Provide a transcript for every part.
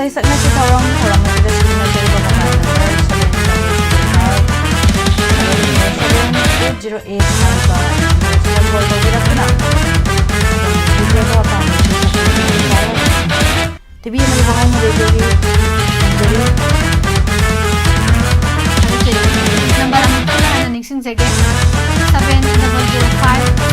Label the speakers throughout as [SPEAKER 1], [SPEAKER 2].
[SPEAKER 1] Esei Saknashi thauram asida signajariba mobile number 7808 haiba number call tawbirakuna video ko apamisi TV mali bahai mo radio gi anjali
[SPEAKER 2] number ang tala na ningsingjage 7005-707-808.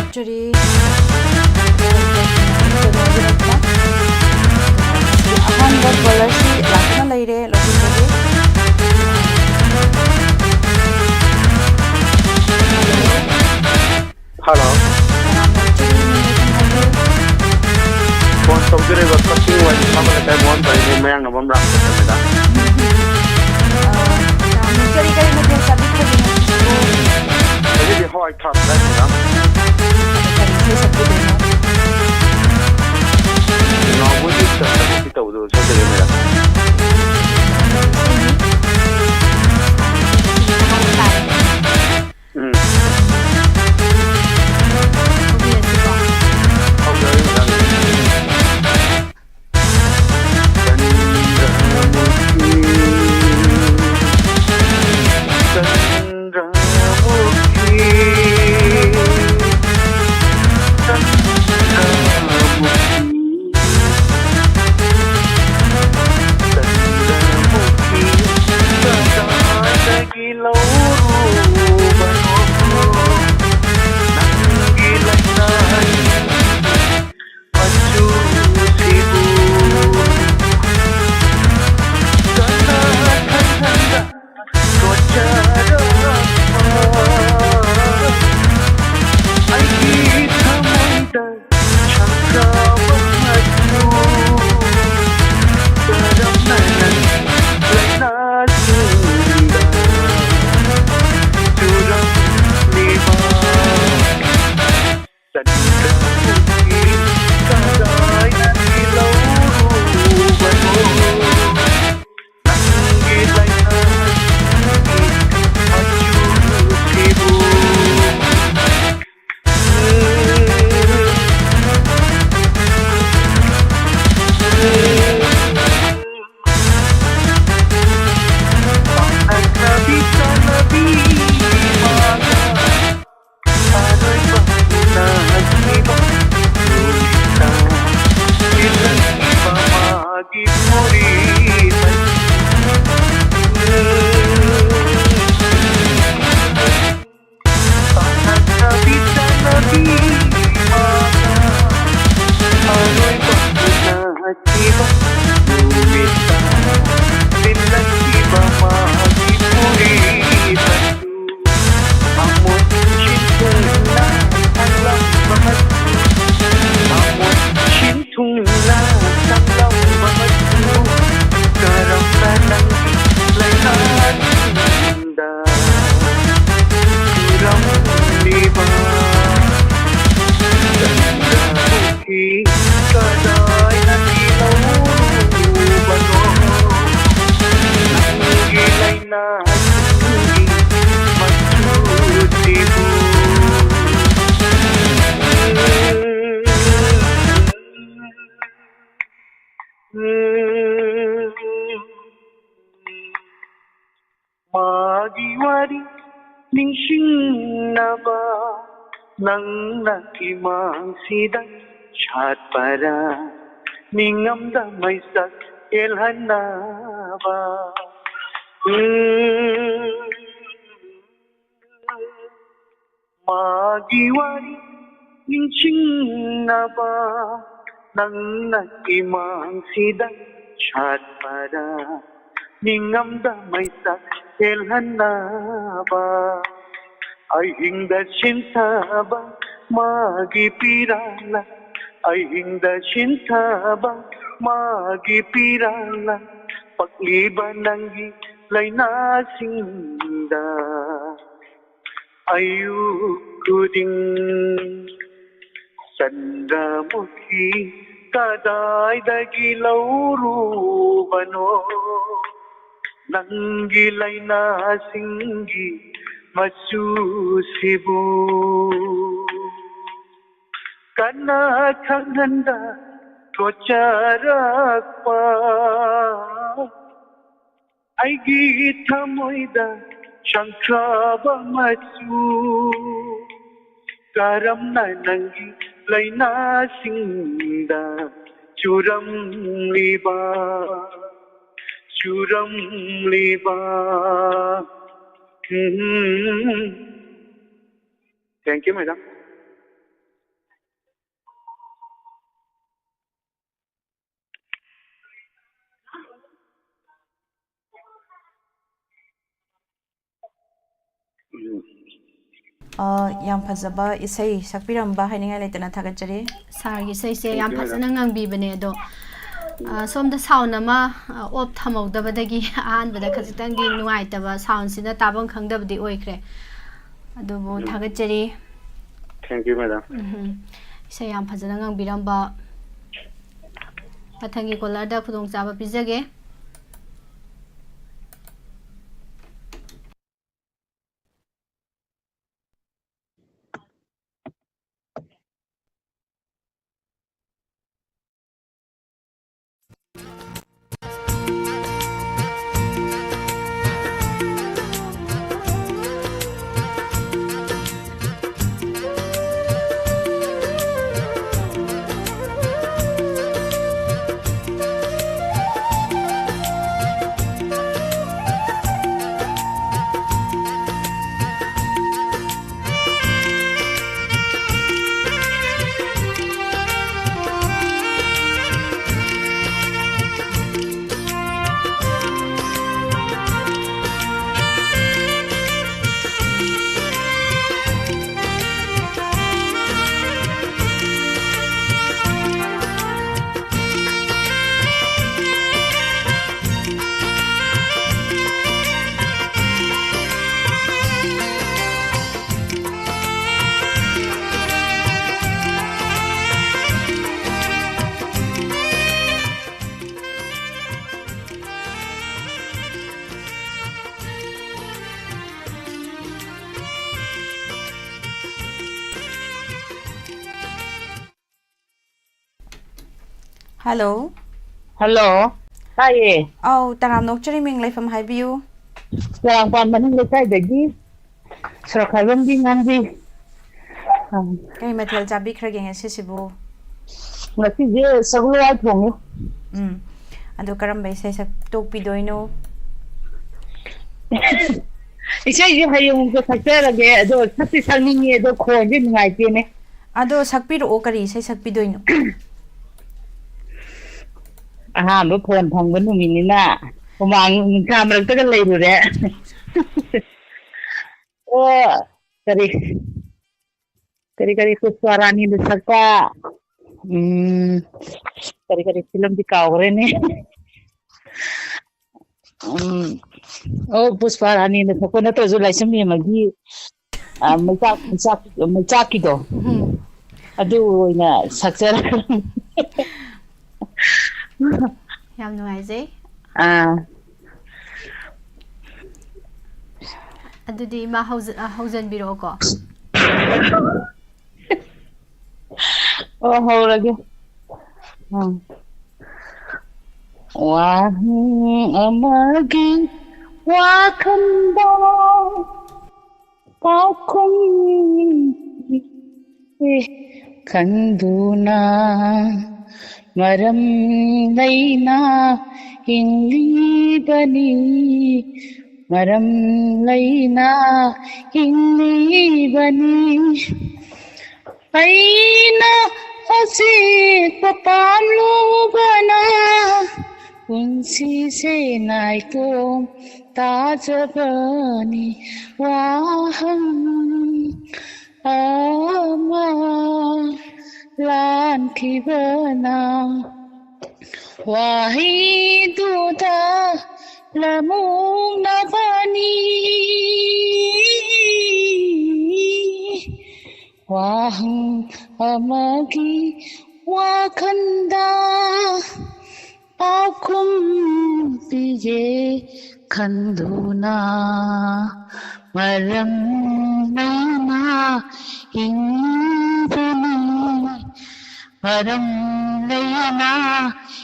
[SPEAKER 1] Jadi akan buat polisi lakukan lagi lagi.
[SPEAKER 3] Halo. Phone tawdire ba kasi wali sama na tayo mon tayo may ang nabam ram sa kanila.
[SPEAKER 1] Mencari kali macam sabi ko din.
[SPEAKER 3] Jadi di hoi cut na nila.
[SPEAKER 1] Saya sabi din.
[SPEAKER 3] Na wali sa kita udo sa kanila nila.
[SPEAKER 4] Magiwari ningshingnaba nangna kimangsidan chatpara ningamda maisak elhanaba Magiwari ningshingnaba nangna kimangsidan chatpara ningamda maisak elhanaba ahingda shinthaba magi pirala ahingda shinthaba magi pirala pakliba nangi laina singda ayuk kuding Chandramukhi kadaydagi laurubano Nangi laina singi machusibu Kana khanganda tocharakpa Aigi thamoida shankraba machu Karamna nangi laina singda churam liba Thank you, madam.
[SPEAKER 1] ꯌꯥꯝ ꯐꯖꯕ ꯏꯁꯩ ꯁꯛꯄꯤꯔꯝꯕ ꯍꯥꯏꯅꯤꯡꯉꯥꯏ ꯂꯩꯇꯅ ꯊꯥꯒꯠꯆꯔꯤ
[SPEAKER 2] ꯁꯥꯔꯒꯤ ꯏꯁꯩꯁꯦ ꯌꯥꯝ ꯐꯖꯅ ꯉꯪꯕꯤꯕꯅꯦ ꯑꯗꯣ ꯁꯣꯝꯗ ꯁꯥꯎꯟ ꯑꯃ ꯑꯣꯐ ꯊꯝꯍꯧꯗꯕꯗꯒꯤ ꯑꯍꯥꯟꯕꯗ ꯈꯖꯤꯛꯇꯪꯗꯤ ꯅꯨꯡꯉꯥꯏꯇꯕ ꯁꯥꯎꯟꯁꯤꯅ ꯇꯥꯐꯝ ꯈꯪꯗꯕꯗꯤ ꯑꯣꯏꯈ꯭ꯔꯦ ꯑꯗꯨꯕꯨ ꯊꯥꯒꯠꯆꯔꯤ
[SPEAKER 4] Thank you, madam.
[SPEAKER 2] ꯏꯁꯩ ꯌꯥꯝ ꯐꯖꯅ ꯉꯪꯕꯤꯔꯝꯕ ꯃꯊꯪꯒꯤ ꯀꯣꯂꯔꯗ ꯈꯨꯗꯣꯡꯆꯥꯕ ꯄꯤꯖꯒꯦ
[SPEAKER 1] ꯍꯜꯂꯣ
[SPEAKER 5] ꯍꯜꯂꯣ ꯇꯥꯏꯌꯦ
[SPEAKER 1] ꯇꯔꯥꯝ ꯅꯣꯛꯆꯔꯤ ꯃꯤꯡ ꯂꯩꯐꯝ ꯍꯥꯏꯕꯤꯌꯨ
[SPEAKER 5] ꯆꯔꯥꯡꯄꯥꯟ ꯃꯅꯤꯡ ꯂꯩꯀꯥꯏꯗꯒꯤ ꯁꯣꯔꯣꯛꯈꯥꯏꯕꯝꯒꯤ ꯉꯥꯡꯕꯤ
[SPEAKER 1] ꯀꯩ ꯃꯊꯦꯜ ꯆꯥꯕꯤꯈ꯭ꯔꯒꯦ ꯉꯁꯤꯁꯤꯕꯨ
[SPEAKER 5] ꯉꯁꯤꯁꯦ ꯁꯒꯣꯜ ꯍꯋꯥꯏ ꯊꯣꯡꯉꯦ
[SPEAKER 1] ꯑꯗꯣ ꯀꯔꯝꯕ ꯏꯁꯩ ꯁꯛꯇꯣꯛꯄꯤꯗꯣꯏꯅꯣ
[SPEAKER 5] ꯏꯁꯩꯁꯦ ꯍꯌꯦꯡꯃꯨꯛꯇ ꯁꯛꯆꯔꯒꯦ ꯑꯗꯣ ꯁꯛꯇꯤ ꯁꯛꯅꯤꯡꯉꯦ ꯑꯗꯣ ꯈꯣꯟꯁꯦ ꯅꯨꯡꯉꯥꯏꯇꯦꯅꯦ
[SPEAKER 1] ꯑꯗꯣ ꯁꯛꯄꯤꯔꯛꯑꯣ ꯀꯔꯤ ꯏꯁꯩ ꯁꯛꯄꯤꯗꯣꯏꯅꯣ
[SPEAKER 5] ꯑꯍꯥꯟꯕ ꯐꯣꯟ ꯐꯪꯕ ꯅꯨꯃꯤꯠꯅꯤꯅ ꯍꯨꯃꯥꯡ ꯅꯨꯡꯁꯥ ꯃꯔꯛꯇꯒ ꯂꯩꯔꯨꯔꯦ ꯑꯣ ꯀꯔꯤ ꯄꯨꯁꯄꯥꯔꯥꯅꯤꯗ ꯁꯛꯄꯀꯔꯤ ꯐꯤꯂꯝꯗꯤ ꯀꯥꯎꯈ꯭ꯔꯦꯅꯦ ꯄꯨꯁꯄꯥꯔꯥꯅꯤꯗ ꯁꯛꯄ ꯅꯠꯇ꯭ꯔꯁꯨ ꯂꯥꯏꯁ꯭ꯔꯝ ꯕꯦꯝꯃꯒꯤ ꯃꯩꯆꯥꯛꯀꯤꯗꯣ ꯑꯗꯨ ꯑꯣꯏꯅ ꯁꯛꯆꯔꯒ
[SPEAKER 2] ꯌꯥꯝ ꯅꯨꯡꯉꯥꯏꯖꯩ ꯑꯗꯨꯗꯤ ꯏꯃꯥ ꯍꯧꯖꯟꯕꯤꯔꯛꯑꯣꯀꯣ
[SPEAKER 5] ꯍꯧꯔꯒꯦ ꯋꯥꯍꯪ ꯑꯃꯒꯤ ꯋꯥꯈꯜꯗ ꯄꯥꯎꯈꯨꯝ ꯈꯪꯗꯨꯅ ꯃꯔꯝ ꯂꯩꯅ ꯍꯤꯡꯂꯤꯕꯅꯤ ꯃꯔꯝ ꯂꯩꯅ ꯍꯤꯡꯂꯤꯕꯅꯤ ꯑꯩꯅ ꯑꯁꯦꯛꯄ ꯄꯥꯝꯂꯨꯕꯅ ꯄꯨꯟꯁꯤꯁꯦ ꯅꯥꯏꯇꯣꯝ ꯇꯥꯖꯕꯅꯤ ꯋꯥꯍꯪ ꯑꯃ ꯂꯥꯟꯈꯤꯕꯅ ꯋꯥꯍꯩꯗꯨꯗ ꯂꯃꯨꯛꯅꯕꯅꯤ Wahang amagi wakanda paukum piye kanduna maram nana hinduni maram nana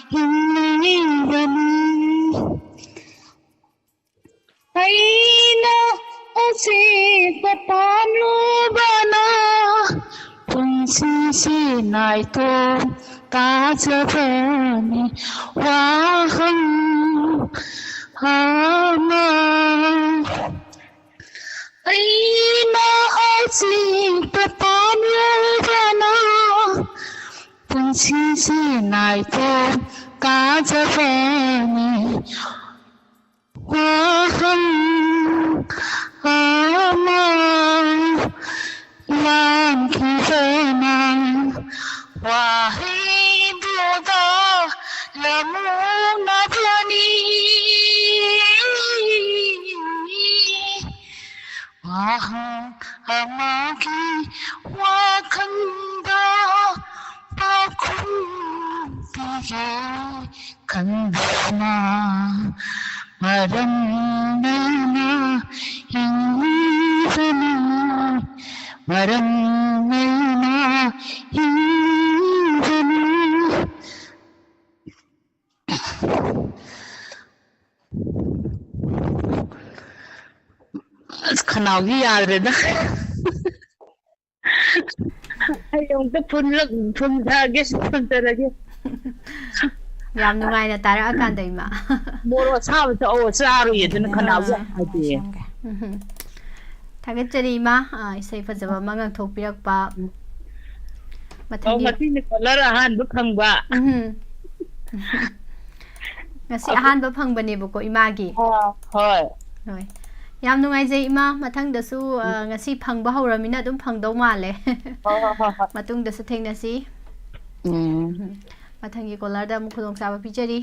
[SPEAKER 5] hinduni aina ase patanu bana punsi se nai to kajapani waham hama aina ase patanu bana punsi se nai to kajapani waham hama lam kifena wahibuda lamuna dhani waham hamaki wakanda pakum piye kandana maram nana hindana maram nana hindana खनागी याद रहना ayong to phun thage phun tarage
[SPEAKER 2] ꯌꯥꯝ ꯅꯨꯡꯉꯥꯏꯅ ꯇꯥꯔꯛꯑꯀꯥꯟꯗ ꯏꯃꯥ
[SPEAKER 5] moro sabu to o charu yeduna khanagu ade
[SPEAKER 2] ꯊꯥꯒꯠꯆꯔꯤ ꯏꯃꯥ ꯏꯁꯩ ꯐꯖꯕ ꯑꯃ ꯉꯥꯡꯊꯣꯛꯄꯤꯔꯛꯄ
[SPEAKER 5] au matini color ahan bu khangba
[SPEAKER 2] ngasi ahanba phangbanebako imagi
[SPEAKER 5] hoi
[SPEAKER 2] hoi yam nungaijai ima mathangdasu ngasi phangba hauramina adum phangdau male matungdasu thengnasi mathangi color da mu khudong saba pijari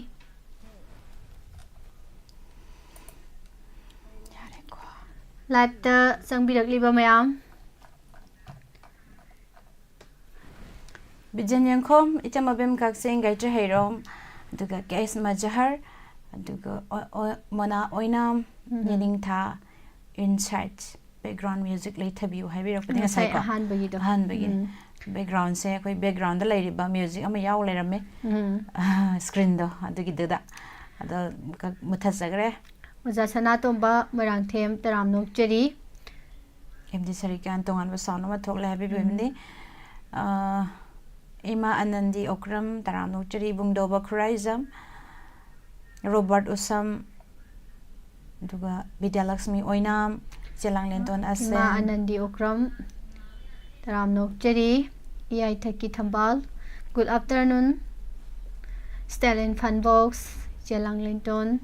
[SPEAKER 2] live ta sangbirakliba mayam
[SPEAKER 1] Bijan Yankom, Itamabim Kaksing, Gaitra Herom, Duga Gas Majahar, Duga Mona Oinam, Yening Ta, Inside, background music later view, heavy of the
[SPEAKER 2] say a hand
[SPEAKER 1] begin. Background say, background the lady by music, I'm a yaw later me. Screen though, I do that. The Mutasagre
[SPEAKER 2] was a sanatomba, Marang Tem, Taram no Jerry.
[SPEAKER 1] MD Sarikan Tongan was son of a talk heavy women. Ima Anandi Okram, Taram Cheri Bungdoba Kurizam, Robert Usam, Duga Vidalaxmi Oinam, Jelang Lenton Asem,
[SPEAKER 2] Ima Anandi Okram, Taram no Jerry, Yai Taki Tambal. Good afternoon, Stalin Funbox, Jelang Lenton,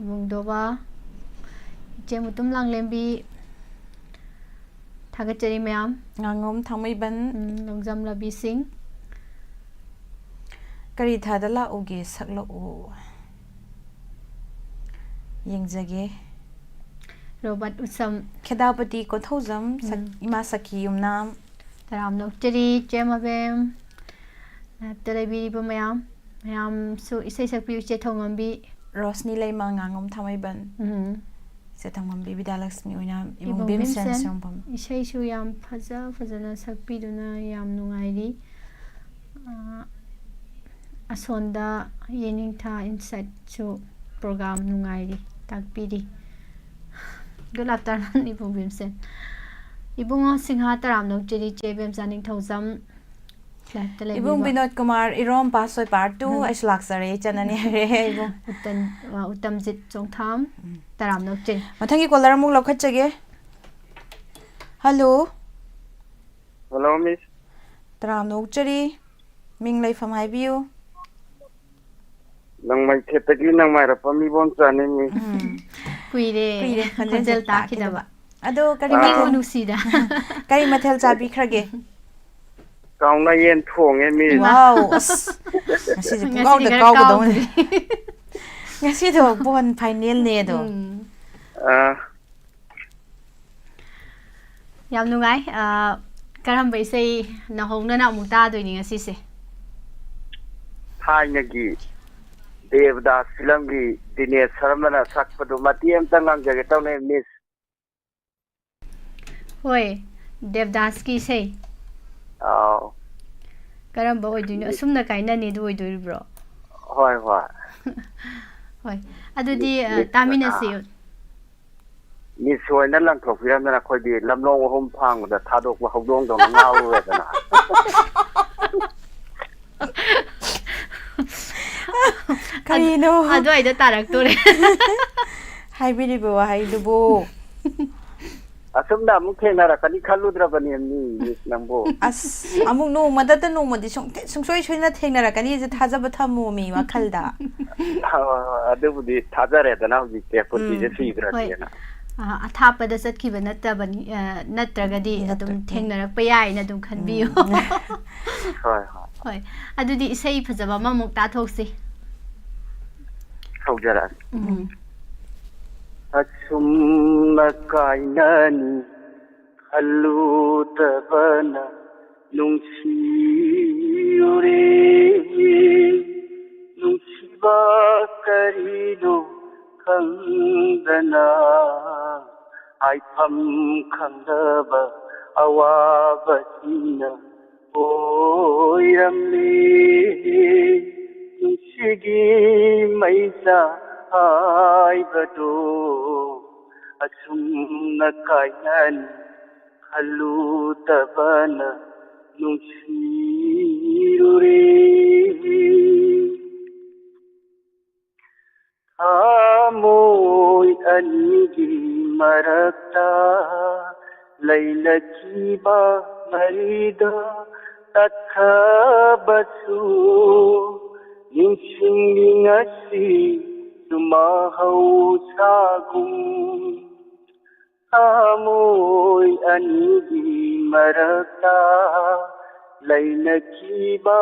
[SPEAKER 2] Bungdoba, Jemutum Lang Lembi. Thagachari ma'am
[SPEAKER 1] Ngangom Thamiban
[SPEAKER 2] Longjam Labi Singh
[SPEAKER 1] Kari Thadala Uge Saklo U Yingzage
[SPEAKER 2] Robert Usam
[SPEAKER 1] Kedapati Kothozam Ima Saki Yumnam
[SPEAKER 2] Taram Nokchari Jemabem Talabi Mayam Mayam so Isai Sakpi Uche Thongambi
[SPEAKER 1] Rosni Lema Ngangom Thamiban Setangam Bibi Dalaxmi Oinam Ibum Bim Sensompam
[SPEAKER 2] Isai Su Yam Fazana Sakpi Duna Yam Nungairi Asonda Yening Tha Inside Su Program Nungairi Takpiri Good afternoon Ibum Bim Sen Ibung Singha Taram Nokchari Jebem Zaning Thozam
[SPEAKER 1] Ibung Binod Kumar Irom Pasoy Part 2 Aislaksare Chanani Ibung
[SPEAKER 2] Utamjit Chongtham Taram Nokchari
[SPEAKER 1] Mathangi Kolar Muk Lokhachage Hello
[SPEAKER 3] Hello Miss
[SPEAKER 1] Taram Nokchari Ming Laifam Haibiu
[SPEAKER 3] Nang mai thetagi nang mai rapami bon chani mi
[SPEAKER 2] Kuire Khonjel Takidaba
[SPEAKER 1] Ado Kari
[SPEAKER 2] Mingu Nusida
[SPEAKER 1] Kari Mathel Chabi Krage
[SPEAKER 3] kauna yen thong e mi
[SPEAKER 1] Wow Ngasi de pungau de kau ko dong Ngasi do bon final ne do
[SPEAKER 2] ꯌꯥꯝ ꯅꯨꯡꯉꯥꯏ ꯀꯔꯝꯕ ꯏꯁꯩ ꯅꯍꯧꯅꯅ ꯑꯃꯨꯛ ꯇꯥꯗꯣꯏꯅꯤ ꯉꯁꯤꯁꯦ
[SPEAKER 3] ꯊꯥꯏꯅꯒꯤ ꯗꯦꯕꯗꯥꯁ ꯐꯤꯂꯝꯒꯤ ꯗꯤꯅꯦꯁ ꯁꯔꯃꯅ ꯁꯛꯄꯗꯨ ꯃꯇꯦꯛ ꯑꯃꯇ ꯉꯪꯖꯒꯦ ꯇꯧꯅꯦ ꯃꯤꯁ
[SPEAKER 2] ꯍꯣꯏ ꯗꯦꯕꯗꯥꯁꯀꯤ ꯏꯁꯩ
[SPEAKER 3] ꯑꯥꯎ
[SPEAKER 2] ꯀꯔꯝꯕ ꯑꯣꯏꯗꯣꯏꯅꯣ ꯑꯁꯨꯝꯅ ꯀꯥꯏꯅꯅꯤꯗꯨ ꯑꯣꯏꯗꯣꯔꯤꯕ꯭ꯔꯣ
[SPEAKER 3] ꯍꯣꯏ ꯍꯣꯏ
[SPEAKER 2] ꯍꯣꯏ ꯑꯗꯨꯗꯤ
[SPEAKER 3] ꯃꯤꯁ
[SPEAKER 2] ꯇꯥꯃꯤꯟꯅꯁꯤ
[SPEAKER 3] ꯃꯤꯁ ꯑꯣꯏꯅ ꯂꯪꯊꯣꯛꯄꯤꯔꯝꯗꯅ ꯑꯩꯈꯣꯏꯗꯤ ꯂꯝꯂꯣꯡ 3 ꯐꯥꯡꯕꯗ ꯊꯥꯗꯣꯛꯄ ꯍꯧꯗꯣꯡꯗꯧꯅ ꯉꯥꯎꯔꯨꯔꯦꯗꯅ
[SPEAKER 1] ꯀꯔꯤꯅꯣ
[SPEAKER 2] ꯑꯗꯨꯋꯥꯏꯗ ꯇꯥꯔꯛꯇꯣꯔꯦ
[SPEAKER 1] ꯍꯥꯏꯕꯤꯔꯤꯕ ꯋꯥꯍꯩꯗꯨꯕꯨ
[SPEAKER 3] ꯑꯁꯨꯝꯅ ꯑꯃꯨꯛ ꯊꯦꯡꯅꯔꯛꯀꯅꯤ ꯈꯜꯂꯨꯗ꯭ꯔꯕꯅꯤ ꯃꯤꯁ ꯅꯪꯕꯨ
[SPEAKER 1] ꯑꯁ ꯑꯃꯨꯛ ꯅꯣꯡꯃꯗ ꯅꯣꯡꯃꯗꯤ ꯁꯨꯡꯁꯣꯏ ꯁꯣꯏꯅ ꯊꯦꯡꯅꯔꯛꯀꯅꯤꯁꯦ ꯊꯥꯖꯕ ꯊꯝꯃꯣ ꯃꯤ ꯋꯥꯈꯜꯗ
[SPEAKER 3] ꯑꯗꯨꯕꯨꯗꯤ ꯊꯥꯖꯔꯦꯗꯅ ꯍꯧꯖꯤꯛꯇꯤ ꯄꯨꯟꯁꯤꯁꯦ
[SPEAKER 2] ꯍꯣꯏ
[SPEAKER 3] ꯁꯤꯗ꯭ꯔꯗꯤꯅ
[SPEAKER 2] ꯑꯊꯥꯞꯄꯗ ꯆꯠꯈꯤꯕ ꯅꯠꯇꯕꯅꯤ ꯅꯠꯇ꯭ꯔꯒꯗꯤ ꯑꯗꯨꯝ ꯊꯦꯡꯅꯔꯛꯄ ꯌꯥꯏꯅ ꯑꯗꯨꯝ ꯈꯟꯕꯤꯌꯨ
[SPEAKER 3] ꯍꯣꯏ ꯍꯣꯏ
[SPEAKER 2] ꯍꯣꯏ ꯑꯗꯨꯗꯤ ꯏꯁꯩ ꯐꯖꯕ ꯑꯃꯃꯨꯛ ꯇꯥꯊꯣꯛꯁꯤ
[SPEAKER 3] ꯍꯧꯖꯔꯛꯑꯒꯦ ꯑꯁꯨꯝꯅ ꯀꯥꯏꯅꯅꯤ ꯈꯜꯂꯨꯗꯕꯅ ꯅꯨꯡꯁꯤꯌꯨꯔꯦ ꯅꯨꯡꯁꯤꯕ ꯀꯔꯤꯅꯣ ꯈꯪꯗꯅ ꯍꯥꯏꯐꯝ ꯈꯪꯗꯕ ꯑꯋꯥꯕꯁꯤꯅ ꯑꯣꯏꯔꯝꯂꯦ ꯅꯨꯡꯁꯤꯒꯤ ꯃꯩꯁꯥ ꯍꯥꯏꯕꯗꯣ ꯑꯁꯨꯝꯅ ꯀꯥꯏꯅꯅꯤ ꯈꯜꯂꯨꯗꯕꯅ ꯅꯨꯡꯁꯤꯔꯨꯔꯦ ꯊꯃꯣꯏ ꯑꯅꯤꯒꯤ ꯃꯔꯛꯇ ꯂꯩꯅꯈꯤꯕ ꯃꯔꯤꯗ ꯇꯠꯈꯕꯁꯨ ꯅꯤꯡꯁꯤꯡꯂꯤ ꯉꯁꯤ ꯃꯍꯧꯁꯥꯒꯨꯝ ꯊꯃꯣꯏ ꯑꯅꯤꯒꯤ ꯃꯔꯛꯇ ꯂꯩꯅꯈꯤꯕ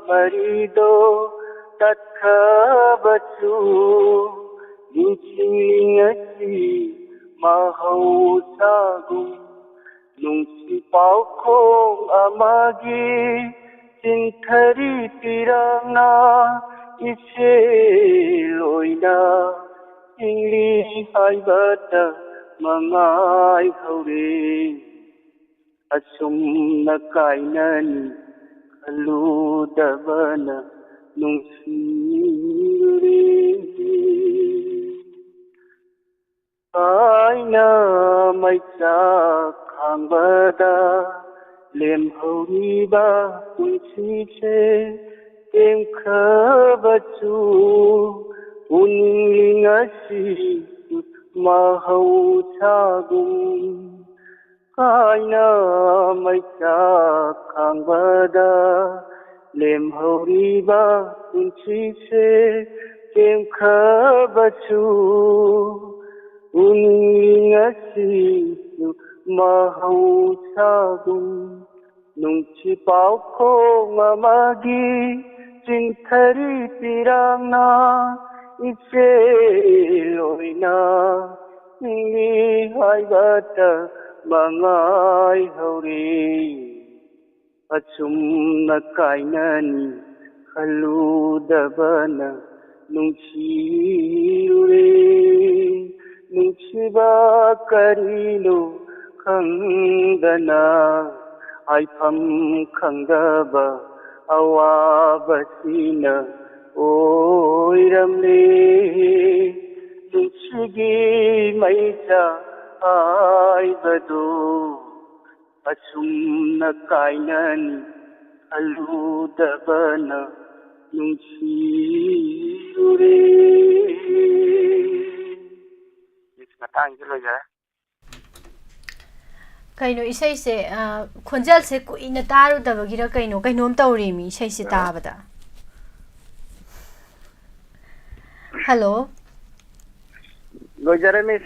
[SPEAKER 3] ꯃꯔꯤꯗꯣ ꯇꯠꯈꯕꯁꯨ ꯅꯤꯡꯁꯤꯡꯂꯤ ꯉꯁꯤ ꯃꯍꯧꯁꯥꯒꯨꯝ ꯅꯨꯡꯁꯤ ꯄꯥꯎꯈꯣꯡ ꯑꯃꯒꯤ ꯆꯤꯟꯊꯔꯤ ꯄꯤꯔꯛꯅ 이제 로이나 잉리 하이바다 망아이 하우리 아숨나 까이나니 칼루다바나 농시리 아이나 마이차 강바다 렘허리바 운치체 땡커버추 운링아시 마하우차군 카이나 마이차 강바다 렘허리바 운치세 땡커버추 운링아시 마하우차군 눈치 빠우콩 아마기 징타리 삐랑나 이제 로이나 니 하이바타 망아이 하우리 아춤나 까이나니 칼루다바나 눈치우리 눈치바 까리노 강다나 아이팜 강다바 아와바시나 오이람리 눈치기 마이자 아이바도 아숨나 까이나니 알루다바나 눈치우리 matang cái lời
[SPEAKER 2] Kaino isai se khonjal se kuina taru dabagira kaino kainom tawrimi isai se tabada Hello
[SPEAKER 3] Lojare miss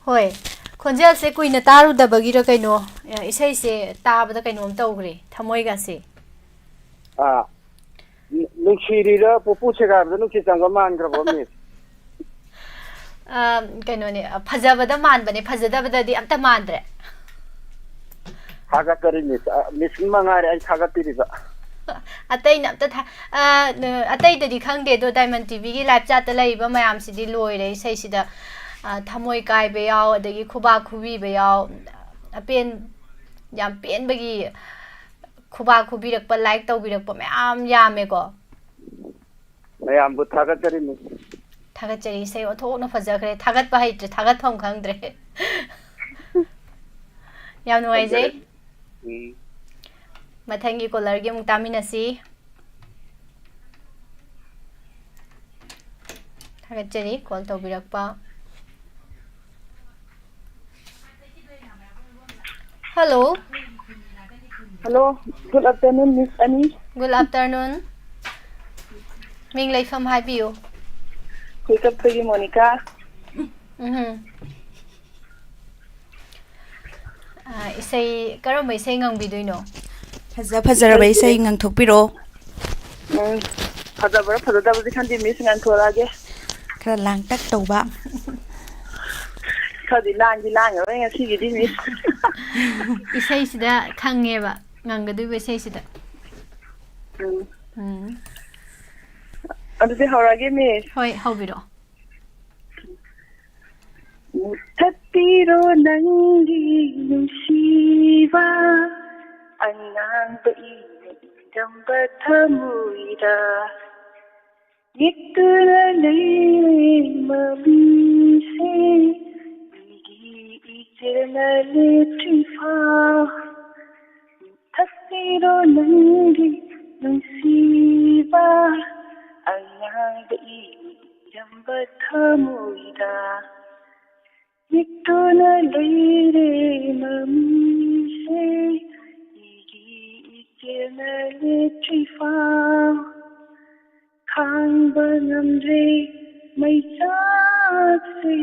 [SPEAKER 2] Hoi khonjal se kuina taru dabagira kaino isai se tabada kainom tawgre thamoi ga se
[SPEAKER 3] nungshirira popu chegabda nungchi changa mangrabo miss
[SPEAKER 2] kaino ne phajabada manbane phajadabada di amta mandre
[SPEAKER 3] थागतरी miss मंगारे आई थागतरीबा
[SPEAKER 2] अतई न अतई ददी खंगदे दो डायमंड टीवी की लाइव चाट लईबा मयाम सिदी लोइरे इसै सिदा थमोय कायबे याव अदगी खुबा खुबीबे याव अपेन याम पेनबगी खुबा खुबीरकपा लाइक तौबीरकपा मयाम यामेको
[SPEAKER 3] मयाम बु थागतरी मिस
[SPEAKER 2] थागतरी इसै ओथोनो फजखरे थागतपा हैत्रे थागतफम खंगद्रे याम नुवाइजे मथंगी कॉलर के मुक तामिनसी थागतरी कॉल तौबीरकपा hello
[SPEAKER 6] hello good afternoon miss अनी
[SPEAKER 2] गुड आफ्टरनून मिंग लेफम हाइबियो
[SPEAKER 6] वेलकम टू मोनिका
[SPEAKER 2] इसै करम इसै ngang
[SPEAKER 1] फजरबा इसै ngang-thokpiro
[SPEAKER 6] फजबरा फजदबदि खंदि मिस ngang-thoraगे
[SPEAKER 1] खरा लांगटक तौबा
[SPEAKER 6] खदि लांग ngasiगidi मिस
[SPEAKER 2] इसै सिदा खंगेबा ngang-gadui इसै सिदा
[SPEAKER 6] अदुदि हौरागे मिस
[SPEAKER 2] होय हौबिरो
[SPEAKER 6] मुथत्तिरो नंगी नुसिबा अनांग इरंबा थमुइरा यिक्तुना लैले मबिसे इगी इचरना लेट्रिफा मुथत्तिरो नंगी नुसिबा अनांग इरंबा थमुइरा यिक्तुना लैले मबिसे Chifa Khangba ngamdre maichakse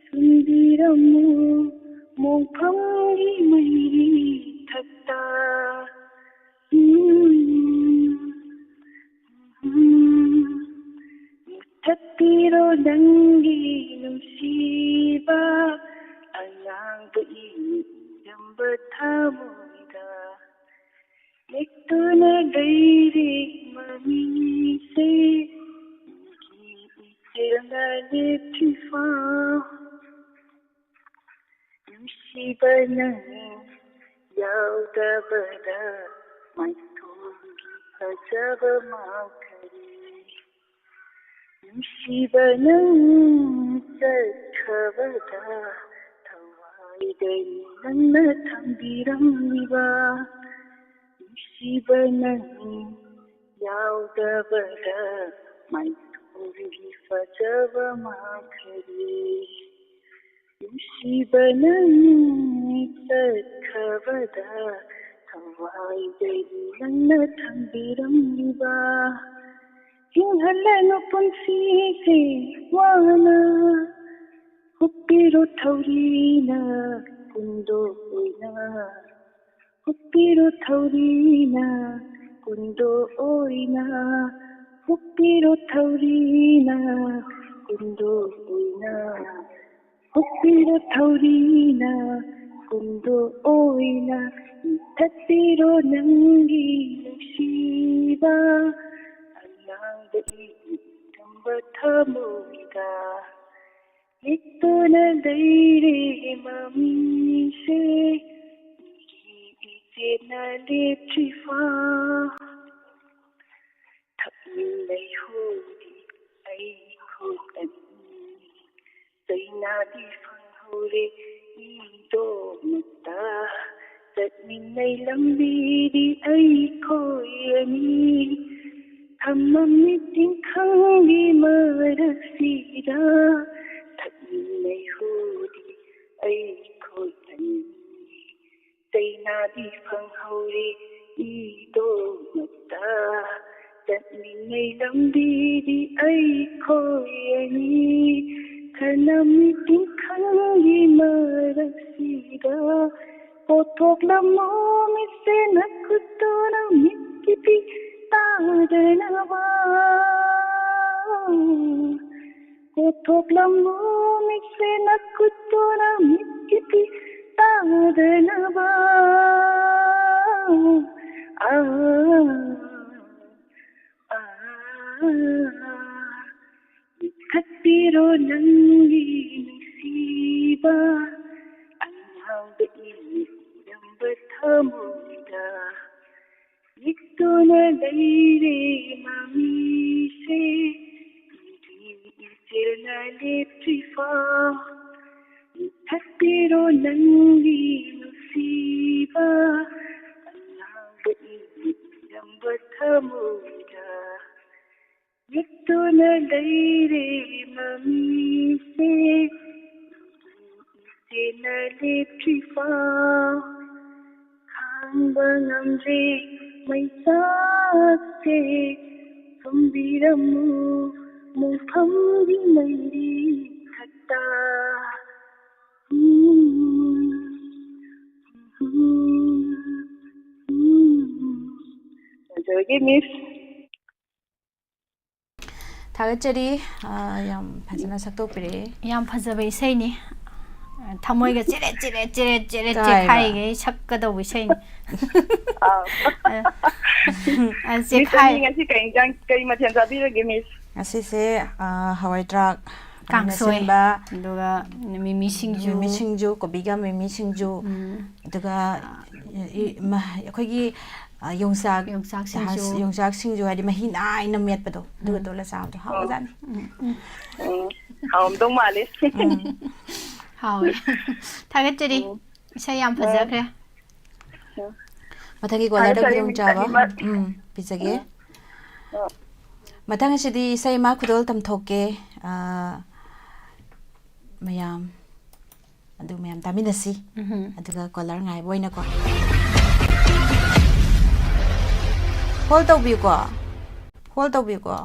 [SPEAKER 6] sundiramu mongphangi mairi thakta Muthattiro dangi nusiba Alang iiramba thamuida Yektuna gairi mami se Ikirna letrifa Yushibana yaudabada Maitungi hajaba makari Yushibana sakhavada Tawaidai nanna thambiram niva Shibanani yaudabada Maithuri fajava makhari Shibanani sakhavada Thawaidai nanna thambiram niva Hinhalanu punsi se wana Huppiro thaurina kundo oina Huppiro thaurina kundo oina Huppiro thaurina kundo oina Huppiro thaurina kundo oina Thattiro nangi nusiba Ananga iramba thamuida Yiktuna daire mami se Ina letrifa Thapnai hodi ai khotani Zaina di fanghore ido mutta Tatminai lambi di ai khoyani Thammami tinkhangi marasida Thapnai hodi ai khotani Zaina di fanghore ido mutta Tatminai lambi di ai khoyani Thanami tinkhangi marasida Pothok lamo mise nakutona mikipi tadanava Pothok lamo mise nakutona mikipi tadanava ꯌꯦꯠꯇꯨꯅ ꯂꯩꯔꯦ ꯃꯃꯤꯁꯦ ꯏꯆꯦꯜꯅ ꯂꯦꯞꯇ꯭ꯔꯤꯐꯥꯎ ꯊꯛꯄꯤꯔꯣ ꯅꯪꯒꯤ ꯅꯨꯡꯁꯤꯕ ꯑꯅꯥꯕ ꯏꯔꯝꯕ ꯊꯃꯣꯏꯗ ꯌꯦꯠꯇꯨꯅ ꯂꯩꯔꯦ ꯃꯃꯤꯁꯦ ꯏꯆꯦꯜꯅ ꯂꯦꯞꯇ꯭ꯔꯤꯐꯥꯎ ꯈꯥꯡꯕ ꯉꯝꯗ꯭ꯔꯦ ꯃꯩꯁꯥꯛꯁꯦ ꯁꯣꯝꯕꯤꯔꯝꯃꯨ ꯃꯣꯡꯐꯝꯒꯤ ꯃꯩꯔꯤ ꯊꯛꯇ ꯖꯣꯏꯒꯤ ꯃꯤꯁ
[SPEAKER 1] ꯊꯥꯒꯠꯆꯔꯤ ꯌꯥꯝ ꯐꯖꯅ ꯁꯛꯇꯣꯛꯄꯤꯔꯛꯑꯦ
[SPEAKER 2] ꯌꯥꯝ ꯐꯖꯕ ꯏꯁꯩꯅꯤ ꯊꯃꯣꯏꯒ ꯆꯦꯔꯦꯠ ꯆꯦꯔꯦꯠ ꯆꯦꯔꯦꯠ ꯆꯦꯔꯦꯠ
[SPEAKER 1] ꯀꯥꯏꯕ.
[SPEAKER 2] ꯆꯦꯛꯈꯥꯏꯒꯩ ꯁꯛꯀꯗꯧꯕ ꯏꯁꯩꯅꯤ
[SPEAKER 6] ꯃꯤꯁꯇꯅꯤ
[SPEAKER 2] ꯆꯦꯛꯈꯥꯏ
[SPEAKER 6] ꯉꯁꯤ ꯀꯔꯤ ꯃꯊꯦꯜ ꯆꯥꯕꯤꯔꯒꯦ ꯃꯤꯁ
[SPEAKER 1] ꯉꯁꯤꯁꯦ ꯍꯋꯥꯏ ꯊꯔꯥꯛ
[SPEAKER 2] ꯀꯥꯡꯁꯣꯏ
[SPEAKER 1] ꯁꯤꯟꯕ
[SPEAKER 2] ꯑꯗꯨꯒ ꯃꯤꯃꯤ ꯁꯤꯡꯖꯨ
[SPEAKER 1] ꯃꯤꯃꯤ ꯁꯤꯡꯖꯨ ꯀꯣꯕꯤꯒ ꯃꯤꯃꯤ ꯁꯤꯡꯖꯨ ꯑꯗꯨꯒ ꯑꯩꯈꯣꯏꯒꯤ ꯌꯣꯡꯆꯥꯛ
[SPEAKER 2] ꯌꯣꯡꯆꯥꯛ ꯁꯤꯡꯖꯨ
[SPEAKER 1] ꯌꯣꯡꯆꯥꯛ ꯁꯤꯡꯖꯨ ꯍꯥꯏꯗꯤ ꯃꯍꯤ ꯅꯥꯏꯅ ꯃꯦꯠꯄꯗꯣ ꯑꯗꯨꯒ ꯇꯣꯠꯂ ꯆꯥꯕꯗꯣ ꯍꯥꯎꯖꯥꯠꯅꯤ
[SPEAKER 6] ꯍꯥꯎꯔꯝꯗꯧ ꯃꯥꯜꯂꯤ
[SPEAKER 2] ꯍꯥꯎꯋꯦ ꯊꯥꯒꯠꯆꯔꯤ ꯏꯁꯩ ꯌꯥꯝ ꯐꯖꯈ꯭ꯔꯦ
[SPEAKER 1] ꯃꯊꯪꯒꯤ ꯀꯣꯂꯔꯗ ꯈꯨꯗꯣꯡꯆꯥꯕ ꯄꯤꯖꯒꯦ ꯃꯊꯪ ꯑꯁꯤꯗꯤ ꯏꯁꯩ ꯑꯃ ꯈꯨꯗꯣꯜ ꯇꯝꯊꯣꯛꯀꯦ ꯃꯌꯥꯝ ꯑꯗꯨ ꯃꯌꯥꯝ ꯇꯥꯃꯤꯟꯅꯁꯤ ꯑꯗꯨꯒ ꯀꯣꯂꯔ ꯉꯥꯏꯕ ꯑꯣꯏꯅꯀꯣ ꯍꯣꯜ ꯇꯧꯕꯤꯌꯨꯀꯣ ꯍꯣꯜ ꯇꯧꯕꯤꯌꯨꯀꯣ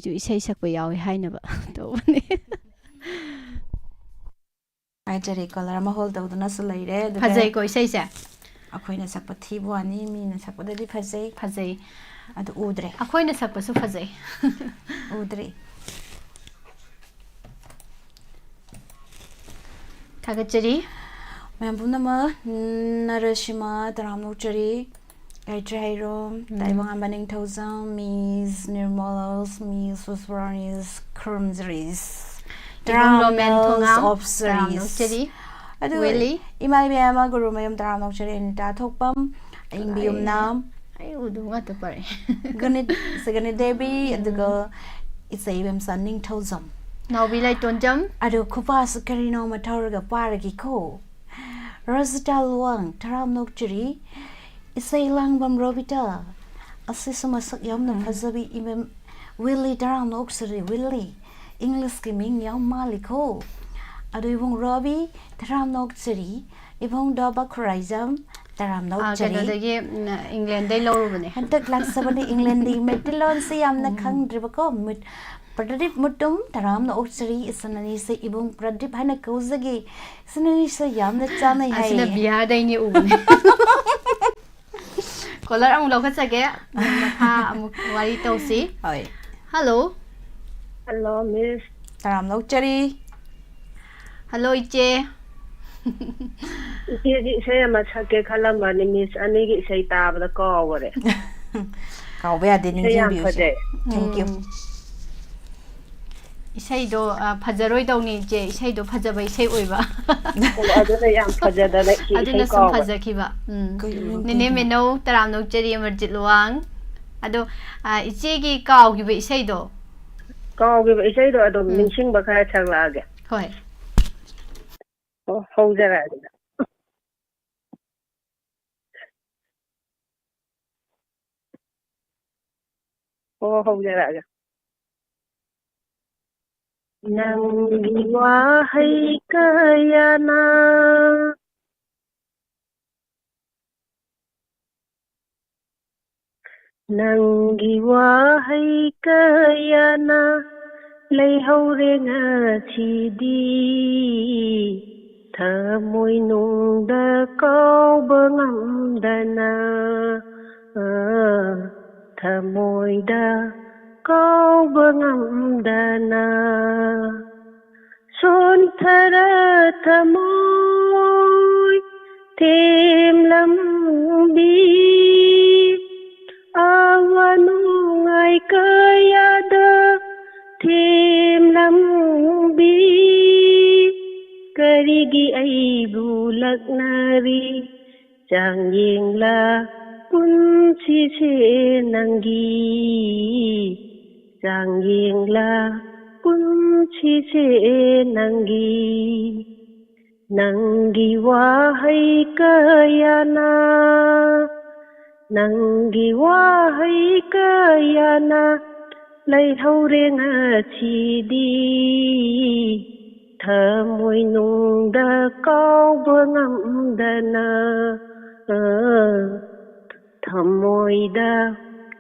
[SPEAKER 2] ꯃꯣꯏꯁꯨ ꯏꯁꯩ ꯁꯛꯄ ꯌꯥꯎꯋꯦ ꯍꯥꯏꯅꯕ ꯇꯧꯕꯅꯦ
[SPEAKER 1] ꯍꯥꯏꯖꯔꯤ ꯀꯂꯔ ꯑꯃ ꯍꯣꯜ ꯇꯧꯗꯨꯅꯁꯨ ꯂꯩꯔꯦ ꯑꯗꯨꯒ
[SPEAKER 2] ꯐꯖꯩꯀꯣ ꯏꯁꯩꯁꯦ
[SPEAKER 1] ꯑꯩꯈꯣꯏꯅ ꯁꯛꯄ ꯊꯤꯕ ꯋꯥꯅꯤ ꯃꯤꯅ ꯁꯛꯄꯗꯗꯤ ꯐꯖꯩ
[SPEAKER 2] ꯐꯖꯩ
[SPEAKER 1] ꯑꯗꯨ ꯎꯗ꯭ꯔꯦ
[SPEAKER 2] ꯑꯩꯈꯣꯏꯅ ꯁꯛꯄꯁꯨ ꯐꯖꯩ
[SPEAKER 1] ꯎꯗ꯭ꯔꯤ
[SPEAKER 2] ꯊꯥꯒꯠꯆꯔꯤ
[SPEAKER 1] ꯃꯌꯥꯝ ꯄꯨꯝꯅꯃꯛ ꯅꯔꯁꯤꯃꯥ ꯇꯔꯥꯝꯅꯣꯛꯆꯔꯤ ꯒꯥꯏꯇ꯭ꯔꯤ ꯍꯩꯔꯣꯝ ꯇꯥꯏꯕꯪꯉꯥꯟꯕ ꯅꯤꯡꯊꯧꯖꯝ ꯃꯤꯁ ꯅꯤꯔꯃꯣꯂꯁ ꯃꯤꯁ ꯁꯨꯁꯄꯔꯥꯅꯤꯁ ꯈꯨꯔꯨꯝꯖꯔꯤꯁ
[SPEAKER 2] ꯏꯕꯨꯡꯂꯣꯃꯦꯟ ꯊꯣꯉꯥꯝ
[SPEAKER 1] ꯑꯣꯐ
[SPEAKER 2] ꯇꯔꯥꯝꯅꯣꯛꯆꯔꯤ
[SPEAKER 1] ꯑꯗꯨ
[SPEAKER 2] ꯋꯦꯂꯤ
[SPEAKER 1] ꯏꯃꯥ ꯏꯕꯦꯝꯃ ꯒꯨꯔꯨꯃꯌꯨꯝ ꯇꯔꯥꯝꯅꯣꯛꯆꯔꯤ ꯑꯅꯤꯇꯥ ꯊꯣꯛꯄꯝ ꯑꯌꯤꯡꯕꯤ ꯌꯨꯝꯅꯥꯝ
[SPEAKER 2] ꯑꯩ ꯎꯗꯨ ꯉꯥꯛꯇ ꯄare
[SPEAKER 1] ꯒꯅꯤꯠ ꯗꯦꯕꯤ ꯑꯗꯨꯒ ꯏꯁꯩ ꯏꯕꯦꯝꯆꯥ ꯅꯤꯡꯊꯧꯖꯝ
[SPEAKER 2] ꯅꯥꯎꯕꯤ ꯂꯩꯇꯣꯟꯖꯝ
[SPEAKER 1] ꯑꯗꯨ ꯈꯨꯄꯥꯁꯨ ꯀꯔꯤꯅꯣꯃ ꯊꯧꯔꯒ ꯄꯥꯔꯒꯦꯀꯣ ꯔꯖꯤꯇꯥ ꯂꯨꯋꯥꯡ ꯇꯔꯥꯝꯅꯣꯛꯆꯔꯤ ꯏꯁꯩ ꯂꯥꯡꯕꯝ ꯔꯣꯕꯤꯇꯥ ꯑꯁꯤꯁꯨ ꯃꯁꯛ ꯌꯥꯝꯅ ꯐꯖꯕꯤ ꯏꯕꯦꯝ ꯋꯤꯜꯂꯤ ꯇꯔꯥꯝꯅꯣꯛꯆꯔꯤ ꯋꯤꯜꯂꯤ ꯏꯪꯂꯤꯁꯀꯤ ꯃꯤꯡ ꯌꯥꯝ ꯃꯥꯜꯂꯤꯀꯣ ꯑꯗꯨ ꯏꯕꯨꯡ ꯔꯣꯕꯤ ꯇꯔꯥꯝꯅꯣꯛꯆꯔꯤ ꯏꯕꯨꯡ ꯗꯣꯕ ꯈꯨꯔꯥꯏꯖꯝ ꯇꯔꯥꯝꯅꯣꯛꯆꯔꯤ
[SPEAKER 2] ꯀꯩꯅꯣꯗꯒꯤ ꯏꯪꯂꯦꯟꯗꯩ ꯂꯧꯔꯨꯕꯅꯦ
[SPEAKER 1] ꯍꯟꯗꯛ ꯂꯥꯛꯆꯕꯅꯤ ꯏꯪꯂꯦꯟꯗꯒꯤ ꯃꯩꯇꯩꯂꯣꯟꯁꯤ ꯌꯥꯝꯅ ꯈꯪꯗ꯭ꯔꯤꯕꯀꯣ ꯄ꯭ꯔꯗꯤꯞ ꯃꯨꯇꯨꯝ ꯇꯔꯥꯝꯅꯣꯛꯆꯔꯤ ꯏꯁꯟꯏꯕꯨꯡ ꯄ꯭ꯔꯗꯤꯞ ꯍꯥꯏꯅ ꯀꯧꯖꯒꯦ ꯏꯁꯟ ꯌꯥꯝꯅ ꯆꯥꯟꯅꯩ ꯍꯥꯏ
[SPEAKER 2] ꯑꯁꯤꯅ ꯕꯤꯍꯥꯔꯗꯩꯅꯤ ꯎꯕꯅꯦ ꯀꯣꯂꯔ ꯑꯃꯨꯛ ꯂꯧꯈꯠꯆꯒꯦ ꯃꯈꯥ ꯑꯃꯨꯛ ꯋꯥꯔꯤ ꯇꯧꯁꯤ
[SPEAKER 1] ꯍꯣꯏ
[SPEAKER 2] ꯍꯜꯂꯣ
[SPEAKER 6] ꯍꯜꯂꯣ ꯃꯤꯁ
[SPEAKER 1] ꯇꯔꯥꯝꯅꯣꯛꯆꯔꯤ
[SPEAKER 2] ꯍꯜꯂꯣ ꯏꯆꯦ
[SPEAKER 6] ꯏꯆꯦꯗꯤ ꯏꯁꯩ ꯑꯃ ꯁꯛꯀꯦ ꯈꯜꯂꯝꯕꯅꯤ ꯃꯤꯁ ꯑꯅꯤꯒꯤ ꯏꯁꯩ ꯇꯥꯕꯗ ꯀꯥꯎꯈꯔꯦ
[SPEAKER 1] ꯀꯥꯎꯕ ꯌꯥꯗꯦ
[SPEAKER 6] ꯏꯁꯩ ꯌꯥꯝ
[SPEAKER 1] ꯅꯤꯡꯁꯤꯡꯕꯤꯌꯨꯁꯦ
[SPEAKER 6] ꯐꯖꯩ
[SPEAKER 1] ꯊꯦꯡꯛ ꯌꯨ
[SPEAKER 2] ꯏꯁꯩꯗꯣ ꯐꯖꯔꯣꯏꯗꯧꯅꯤ ꯏꯆꯦ ꯏꯁꯩꯗꯣ ꯐꯖꯕ ꯏꯁꯩ ꯑꯣꯏꯕ
[SPEAKER 6] ꯑꯗꯨꯅ ꯌꯥꯝ ꯐꯖꯗꯅ ꯏꯆꯦ
[SPEAKER 2] ꯑꯗꯨꯅ
[SPEAKER 6] ꯏꯁꯩ
[SPEAKER 2] ꯁꯨꯝ
[SPEAKER 6] ꯀꯥꯎꯈꯔꯦ
[SPEAKER 2] ꯐꯖꯈꯤꯕ
[SPEAKER 1] ꯀꯩꯅꯣ
[SPEAKER 2] ꯅꯦꯅꯦ ꯃꯦꯅꯧ ꯇꯔꯥꯝꯅꯣꯛꯆꯔꯤ ꯑꯃꯔꯖꯤꯠ ꯂꯨꯋꯥꯡ ꯑꯗꯣ ꯏꯆꯦꯒꯤ ꯀꯥꯎꯈꯤꯕ ꯏꯁꯩꯗꯣ
[SPEAKER 6] ꯀꯥꯎꯈꯤꯕ ꯏꯁꯩꯗꯣ ꯑꯗꯨꯝ ꯅꯤꯡꯁꯤꯡꯕ ꯈꯔ ꯁꯛꯂꯛꯑꯒꯦ
[SPEAKER 2] ꯍꯣꯏ
[SPEAKER 6] ꯑꯣ ꯍꯧꯖꯔꯛꯑꯒꯦ ꯑꯣ ꯍꯧꯖꯔꯛꯑꯒꯦ ꯅꯪꯒꯤ ꯋꯥꯍꯩ ꯀꯌꯥꯅ ꯅꯪꯒꯤ ꯋꯥꯍꯩ ꯀꯌꯥꯅ ꯂꯩꯍꯧꯔꯦ ꯉꯁꯤꯗꯤ ꯊꯃꯣꯏꯅꯨꯡꯗ ꯀꯥꯎꯕ ꯉꯝꯗꯅ ꯊꯃꯣꯏꯗ ꯀꯥꯎꯕ ꯉꯝꯗꯅ ꯁꯣꯟꯊꯔ ꯊꯃꯣꯏ ꯊꯦꯝꯂꯝꯕꯤ ꯑꯋꯥ ꯅꯨꯡꯉꯥꯏ ꯀꯌꯥꯗ ꯊꯦꯝꯂꯝꯕꯤ ꯀꯔꯤꯒꯤ ꯑꯩꯕꯨ ꯂꯛꯅꯔꯤ ꯆꯥꯡꯌꯦꯡꯂ ꯄꯨꯟꯁꯤꯁꯦ ꯅꯪꯒꯤ ꯆꯥꯡꯌꯦꯡꯂ ꯄꯨꯟꯁꯤꯁꯦ ꯅꯪꯒꯤ ꯅꯪꯒꯤ ꯋꯥꯍꯩ ꯀꯌꯥꯅ ꯅꯪꯒꯤ ꯋꯥꯍꯩ ꯀꯌꯥꯅ ꯂꯩꯍꯧꯔꯦ ꯉꯁꯤꯗꯤ ꯊꯃꯣꯏꯅꯨꯡꯗ ꯀꯥꯎꯕ ꯉꯝꯗꯅ ꯊꯃꯣꯏꯗ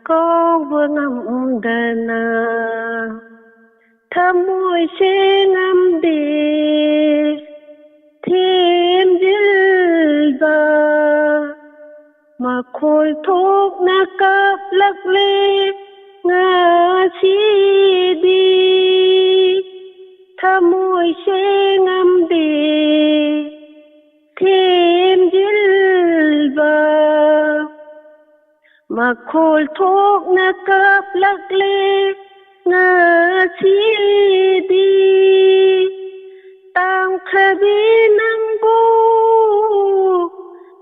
[SPEAKER 6] ꯀꯥꯎꯕ ꯉꯝꯗꯅ ꯊꯃꯣꯏꯁꯦ ꯉꯝꯗꯦ ꯊꯦꯝꯖꯤꯜꯕ ꯃꯈꯣꯜ ꯊꯣꯛꯅ ꯀꯞꯂꯛꯂꯦ ꯉꯁꯤꯗꯤ ꯊꯃꯣꯏꯁꯦ ꯉꯝꯗꯦ ꯊꯦꯝꯖꯤꯜꯕ ꯃꯈꯣꯜ ꯊꯣꯛꯅ ꯀꯞꯂꯛꯂꯦ ꯉꯁꯤꯗꯤ ꯇꯥꯡꯈ꯭ꯔꯕꯤ ꯅꯪꯕꯨ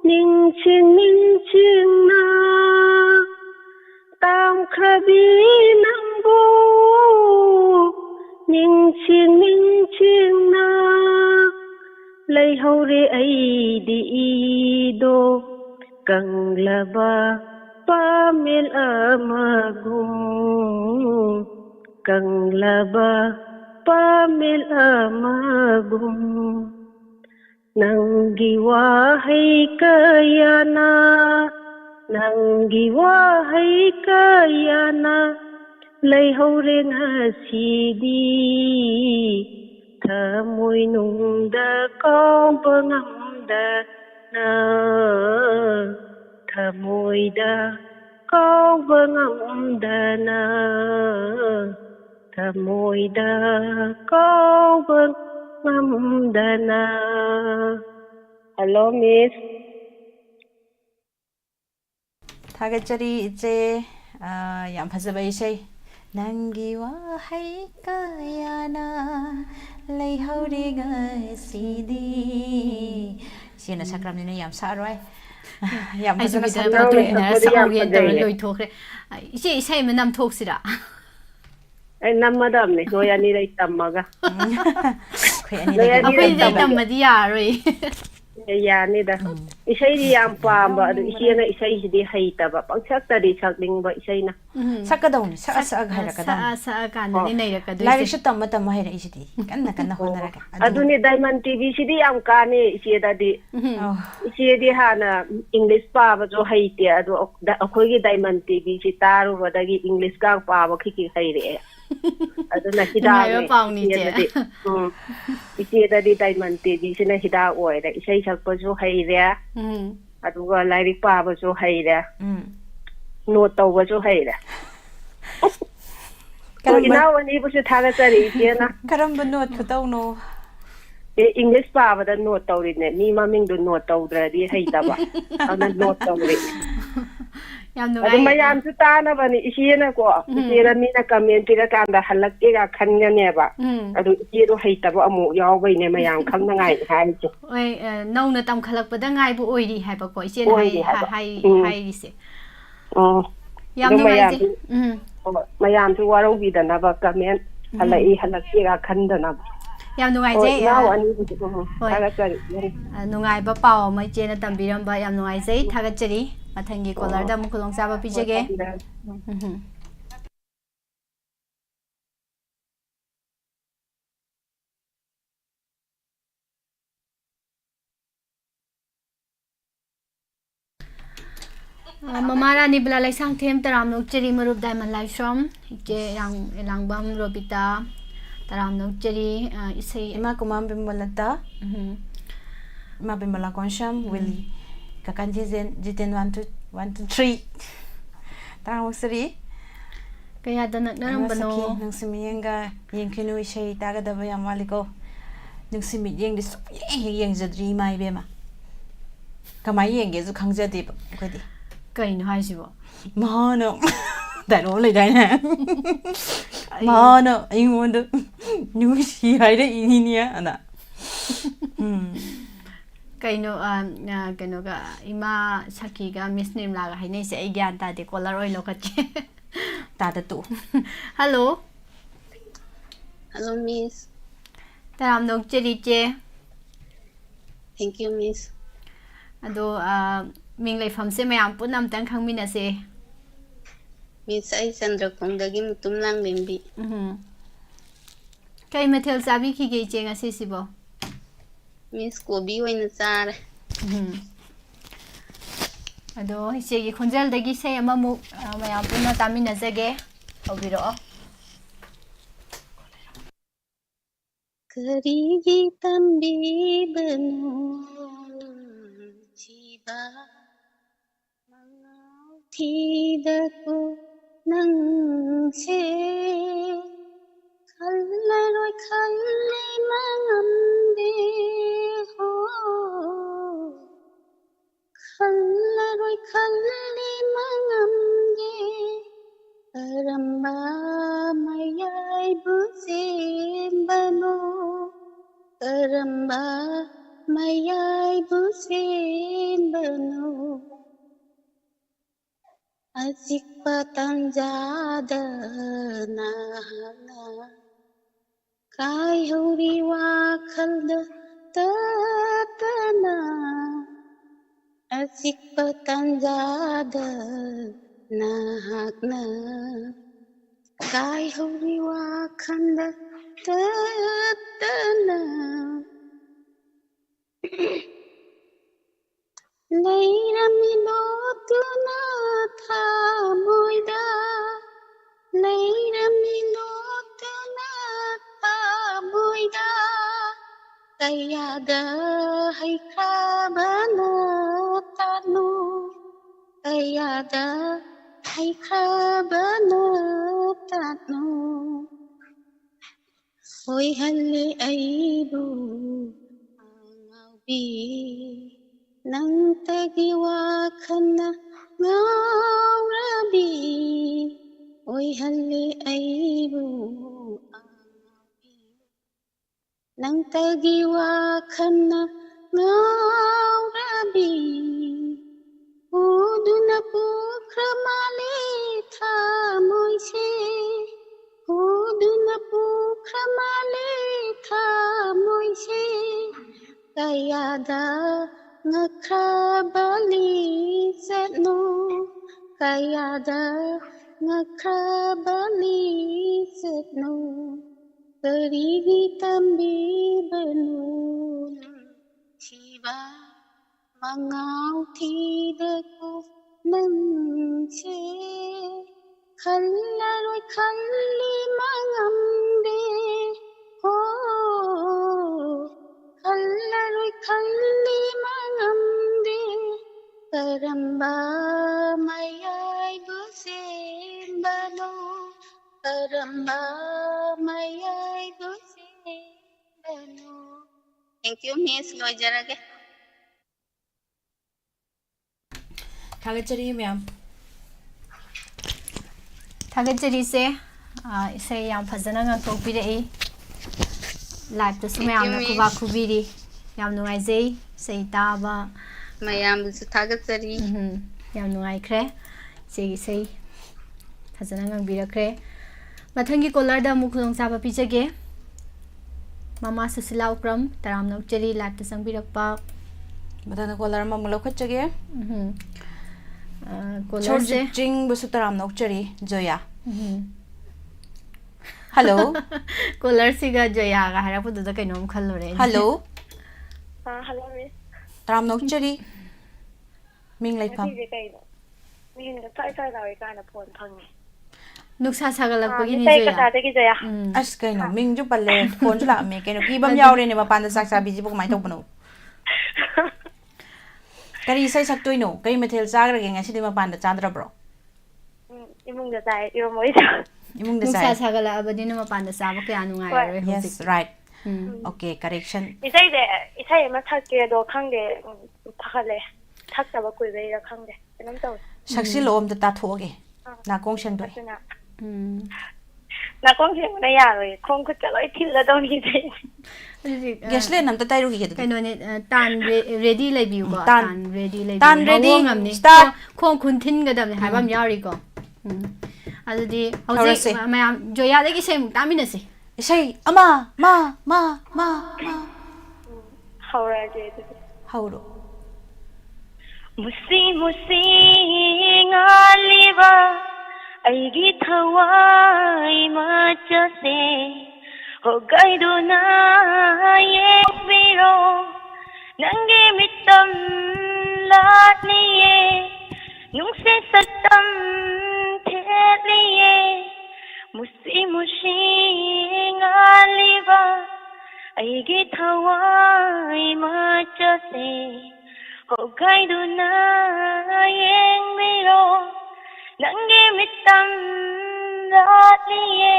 [SPEAKER 6] ꯅꯤꯡꯁꯤꯡꯅ ꯇꯥꯡꯈ꯭ꯔꯕꯤ ꯅꯪꯕꯨ ꯅꯤꯡꯁꯤꯡꯅ ꯂꯩꯍꯧꯔꯦ ꯑꯩꯗꯤ ꯏꯗꯣ ꯀꯪꯂꯕ ꯄꯥꯃꯦꯜ ꯑꯃꯒꯨꯝ ꯀꯪꯂꯕ ꯄꯥꯃꯦꯜ ꯑꯃꯒꯨꯝ ꯅꯪꯒꯤ ꯋꯥꯍꯩ ꯀꯌꯥꯅ ꯅꯪꯒꯤ ꯋꯥꯍꯩ ꯀꯌꯥꯅ ꯂꯩꯍꯧꯔꯦ ꯉꯁꯤꯗꯤ ꯊꯃꯣꯏꯅꯨꯡꯗ ꯀꯥꯎꯕ ꯉꯝꯗꯅ ꯊꯃꯣꯏꯗ ꯀꯥꯎꯕ ꯉꯝꯗꯅ ꯊꯃꯣꯏꯗ ꯀꯥꯎꯕ ꯉꯝꯗꯅ. ꯍꯜꯂꯣ ꯃꯤꯁ.
[SPEAKER 1] ꯊꯥꯒꯠꯆꯔꯤ ꯏꯆꯦ. ꯌꯥꯝ ꯐꯖꯕ ꯏꯁꯩ. ꯅꯪꯒꯤ ꯋꯥꯍꯩ ꯀꯌꯥꯅ ꯂꯩꯍꯧꯔꯦ ꯉꯁꯤꯗꯤ. ꯏꯆꯦꯅ ꯁꯛꯈ꯭ꯔꯕꯅꯤꯅ ꯌꯥꯝ ꯁꯛꯑꯔꯣꯏ. ꯌꯥꯝ ꯐꯖꯅ
[SPEAKER 6] ꯅꯪꯅ
[SPEAKER 1] ꯁꯛꯇꯣꯛꯈ꯭ꯔꯦ.
[SPEAKER 6] ꯁꯛꯄꯗꯤ ꯌꯥꯝ
[SPEAKER 2] ꯁꯛꯍꯧꯒꯦꯅ ꯇꯧꯔ
[SPEAKER 6] ꯐꯖꯩꯌꯦ.
[SPEAKER 2] ꯂꯣꯏꯊꯣꯛꯈ꯭ꯔꯦ. ꯏꯆꯦ ꯏꯁꯩ ꯑꯃ ꯅꯝꯊꯣꯛꯁꯤꯔꯥ?
[SPEAKER 6] ꯑꯩ ꯅꯝꯃꯗꯕꯅꯤ ꯅꯣꯏ ꯑꯅꯤꯗꯩ ꯇꯝꯃꯒ.
[SPEAKER 1] ꯑꯩꯈꯣꯏ
[SPEAKER 6] ꯅꯣꯏ
[SPEAKER 1] ꯑꯅꯤꯗꯒꯤ
[SPEAKER 6] ꯑꯅꯤꯗꯩ
[SPEAKER 2] ꯑꯩꯈꯣꯏꯗꯩ
[SPEAKER 1] ꯇꯝꯗ꯭ꯔꯗꯤ
[SPEAKER 2] ꯇꯝꯃꯗꯤ ꯌꯥꯔꯣꯏ.
[SPEAKER 6] ꯌꯥꯅꯤꯗ. ꯏꯁꯩꯗꯤ ꯌꯥꯝ ꯄꯥꯝꯕ ꯑꯗꯨ ꯏꯆꯦꯅ ꯏꯁꯩꯁꯤꯗꯤ ꯍꯩꯇꯕ ꯄꯪꯁꯛꯇꯗꯤ ꯁꯛꯅꯤꯡꯕ ꯏꯁꯩꯅ.
[SPEAKER 1] ꯁꯛꯀꯗꯧꯅꯤ. ꯁꯛꯑ ꯁꯛꯑꯒ ꯍꯩꯔꯛꯀꯗꯧꯅꯤ.
[SPEAKER 2] ꯁꯛꯑꯀꯥꯟꯗꯗꯤ ꯅꯩꯔꯛꯀꯗꯣꯏꯁꯦ.
[SPEAKER 1] ꯂꯥꯏꯔꯤꯛꯁꯨ ꯇꯝꯃ ꯇꯝꯃ ꯍꯩꯔꯛꯏꯁꯤꯗꯤ. ꯀꯟꯅ ꯀꯟꯅ ꯍꯣꯠꯅꯔꯒ.
[SPEAKER 6] ꯑꯗꯨꯅꯤ ꯗꯥꯏꯃꯟ ꯇꯤꯚꯤꯁꯤꯗꯤ ꯌꯥꯝ ꯀꯥꯟꯅꯩ ꯏꯆꯦꯗꯗꯤ. ꯏꯆꯦꯗꯤ ꯍꯥꯟꯅ ꯏꯪꯂꯤꯁ ꯄꯥꯕꯁꯨ ꯍꯩꯇꯦ ꯑꯗꯣ ꯑꯩꯈꯣꯏꯒꯤ ꯗꯥꯏꯃꯟ ꯇꯤꯚꯤꯁꯤ ꯇꯥꯔꯨꯕꯗꯒꯤ ꯏꯪꯂꯤꯁꯀ ꯄꯥꯕ ꯈꯤꯛ ꯍꯩꯔꯛꯑꯦ. ꯑꯗꯨꯅ
[SPEAKER 2] ꯅꯨꯡꯉꯥꯏꯕ
[SPEAKER 6] ꯍꯤꯗꯥꯛꯅꯦ
[SPEAKER 2] ꯄꯥꯎꯅꯤ ꯏꯆꯦ.
[SPEAKER 6] ꯏꯆꯦꯗꯗꯤ. ꯏꯆꯦꯗꯗꯤ ꯗꯥꯏꯃꯟ ꯇꯤꯚꯤꯁꯤꯅ ꯍꯤꯗꯥꯛ ꯑꯣꯏꯔꯦ. ꯏꯁꯩ ꯁꯛꯄꯁꯨ ꯍꯩꯔꯦ. ꯑꯗꯨꯒ ꯂꯥꯏꯔꯤꯛ ꯄꯥꯕꯁꯨ ꯍꯩꯔꯦ. ꯅꯣꯠ ꯇꯧꯕꯁꯨ ꯍꯩꯔꯦ. ꯏꯅꯥꯎ ꯑꯅꯤꯕꯨꯁꯨ ꯊꯥꯒꯠꯆꯔꯤ ꯏꯆꯦꯅ.
[SPEAKER 1] ꯀꯔꯝꯕ ꯅꯣꯠ ꯈꯨꯇꯧꯅꯣ?
[SPEAKER 6] ꯏꯪꯂꯤꯁ ꯄꯥꯕꯗ ꯅꯣꯠ ꯇꯧꯔꯤꯅꯦ. ꯃꯤ ꯃꯃꯤꯡꯗꯨ ꯅꯣꯠ ꯇꯧꯗ꯭ꯔꯗꯤ ꯍꯩꯇꯕ. ꯑꯗꯨꯅ ꯅꯣꯠ ꯇꯧꯔꯤ.
[SPEAKER 2] ꯌꯥꯝ
[SPEAKER 6] ꯑꯗꯨ
[SPEAKER 2] ꯅꯨꯡꯉꯥꯏ.
[SPEAKER 6] ꯃꯌꯥꯝꯁꯨ ꯇꯥꯅꯕꯅꯤ ꯏꯆꯦꯅꯀꯣ. ꯏꯆꯦꯗ ꯃꯤꯅ ꯀꯃꯦꯟ ꯄꯤꯔꯀꯥꯟꯗ ꯍꯜꯂꯛꯀꯦꯒ ꯈꯟꯒꯅꯦꯕ. ꯑꯗꯨ ꯏꯆꯦꯗꯣ ꯍꯩꯇꯕ ꯑꯃꯨꯛ ꯌꯥꯎꯕꯩꯅꯦ ꯃꯌꯥꯝ ꯈꯪꯅꯉꯥꯏ ꯍꯥꯏꯔꯤꯁꯦ.
[SPEAKER 2] ꯍꯣꯏ, ꯅꯧꯅ ꯇꯝꯈꯠꯂꯛꯄꯗ ꯉꯥꯏꯕ ꯑꯣꯏꯔꯤ ꯍꯥꯏꯕꯀꯣ ꯏꯆꯦꯅ
[SPEAKER 6] ꯑꯣꯏꯔꯤ ꯍꯥꯏꯕ.
[SPEAKER 2] ꯍꯥꯏꯔꯤꯁꯦ.
[SPEAKER 6] ꯑꯗꯨ
[SPEAKER 2] ꯌꯥꯝ ꯅꯨꯡꯉꯥꯏꯖꯩ.
[SPEAKER 6] ꯃꯌꯥꯝꯁꯨ ꯋꯥꯔꯧꯕꯤꯗꯅꯕ ꯀꯃꯦꯟ ꯍꯜꯂꯛꯀꯦꯒ ꯈꯟꯗꯅꯕ.
[SPEAKER 2] ꯌꯥꯝ ꯅꯨꯡꯉꯥꯏꯖꯩ.
[SPEAKER 6] ꯏꯅꯥꯎ ꯑꯅꯤꯕꯨꯁꯨ
[SPEAKER 2] ꯍꯣꯏ,
[SPEAKER 6] ꯊꯥꯒꯠꯆꯔꯤ.
[SPEAKER 2] ꯅꯨꯡꯉꯥꯏꯕ ꯄꯥꯎ ꯑꯃ ꯏꯆꯦꯅ ꯇꯝꯕꯤꯔꯝꯕ ꯌꯥꯝ ꯅꯨꯡꯉꯥꯏꯖꯩ. ꯊꯥꯒꯠꯆꯔꯤ. ꯃꯊꯪꯒꯤ ꯀꯣꯂꯔꯗ ꯑꯃꯨꯛ ꯈꯨꯗꯣꯡꯆꯥꯕ ꯄꯤꯖꯒꯦ. ꯃꯃꯥ ꯔꯥꯅꯤ ꯕꯂꯥ ꯂꯩꯁꯥꯡꯊꯦꯝ ꯇꯔꯥꯝꯅꯣꯛꯆꯔꯤ ꯃꯔꯨꯞ ꯗꯥꯏꯃꯟ ꯂꯥꯏꯁ꯭ꯔꯝ ꯏꯆꯦ ꯏꯂꯥꯡꯕꯝ ꯔꯣꯕꯤꯇꯥ ꯇꯔꯥꯝꯅꯣꯛꯆꯔꯤ. ꯏꯁꯩ
[SPEAKER 1] ꯏꯃꯥ ꯀꯨꯃꯥꯝ ꯕꯤꯃꯂꯇꯥ, ꯏꯃꯥ ꯕꯤꯃꯂꯥ ꯀꯣꯟꯁꯝ, ꯋꯤꯂꯤ ꯀꯀꯥꯟ ꯖꯤꯇꯦꯟ 1 2 3 ꯇꯔꯥꯃꯨꯛꯆꯔꯤ.
[SPEAKER 2] ꯀꯌꯥꯗ ꯅꯛꯅꯔꯝꯕꯅꯣ?
[SPEAKER 1] ꯁꯈꯤ ꯅꯨꯡꯁꯤ ꯃꯤꯠꯌꯦꯡꯒ ꯌꯦꯡꯈꯤꯅꯨ ꯏꯁꯩ ꯇꯥꯒꯗꯕ ꯌꯥꯝ ꯋꯥꯠꯂꯤꯀꯣ. ꯅꯨꯡꯁꯤ ꯃꯤꯠꯌꯦꯡꯗꯤ ꯁꯨꯛꯌꯦꯡ ꯍꯦꯛ ꯌꯦꯡꯖꯗ꯭ꯔꯤ ꯏꯃꯥ ꯏꯕꯦꯝꯃ. ꯀꯃꯥꯏꯅ ꯌꯦꯡꯒꯦꯁꯨ ꯈꯪꯖꯗꯦꯕ ꯑꯩꯈꯣꯏꯗꯤ.
[SPEAKER 2] ꯀꯩꯅꯣ ꯍꯥꯏꯁꯤꯕꯣ?
[SPEAKER 1] ꯃꯥꯅ ꯗꯥꯏꯂꯣꯛ ꯂꯩꯗꯥꯏꯅꯦ. ꯃꯥꯅ ꯑꯩꯉꯣꯟꯗ ꯅꯨꯡꯁꯤ ꯍꯥꯏꯔꯛꯏꯅꯤꯅꯦ ꯑꯅ.
[SPEAKER 2] ꯀꯩꯅꯣꯒ ꯏꯃꯥ ꯁꯈꯤꯒ ꯃꯤꯁ ꯅꯤꯔꯃꯂꯥꯒ ꯍꯥꯏꯅꯩꯁꯦ ꯑꯩ ꯒ꯭ꯌꯥꯟ ꯇꯥꯗꯦ. ꯀꯣꯂꯔ ꯑꯣꯏꯅ ꯂꯧꯈꯠꯀꯦ.
[SPEAKER 1] ꯇꯥꯗ ꯇꯣꯛꯎ.
[SPEAKER 2] ꯍꯜꯂꯣ.
[SPEAKER 7] Hello, Miss.
[SPEAKER 2] ꯇꯔꯥꯝꯅꯣꯛꯆꯔꯤ ꯏꯆꯦ.
[SPEAKER 7] Thank you, Miss.
[SPEAKER 2] ꯑꯗꯣ ꯃꯤꯡ ꯂꯩꯐꯝꯁꯦ ꯃꯌꯥꯝ ꯄꯨꯟꯅ ꯑꯝꯇꯪ ꯈꯪꯃꯤꯟꯅꯁꯦ.
[SPEAKER 7] Miss ꯑꯩ ꯆꯟꯗ꯭ꯔꯈꯣꯡꯗꯒꯤ ꯃꯨꯇꯨꯝ ꯂꯥꯡꯂꯦꯝꯕꯤ.
[SPEAKER 2] ꯀꯩ ꯃꯊꯦꯜ ꯆꯥꯕꯤꯈꯤꯒꯦ ꯏꯆꯦ ꯉꯁꯤꯁꯤꯕꯣ?
[SPEAKER 7] Miss ꯀꯣꯕꯤ ꯑꯣꯏꯅ ꯆꯥꯔꯦ.
[SPEAKER 2] ꯑꯗꯣ ꯏꯆꯦꯒꯤ ꯈꯣꯟꯖꯦꯜꯗꯒꯤ ꯏꯁꯩ ꯑꯃꯃꯨꯛ ꯃꯌꯥꯝ ꯄꯨꯟꯅ ꯇꯥꯃꯤꯟꯅꯖꯒꯦ. ꯇꯧꯕꯤꯔꯛꯑꯣ.
[SPEAKER 7] ꯀꯔꯤꯒꯤ ꯇꯝꯕꯤꯕꯅꯣ ꯅꯨꯡꯁꯤꯕ ꯃꯉꯥꯎ ꯊꯤꯗꯀꯣ ꯅꯪꯁꯦ ꯈꯜꯂꯔꯣꯏ ꯈꯜꯂꯦ ꯃꯉꯝꯗꯦ ꯍꯣ ꯈꯜꯂꯔꯣꯏ ꯈꯜꯂꯦ ꯃꯉꯝꯗꯦ ꯀꯔꯝꯕ ꯃꯌꯥꯏꯕꯨ ꯆꯦꯟꯕꯅꯣ ꯀꯔꯝꯕ ꯃꯌꯥꯏꯕꯨ ꯆꯦꯟꯕꯅꯣ ꯑꯆꯤꯛꯄ ꯇꯟꯖꯥꯗ ꯅꯍꯥꯛꯅ ꯀꯥꯏꯍꯧꯔꯤ ꯋꯥꯈꯜꯗ ꯇꯠꯇꯅ ꯑꯆꯤꯛꯄ ꯇꯟꯖꯥꯗ ꯅꯍꯥꯛꯅ ꯀꯥꯏꯍꯧꯔꯤ ꯋꯥꯈꯜꯗ ꯇꯠꯇꯅ ꯂꯩꯔꯝꯃꯤ ꯂꯣꯠꯇꯨꯅ ꯊꯃꯣꯏꯗ ꯂꯩꯔꯝꯃꯤ kayada hay krabana tanu kayada hay krabana tanu hoy halle aibu angawi nang tagiwa khana ngawrabi hoy halle aibu nang tagiwa khana ngawrabi uduna pukramale tha moise uduna pukramale tha moise kayada ngakhabali setno kayada ngakhabali setno karigi tambi banu chiba mangau thidaku nangse khallaroi khalli mangamde ho khallaroi khalli mangamde karamba mayai busembalo karamba mayai busembalo. Thank you, Miss Lojarage.
[SPEAKER 1] Thagachari ma'am.
[SPEAKER 2] Thagachari se Esei yam phajana ngakthokpirei live ta su mayam na kuba khubiri yam nungaijei sei taba
[SPEAKER 7] mayam su thagachari
[SPEAKER 2] yam nungaikre sei sei phajana ngangbirakre mathangi collar da mukhulong saba pijage mama susila ukram taram nokchari live ta sangbirakpa
[SPEAKER 1] Madana collar ma mulo khachage
[SPEAKER 2] collar se
[SPEAKER 1] jing busu taram nokchari joya hello
[SPEAKER 2] collar siga joya ga harapu da kainom khallore
[SPEAKER 1] hello
[SPEAKER 6] hello miss
[SPEAKER 1] taram nokchari ming laifam
[SPEAKER 6] min ga sai sai lawi kana phone thangi
[SPEAKER 2] nuksa sagalakpagi ni
[SPEAKER 6] sai
[SPEAKER 2] joya
[SPEAKER 6] ka ta ki joya
[SPEAKER 1] as kaino ming ju palle phone ju la me kaino ki bam yawre ne mapan da saksa biji bu mai tokbano kari sai saktoino kari mathel chagrage ngasi de mapan da chandrabro
[SPEAKER 6] imung da sai yo moi
[SPEAKER 1] imung da
[SPEAKER 2] nuksa
[SPEAKER 1] sai
[SPEAKER 2] sagala abadi na mapan da saba kaya nungai ro
[SPEAKER 1] yes right okay correction
[SPEAKER 6] isai ma thakke do khangge phakale thakta ba koi bei ra khangge enam taw
[SPEAKER 1] saksi lom da ta thoge na kong seng doi
[SPEAKER 6] na kong seng na ya roi khong khu chaloi thil la dong ni dei
[SPEAKER 1] gesle nam ta tai ru gi
[SPEAKER 2] kaino ne tan ready laibiu ko
[SPEAKER 1] Tan.
[SPEAKER 2] tan ready laibiu
[SPEAKER 1] Tan ready.
[SPEAKER 2] ngamni
[SPEAKER 1] Start.
[SPEAKER 2] khong khun thin ga dam ne habam yari ko adudi
[SPEAKER 1] Haurase.
[SPEAKER 2] hauji mayam joya de ki sem tamina se
[SPEAKER 1] sai ama ma
[SPEAKER 6] haura je
[SPEAKER 1] hauro
[SPEAKER 6] musi musi ngaliba aigi thawai ma chase ho gaidu na ye biro nange mitam latniye nung se satam theliye musi musi ngaliba aigi thawai ma chase ho gaidu na yeng miro nange mitam latliye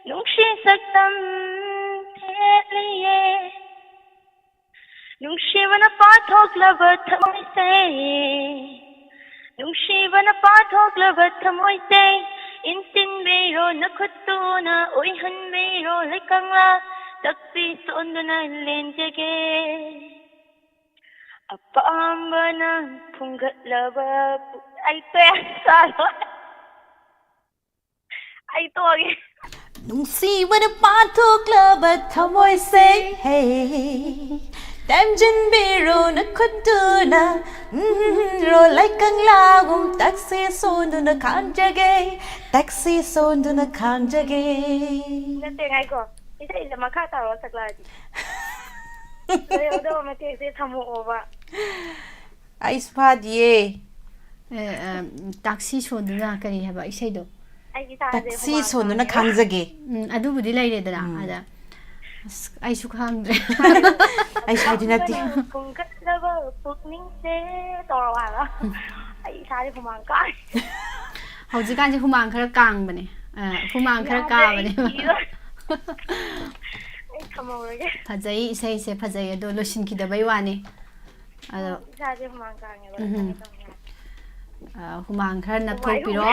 [SPEAKER 6] nungshi saktam theliye nungshi wana pathok labat thamoi se nungshi wana pathok labat thamoi se intin miro nakhuttu na oihan miro lekangla takpi sonduna lenjage apambana phungatlaba ai pe salo ai to ge
[SPEAKER 1] nungsiba pathokla thamoi se hey damjin biro na khutuna ro lai kangla gum taxi sonduna khanjage taxi sonduna khanjage
[SPEAKER 6] na te ngai ko isai le makha ta ro sakla ji yo do ma te se thamu over
[SPEAKER 1] ai spa die
[SPEAKER 2] taxi sonduna kari haba isai do
[SPEAKER 6] ai gi ta
[SPEAKER 1] taxi sonduna khanjage
[SPEAKER 2] adubudi laire dana ada ꯑꯩꯁꯨ ꯈꯪꯗ꯭ꯔꯦ
[SPEAKER 1] ꯑꯩꯁꯨ ꯍꯥꯏꯗꯤ ꯅꯠꯇꯦ
[SPEAKER 8] ꯄꯨꯡꯀꯠꯂꯕ ꯄꯨꯛꯅꯤꯡꯁꯦ ꯇꯧꯔꯣ ꯍꯥꯏꯕ ꯑꯩ ꯏꯁꯥꯁꯦ ꯍꯨꯃꯥꯡ ꯀꯥꯏ
[SPEAKER 2] ꯍꯧꯖꯤꯛꯀꯥꯟꯁꯦ ꯍꯨꯃꯥꯡ ꯈꯔ ꯀꯥꯡꯕꯅꯦ ꯍꯨꯃꯥꯡ ꯈꯔ ꯀꯥꯕꯅꯦꯕ
[SPEAKER 8] ꯑꯩ ꯊꯝꯍꯧꯔꯒꯦ
[SPEAKER 2] ꯐꯖꯩ ꯏꯁꯩꯁꯦ ꯐꯖꯩ ꯑꯗꯣ ꯂꯣꯏꯁꯤꯟꯈꯤꯗꯕꯩ ꯋꯥꯅꯤ ꯑꯗꯣ
[SPEAKER 8] ꯏꯁꯥꯁꯦ ꯍꯨꯃꯥꯡ ꯀꯥꯡꯉꯦꯕ
[SPEAKER 2] ꯍꯨꯃꯥꯡ ꯈꯔ
[SPEAKER 8] ꯍꯨꯃꯥꯏ
[SPEAKER 2] ꯅꯞꯊꯣꯛꯄꯤꯔꯣ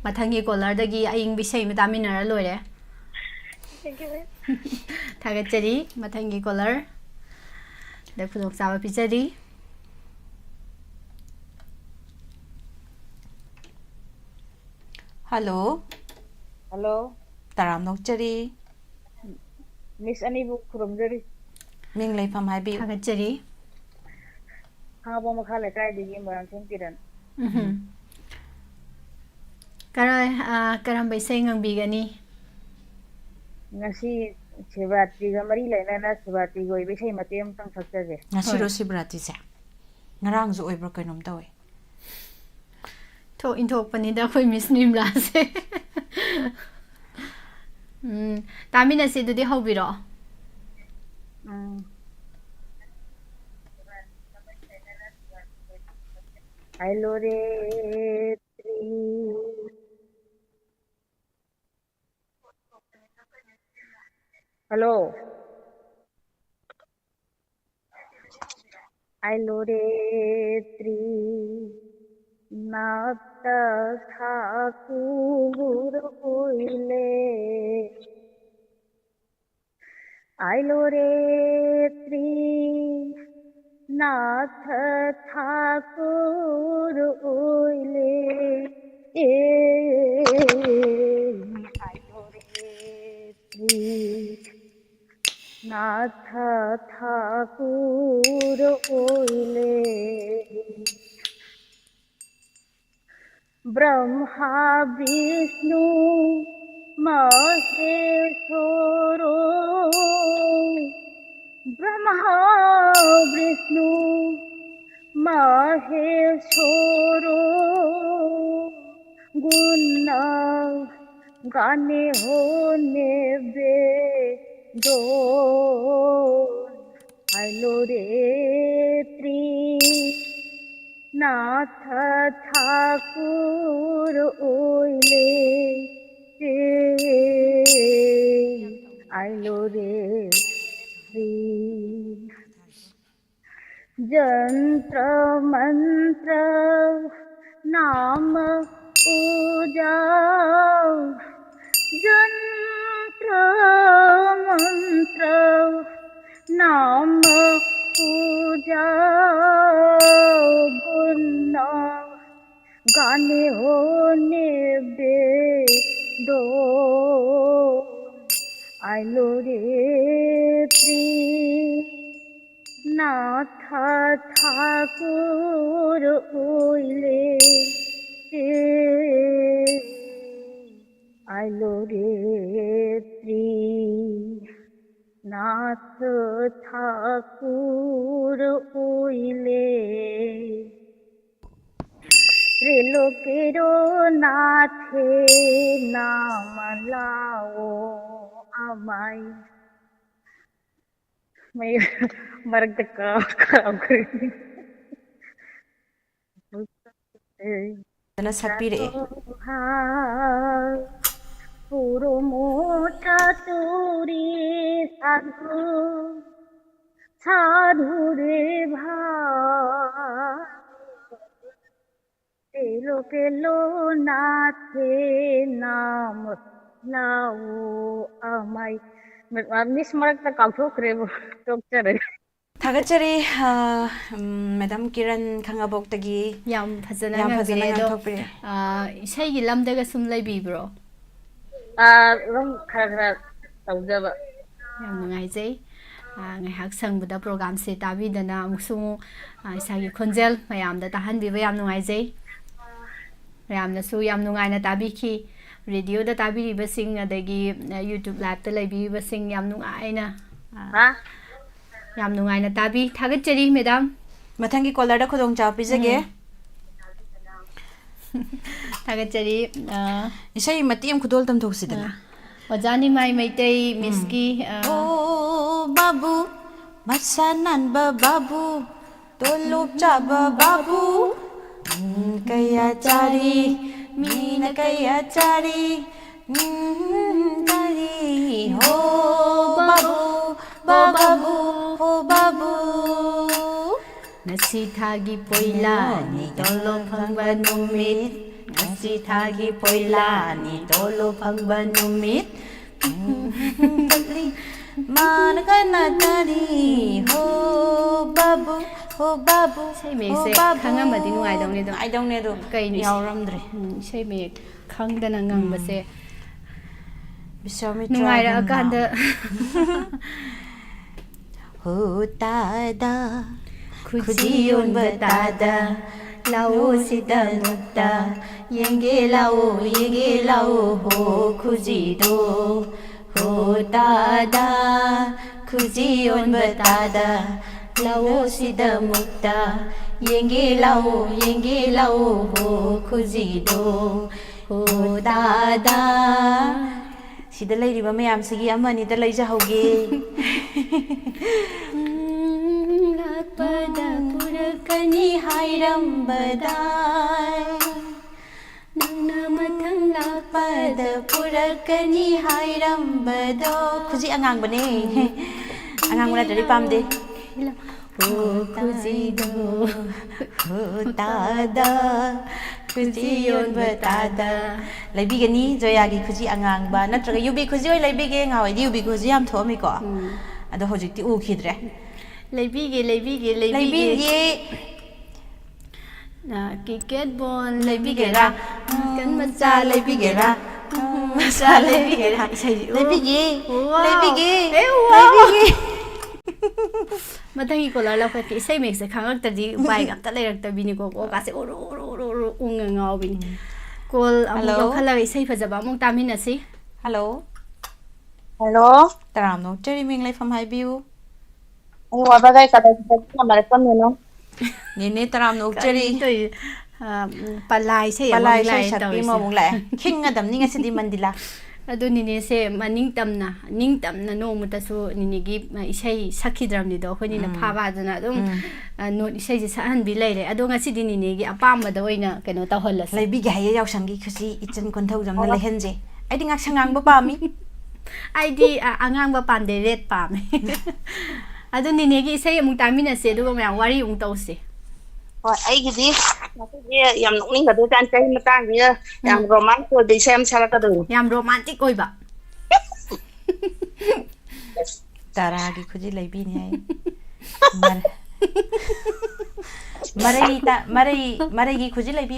[SPEAKER 2] ꯃꯊꯪꯒꯤ ꯀꯣꯂꯔꯗꯒꯤ ꯑꯏꯪꯕ ꯏꯁꯩ ꯑꯃ ꯇꯥꯃꯤꯟꯅꯔ ꯂꯣꯏꯔꯦ
[SPEAKER 8] ꯊꯦꯡꯛ ꯌꯨ
[SPEAKER 2] ꯊꯥꯒꯠꯆꯔꯤ ꯃꯊꯪꯒꯤ ꯀꯣꯂꯔ ꯗ ꯈꯨꯗꯣꯡꯆꯥꯕ ꯄꯤꯖꯔꯤ
[SPEAKER 1] ꯍꯜꯂꯣ
[SPEAKER 5] ꯍꯜꯂꯣ
[SPEAKER 1] ꯇꯔꯥꯝ ꯅꯣꯛꯆꯔꯤ
[SPEAKER 5] ꯃꯤꯁ ꯑꯅꯤꯕꯨ ꯈꯨꯔꯨꯝꯖꯔꯤ
[SPEAKER 1] ꯃꯤꯡ ꯂꯩꯐꯝ ꯍꯥꯏꯕꯤꯌꯨ
[SPEAKER 2] ꯊꯥꯒꯠꯆꯔꯤ
[SPEAKER 5] ꯈꯥꯡꯉꯕꯣꯛ ꯃꯈꯥ ꯂꯩꯀꯥꯏꯗꯒꯤ ꯃꯣꯏꯔꯥꯡꯊꯦꯝ ꯀꯤꯔꯟ
[SPEAKER 2] ꯀꯔꯝꯕ ꯏꯁꯩ ꯉꯪꯕꯤꯒꯅꯤ
[SPEAKER 5] ꯉꯁꯤ ꯁꯤꯕꯔꯥꯇ꯭ꯔꯤꯒ ꯃꯔꯤ ꯂꯩꯅꯅ ꯁꯤꯕꯔꯥꯇ꯭ꯔꯤꯒꯤ ꯑꯣꯏꯕ ꯏꯁꯩ ꯃꯇꯦꯛ ꯑꯃꯇꯪ ꯁꯛꯆꯒꯦ
[SPEAKER 1] ꯉꯁꯤꯔꯣ ꯁꯤꯕꯔꯥꯇ꯭ꯔꯤꯁꯦ ꯉꯔꯥꯡꯁꯨ ꯑꯣꯏꯕ꯭ꯔꯥ ꯀꯩꯅꯣꯝ ꯇꯧꯋꯦ
[SPEAKER 2] ꯊꯣꯛ ꯏꯟꯊꯣꯛꯄꯅꯤꯗ ꯑꯩꯈꯣꯏ ꯃꯤꯁ ꯅꯤꯝꯂꯥꯁꯦ ꯇꯥꯃꯤꯟꯅꯁꯤ ꯑꯗꯨꯗꯤ ꯍꯧꯕꯤꯔꯛꯑꯣ
[SPEAKER 5] ꯍꯥꯏꯂꯣꯔꯦ ꯍꯜꯂꯣ ꯍꯥꯏꯂꯣꯔꯦ त्री नाथ ठाकुर उइले आइलो रे त्री नाथ ठाकुर उइले आइलो रे त्री नाथ ठाकुर उइले ब्रह्मा विष्णु महेश्वर ब्रह्मा विष्णु महेश्वर गुण गाने होने बे दो हाइलो रे त्री नाथ ठाकुर ओइले आइलो रे श्री जंत्र मंत्र नाम पूजा जंत्र मंत्र नाम पूजा गुण गाने होने बे दो आइलो रे त्री नाथ ठाकुर ओइले आइलो रे त्री नाथ ठाकुर ओइले रेलो केरो नाथे नाम लाओ आमाई मैं मर्द का काम करेंगे
[SPEAKER 1] ꯐꯖꯅ ꯁꯛꯄꯤꯔꯛꯑꯦ
[SPEAKER 5] पूरो मोटा तोरी साधु साधु रे तेलो केलो नाथे नाम लाओ अमाई मिस मरक्ता काउथोक्रेबो तोक्चरे
[SPEAKER 1] ꯊꯥꯒꯠꯆꯔꯤ ꯃꯦꯗꯥꯝ ꯀꯤꯔꯟ ꯈꯥꯡꯉꯕꯣꯛꯇꯒꯤ
[SPEAKER 2] ꯌꯥꯝ ꯐꯖꯅ
[SPEAKER 1] ꯌꯥꯝ ꯐꯖꯅ
[SPEAKER 2] ꯉꯪꯕꯤꯔꯦ ꯑꯗꯣ
[SPEAKER 1] ꯉꯥꯡꯊꯣꯛꯄꯤꯔꯦ
[SPEAKER 2] ꯏꯁꯩꯒꯤ ꯂꯝꯗꯒ ꯁꯨꯝ ꯂꯩꯕꯤꯕ꯭ꯔꯣ
[SPEAKER 5] ꯑꯗꯨꯝ ꯈꯔ ꯈꯔ ꯇꯧꯖꯕ
[SPEAKER 2] ꯌꯥꯝ ꯅꯨꯡꯉꯥꯏꯖꯩ ꯉꯥꯏꯍꯥꯛ ꯁꯪꯕꯗ ꯄ꯭ꯔꯣꯒꯥꯝꯁꯦ ꯇꯥꯕꯤꯗꯅ ꯑꯃꯨꯛꯁꯨ ꯏꯁꯥꯒꯤ ꯈꯣꯟꯖꯦꯜ ꯃꯌꯥꯝꯗ ꯇꯥꯍꯟꯕꯤꯕ ꯌꯥꯝ ꯅꯨꯡꯉꯥꯏꯖꯩ ꯃꯌꯥꯝꯅꯁꯨ ꯌꯥꯝ ꯅꯨꯡꯉꯥꯏꯅ ꯇꯥꯕꯤꯈꯤ ꯔꯦꯗꯤꯑꯣꯗ ꯇꯥꯕꯤꯔꯤꯕꯁꯤꯡ ꯑꯗꯒꯤ ꯌꯨꯇ꯭ꯌꯨꯕ ꯂꯥꯏꯚꯇ ꯂꯩꯕꯤꯔꯤꯕꯁꯤꯡ ꯌꯥꯝ ꯅꯨꯡꯉꯥꯏꯅ ꯇꯥꯕꯤ ꯊꯥꯒꯠꯆꯔꯤ ꯃꯦꯗꯥꯝ
[SPEAKER 1] ꯃꯊꯪꯒꯤ ꯀꯣꯂꯔꯗ ꯈꯨꯗꯣꯡꯆꯥꯕ ꯄꯤꯖꯒꯦ
[SPEAKER 2] ꯊꯥꯒꯠꯆꯔꯤ
[SPEAKER 1] ꯏꯁꯩ ꯃꯇꯦꯛ ꯑꯃ ꯈꯨꯗꯣꯜ ꯇꯝꯊꯣꯛꯁꯤꯗꯅ
[SPEAKER 2] ꯑꯣꯖꯥ ꯅꯤꯃꯥꯏ Meitei ꯃꯤꯁꯀꯤ
[SPEAKER 1] babu masananba babu tolop chaba babu kaya chari mina kaya chari chari ho babu babu ho babu
[SPEAKER 2] Ngasi thagi poila ni tolo phangba numit Ngasi thagi poila ni tolo phangba numit
[SPEAKER 1] mana kana chari ho babu
[SPEAKER 2] Sei me se khanga ma di nuai dong ne do kai ni
[SPEAKER 1] yauramdre
[SPEAKER 2] sei me khang da na ngang ba se
[SPEAKER 1] bisami
[SPEAKER 2] nuai ra kan da
[SPEAKER 1] ho ta da
[SPEAKER 2] khuji yon ba ta da lao si da mutta yenge lao ho khuji do ho ta da khuji yon ba ta da lao si da mutta yenge lao ho khuji do ho ta da
[SPEAKER 1] sida leiriba mayam sigi amani da leija hoge
[SPEAKER 2] lakpada purakani hairam badai nangna mathang lakpada purakani hairam bado
[SPEAKER 1] khuji angang bane angang bana dari pamde
[SPEAKER 2] ho khuji do
[SPEAKER 1] ho ta da khuji yon ba ta da laibigani joyagi khuji angang ba natraga yubi khuji oi laibige ngawai di yubi khuji am thomi ko ado hojikti u khidre
[SPEAKER 2] leibige na cricket ball leibige ra kan macha leibige ra macha leibige ra
[SPEAKER 1] laibige
[SPEAKER 2] mathangi kola la khati sei mek se khangak ta di bai ga ta lerak ta bini ko ka se uru ung ngau bini kol amu lo khala sei phajaba mu tamina si
[SPEAKER 1] hello taramno teri ming lai fam hai biu
[SPEAKER 5] Ay wabagai kada kita marathon no
[SPEAKER 1] nene taramno teri
[SPEAKER 2] palai sei
[SPEAKER 1] sakti mo mung lai khinga dam ninga sidi mandila
[SPEAKER 2] adu nini se maning tamna no muta su nini gi isai sakhidram ni do khoni na phaba duna dum no isai ji sahan bi leire adu ngasi di nini gi apam ba da oina keno ta hollas
[SPEAKER 1] leibi ga ya yaw sangi khusi ichen konthau jam na lehenje aidi ngak sangang ba pami
[SPEAKER 2] aidi angang ba pande red pami adu nini gi isai amung tamina se du ma wari ung tause
[SPEAKER 5] Hoi ai gidi yam nokning ga do tan chai matang ni yam romantic ko de sem sala ka do
[SPEAKER 2] yam romantic oi ba
[SPEAKER 1] tara gi khuji leibi ni ai marai gi khuji leibi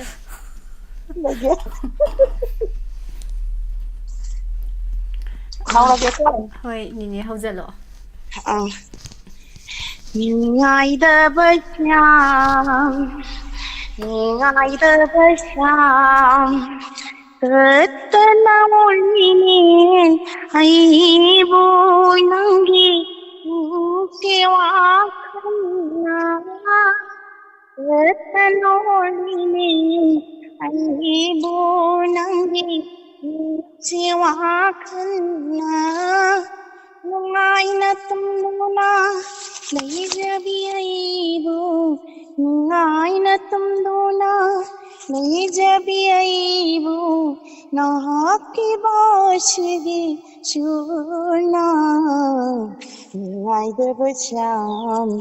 [SPEAKER 5] khao la ge ko
[SPEAKER 2] hoi nini haujalo
[SPEAKER 5] Ngai da ba sham ngai da ba sham tat na ni ai bu nangi sewa khana tat na ni ai bu nangi sewa khana ngai na tumna नहीं जबी आईबो नंगाई न तुम दोना नहीं जबी आईबो नहा की बाशगी चूना नंगाई द बश्याम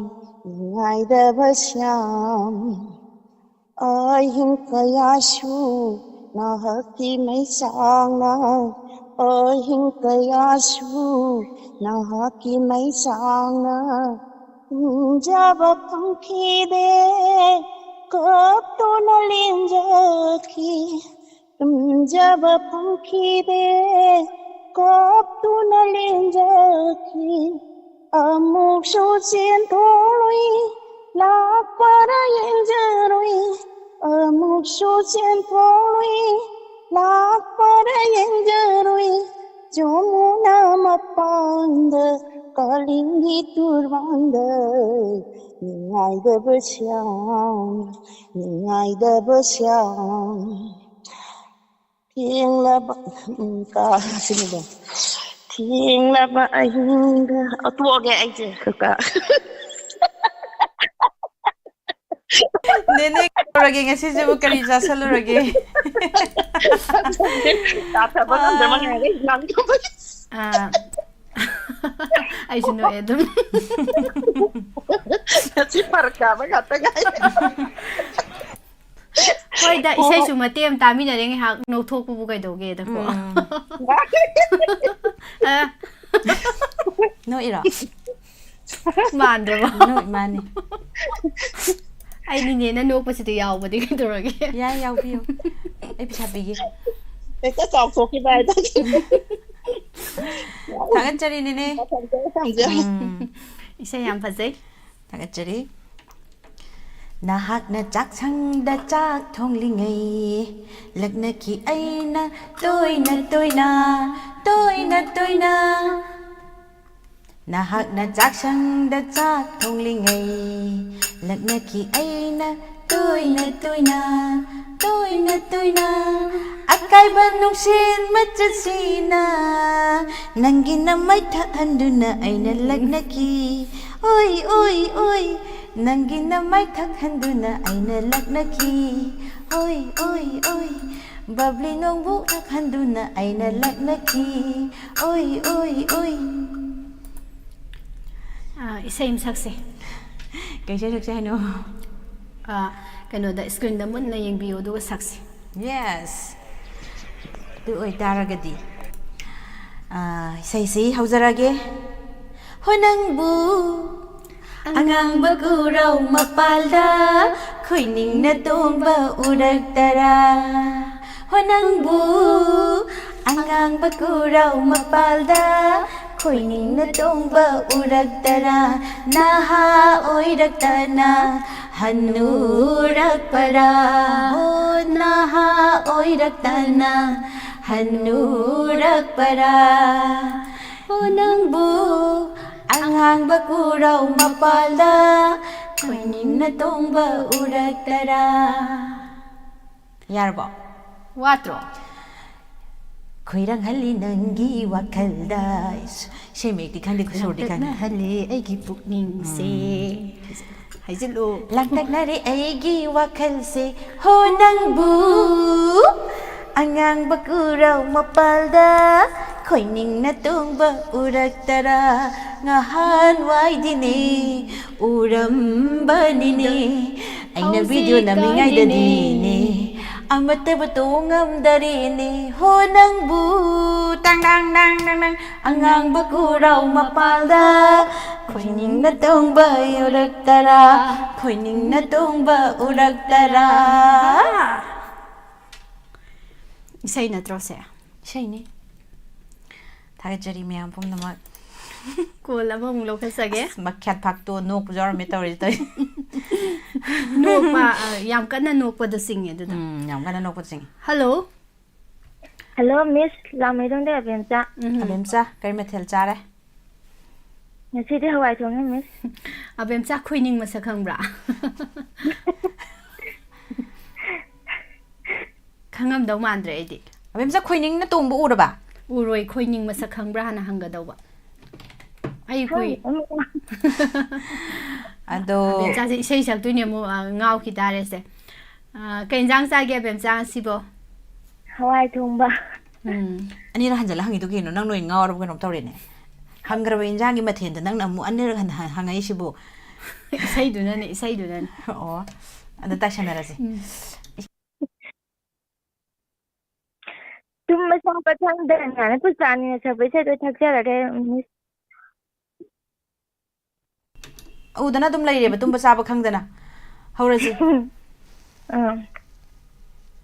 [SPEAKER 5] आहिं कयाशु नहा की मैं सांगना आहिं कयाशु नहा की मैं सांगना जब पंखी दे कब तो न लेंजकी जब पंखी दे कब तो न लेंजकी अमुक सोचें थोड़ी लाख पर येंजरोई अमुक सोचें थोड़ी लाख पर येंजरोई जो मुना मपांद Kalingi turwanda Ngai da basyam Ting la ba ka sini ba Thꯤꯡꯂꯕ ꯑꯍꯤꯡꯗ ꯇꯣꯛꯑꯒꯦ ꯑꯩꯁꯦ ꯀꯀꯥ
[SPEAKER 1] Nene ꯀꯧꯔꯒꯦ ꯉꯁꯤꯁꯤꯕꯨ ꯀꯔꯤ ꯆꯥꯁꯜꯂꯨꯔꯒꯦ?
[SPEAKER 5] ꯇꯥꯊꯕ ꯉꯝꯗ꯭ꯔꯕ ꯉꯥꯏꯔꯦ ꯉꯥꯡꯊꯣꯛꯄꯒꯤ
[SPEAKER 2] ꯑꯩꯁꯨ ꯅꯣꯛꯑꯦ ꯑꯗꯨꯝ
[SPEAKER 5] ꯉꯁꯤ ꯐꯔꯛ ꯇꯥꯕ ꯉꯥꯛꯇ ꯉꯥꯏꯔꯦ
[SPEAKER 2] ꯍꯣꯏꯗ ꯏꯁꯩꯁꯨ ꯃꯇꯦꯛ ꯑꯃ ꯇꯥꯃꯤꯟꯅꯔꯦ ꯉꯥꯏꯍꯥꯛ ꯅꯣꯛꯊꯣꯛꯄꯕꯨ ꯀꯩꯗꯧꯒꯦꯗꯀꯣ
[SPEAKER 1] ꯅꯣꯛꯏꯔꯣ?
[SPEAKER 2] ꯃꯥꯟꯗ꯭ꯔꯕꯣ?
[SPEAKER 1] ꯅꯣꯛꯏ ꯃꯥꯅꯤ.
[SPEAKER 2] ꯑꯩ ꯅꯤꯅꯦꯅ ꯅꯣꯛꯄꯁꯤꯗ ꯌꯥꯎꯕꯗꯤ ꯀꯩꯗꯧꯔꯒꯦ?
[SPEAKER 1] ꯌꯥꯏ ꯌꯥꯎꯕꯤꯌꯨ. ꯑꯩ ꯄꯩꯁꯥ ꯄꯤꯒꯦ.
[SPEAKER 5] ꯍꯦꯛꯇ ꯆꯥꯎꯊꯣꯛꯈꯤꯕ ꯍꯥꯏꯇꯥꯔꯦ.
[SPEAKER 1] ꯊꯥꯒꯠꯆꯔꯤ ꯅꯦꯅꯦ.
[SPEAKER 2] ꯏꯁꯩ ꯌꯥꯝ ꯐꯖꯩ.
[SPEAKER 1] ꯊꯥꯒꯠꯆꯔꯤ. ꯅꯍꯥꯛꯅ ꯆꯥꯛꯁꯪꯗ ꯆꯥꯛ ꯊꯣꯡꯂꯤꯉꯩ ꯂꯛꯅꯈꯤ ꯑꯩꯅ ꯇꯣꯏꯅ ꯇꯣꯏꯅ ꯇꯣꯏꯅ ꯇꯣꯏꯅ ꯅꯍꯥꯛꯅ ꯆꯥꯛꯁꯪꯗ ꯆꯥꯛ ꯊꯣꯡꯂꯤꯉꯩ ꯂꯛꯅꯈꯤ ꯑꯩꯅ ꯇꯣꯏꯅ ꯇꯣꯏꯅ ꯇꯣꯏꯅ ꯇꯣꯏꯅ ꯑꯀꯥꯏꯕ ꯅꯨꯡꯁꯤꯠ ꯃꯆꯠꯁꯤꯅ ꯅꯪꯒꯤ ꯅꯃꯩ ꯊꯛꯍꯟꯗꯨꯅ ꯑꯩꯅ ꯂꯛꯅꯈꯤ ꯑꯣꯏ ꯑꯣꯏ ꯑꯣꯏ ꯅꯪꯒꯤ ꯅꯃꯩ ꯊꯛꯍꯟꯗꯨꯅ ꯑꯩꯅ ꯂꯛꯅꯈꯤ ꯑꯣꯏ ꯑꯣꯏ ꯑꯣꯏ ꯕꯕ꯭ꯂꯤ ꯅꯣꯡꯕꯨ ꯊꯛꯍꯟꯗꯨꯅ ꯑꯩꯅ ꯂꯛꯅꯈꯤ ꯑꯣꯏ ꯑꯣꯏ ꯑꯣꯏ.
[SPEAKER 2] ꯏꯁꯩ ꯑꯃ ꯁꯛꯁꯦ.
[SPEAKER 1] ꯀꯩ ꯏꯁꯩ ꯁꯛꯁꯦ ꯍꯥꯏꯅꯣ?
[SPEAKER 2] ꯀꯩꯅꯣꯗ ꯁ꯭ꯀ꯭ꯔꯤꯟꯗ ꯃꯨꯟꯅ ꯌꯦꯡꯕꯤꯌꯨ ꯑꯗꯨꯒ ꯁꯛꯁꯦ.
[SPEAKER 1] ꯌꯦꯁ. ꯑꯗꯨ ꯑꯣꯏꯇꯥꯔꯒꯗꯤ ꯏꯁꯩꯁꯤ ꯍꯧꯖꯔꯒꯦ. ꯍꯣ ꯅꯪꯕꯨ ꯑꯉꯥꯡꯕ ꯀꯨꯔꯧ ꯃꯄꯥꯜꯗ ꯈꯣꯏꯅꯤꯡꯅ ꯇꯣꯡꯕ ꯎꯔꯛꯇꯔꯥ ꯍꯣ ꯅꯪꯕꯨ ꯑꯉꯥꯡꯕ ꯀꯨꯔꯧ ꯃꯄꯥꯜꯗ ꯈꯣꯏꯅꯤꯡꯅ ꯇꯣꯡꯕ ꯎꯔꯛꯇꯔꯥ ꯅꯍꯥ ꯑꯣꯏꯔꯛꯇꯅ ꯍꯟꯅꯨꯔꯛꯄꯔꯥ ꯍꯣ ꯅꯍꯥ ꯑꯣꯏꯔꯛꯇꯅ ꯍꯟꯅꯨꯔꯛꯄꯔꯥ ꯍꯣ ꯅꯪꯕꯨ ꯑꯉꯥꯡꯕ ꯀꯨꯔꯧ ꯃꯄꯥꯜꯗ ꯈꯣꯏꯅꯤꯡꯅ ꯇꯣꯡꯕ ꯎꯔꯛꯇꯔꯥ. ꯌꯥꯔꯕꯣ?
[SPEAKER 2] ꯋꯥꯠꯇ꯭ꯔꯣ?
[SPEAKER 1] ꯈꯣꯏꯔꯥꯡꯍꯜꯂꯤ ꯅꯪꯒꯤ ꯋꯥꯈꯜꯗ ꯏꯁꯩ ꯃꯌꯦꯛꯇꯤ ꯈꯪꯗꯦ ꯈꯨꯁꯨꯔꯗꯤ ꯈꯪꯗꯦ.
[SPEAKER 2] ꯂꯥꯡꯇꯛꯅꯍꯜꯂꯤ ꯑꯩꯒꯤ ꯄꯨꯛꯅꯤꯡꯁꯦ. ꯍꯥꯏꯖꯤꯜꯂꯨ.
[SPEAKER 1] ꯂꯥꯡꯇꯛꯅꯔꯦ ꯑꯩꯒꯤ ꯋꯥꯈꯜꯁꯦ ꯍꯣ ꯅꯪꯕꯨ ꯑꯉꯥꯡꯕ ꯀꯨꯔꯧ ꯃꯄꯥꯜꯗ ꯈꯣꯏꯅꯤꯡꯅ ꯇꯣꯡꯕ ꯎꯔꯛꯇꯔꯥ ꯉꯍꯥꯟꯋꯥꯏꯗꯤꯅꯦ ꯎꯔꯝꯕꯅꯤꯅꯦ ꯑꯩꯅ ꯚꯤꯗꯤꯑꯣ ꯅꯝꯃꯤꯉꯩꯗꯗꯤꯅꯦ ꯑꯃꯠꯇꯕꯨ ꯇꯣꯡꯉꯝꯗꯔꯦꯅꯦ ꯍꯣ ꯅꯪꯕꯨ ꯇꯥꯡ ꯇꯥꯡ ꯇꯥꯡ ꯇꯥꯡ ꯇꯥꯡ ꯑꯉꯥꯡꯕ ꯀꯨꯔꯧ ꯃꯄꯥꯜꯗ ꯈꯣꯏꯅꯤꯡꯅ ꯇꯣꯡꯕ ꯎꯔꯛꯇꯔꯥ ꯈꯣꯏꯅꯤꯡꯅ ꯇꯣꯡꯕ ꯎꯔꯛꯇꯔꯥ.
[SPEAKER 2] ꯏꯁꯩ ꯅꯠꯇ꯭ꯔꯣꯁꯦ?
[SPEAKER 1] ꯏꯁꯩꯅꯤ. ꯊꯥꯒꯠꯆꯔꯤ ꯃꯌꯥꯝ ꯄꯨꯝꯅꯃꯛ.
[SPEAKER 2] ꯀꯣꯜ ꯑꯃꯃꯨꯛ ꯂꯧꯈꯠꯆꯒꯦ.
[SPEAKER 1] ꯃꯈ꯭ꯌꯥꯠ ꯐꯥꯛꯇꯣ ꯅꯣꯛꯄꯁꯨ ꯌꯥꯎꯔꯝꯃꯦ ꯇꯧꯔꯤꯁꯦ.
[SPEAKER 2] ꯅꯣꯛꯄ ꯌꯥꯝ ꯀꯟꯅ ꯅꯣꯛꯄꯗ ꯆꯤꯡꯉꯦ ꯑꯗꯨꯗ.
[SPEAKER 1] ꯌꯥꯝ ꯀꯟꯅ ꯅꯣꯛꯄꯗ ꯆꯤꯡꯉꯦ.
[SPEAKER 2] ꯍꯜꯂꯣ.
[SPEAKER 8] ꯍꯜꯂꯣ ꯃꯤꯁ ꯂꯥꯡꯃꯩꯗꯣꯡꯗꯩ ꯑꯕꯦꯝꯆꯥ.
[SPEAKER 1] ꯑꯕꯦꯝꯆꯥ ꯀꯔꯤ ꯃꯊꯦꯜ ꯆꯥꯔꯦ?
[SPEAKER 8] ꯉꯁꯤꯗꯤ ꯍꯋꯥꯏ ꯊꯣꯡꯉꯦ ꯃꯤꯁ.
[SPEAKER 2] ꯑꯕꯦꯝꯆꯥ ꯈꯣꯏꯅꯤꯡ ꯃꯁꯛ ꯈꯪꯕ꯭ꯔꯥ? ꯈꯪꯉꯝꯗꯧ ꯃꯥꯟꯗ꯭ꯔꯦ ꯑꯩꯗꯤ.
[SPEAKER 1] ꯑꯕꯦꯝꯆꯥ ꯈꯣꯏꯅꯤꯡꯅ ꯇꯣꯡꯕ ꯎꯔꯕ?
[SPEAKER 2] ꯎꯔꯣꯏ ꯈꯣꯏꯅꯤꯡ ꯃꯁꯛ ꯈꯪꯕ꯭ꯔꯥ ꯍꯥꯟꯅ ꯍꯪꯒꯗꯧꯕ. ꯑꯩ ꯀꯨꯏ.
[SPEAKER 1] ꯑꯗꯣ
[SPEAKER 2] ꯑꯕꯦꯝꯆꯥꯁꯦ ꯏꯁꯩ ꯁꯛꯇꯣꯏꯅꯦ ꯑꯃꯨꯛ ꯉꯥꯎꯈꯤ ꯇꯥꯔꯦꯁꯦ. ꯀꯩ ꯏꯟꯖꯥꯡ ꯆꯥꯒꯦ ꯑꯕꯦꯝꯆꯥ ꯉꯁꯤꯕꯣ?
[SPEAKER 8] ꯍꯋꯥꯏ ꯊꯣꯡꯕ.
[SPEAKER 1] ꯑꯅꯤꯔꯛ ꯍꯟꯖꯤꯜꯂ ꯍꯪꯉꯤꯗꯨ ꯀꯩꯅꯣ ꯅꯪ ꯅꯣꯏ ꯉꯥꯎꯔꯕ ꯀꯩꯅꯣꯝ ꯇꯧꯔꯦꯅꯦ. ꯍꯪꯈ꯭ꯔꯕ ꯏꯟꯖꯥꯡꯒꯤ ꯃꯊꯦꯜꯗ ꯅꯪꯅ ꯑꯃꯨꯛ ꯑꯅꯤꯔꯛ ꯍꯪꯉꯛꯏꯁꯤꯕꯨ.
[SPEAKER 2] ꯏꯁꯩꯗꯨꯅꯅꯦ ꯏꯁꯩꯗꯨꯅꯅꯦ.
[SPEAKER 1] ꯑꯣ ꯑꯗ ꯇꯥꯏꯁꯟꯅꯔꯁꯤ.
[SPEAKER 8] ꯇꯨꯝꯕ ꯆꯥꯕ ꯈꯪꯗꯅ ꯄꯨꯁꯄꯥꯅꯤꯅ ꯁꯛꯄ ꯏꯁꯩꯗꯣ ꯊꯛꯆꯔꯒꯦ ꯃꯤꯁ.
[SPEAKER 1] ꯎꯗꯅ ꯑꯗꯨꯝ ꯂꯩꯔꯦꯕ ꯇꯨꯝꯕ ꯆꯥꯕ ꯈꯪꯗꯅ. ꯍꯧꯔꯁꯤ.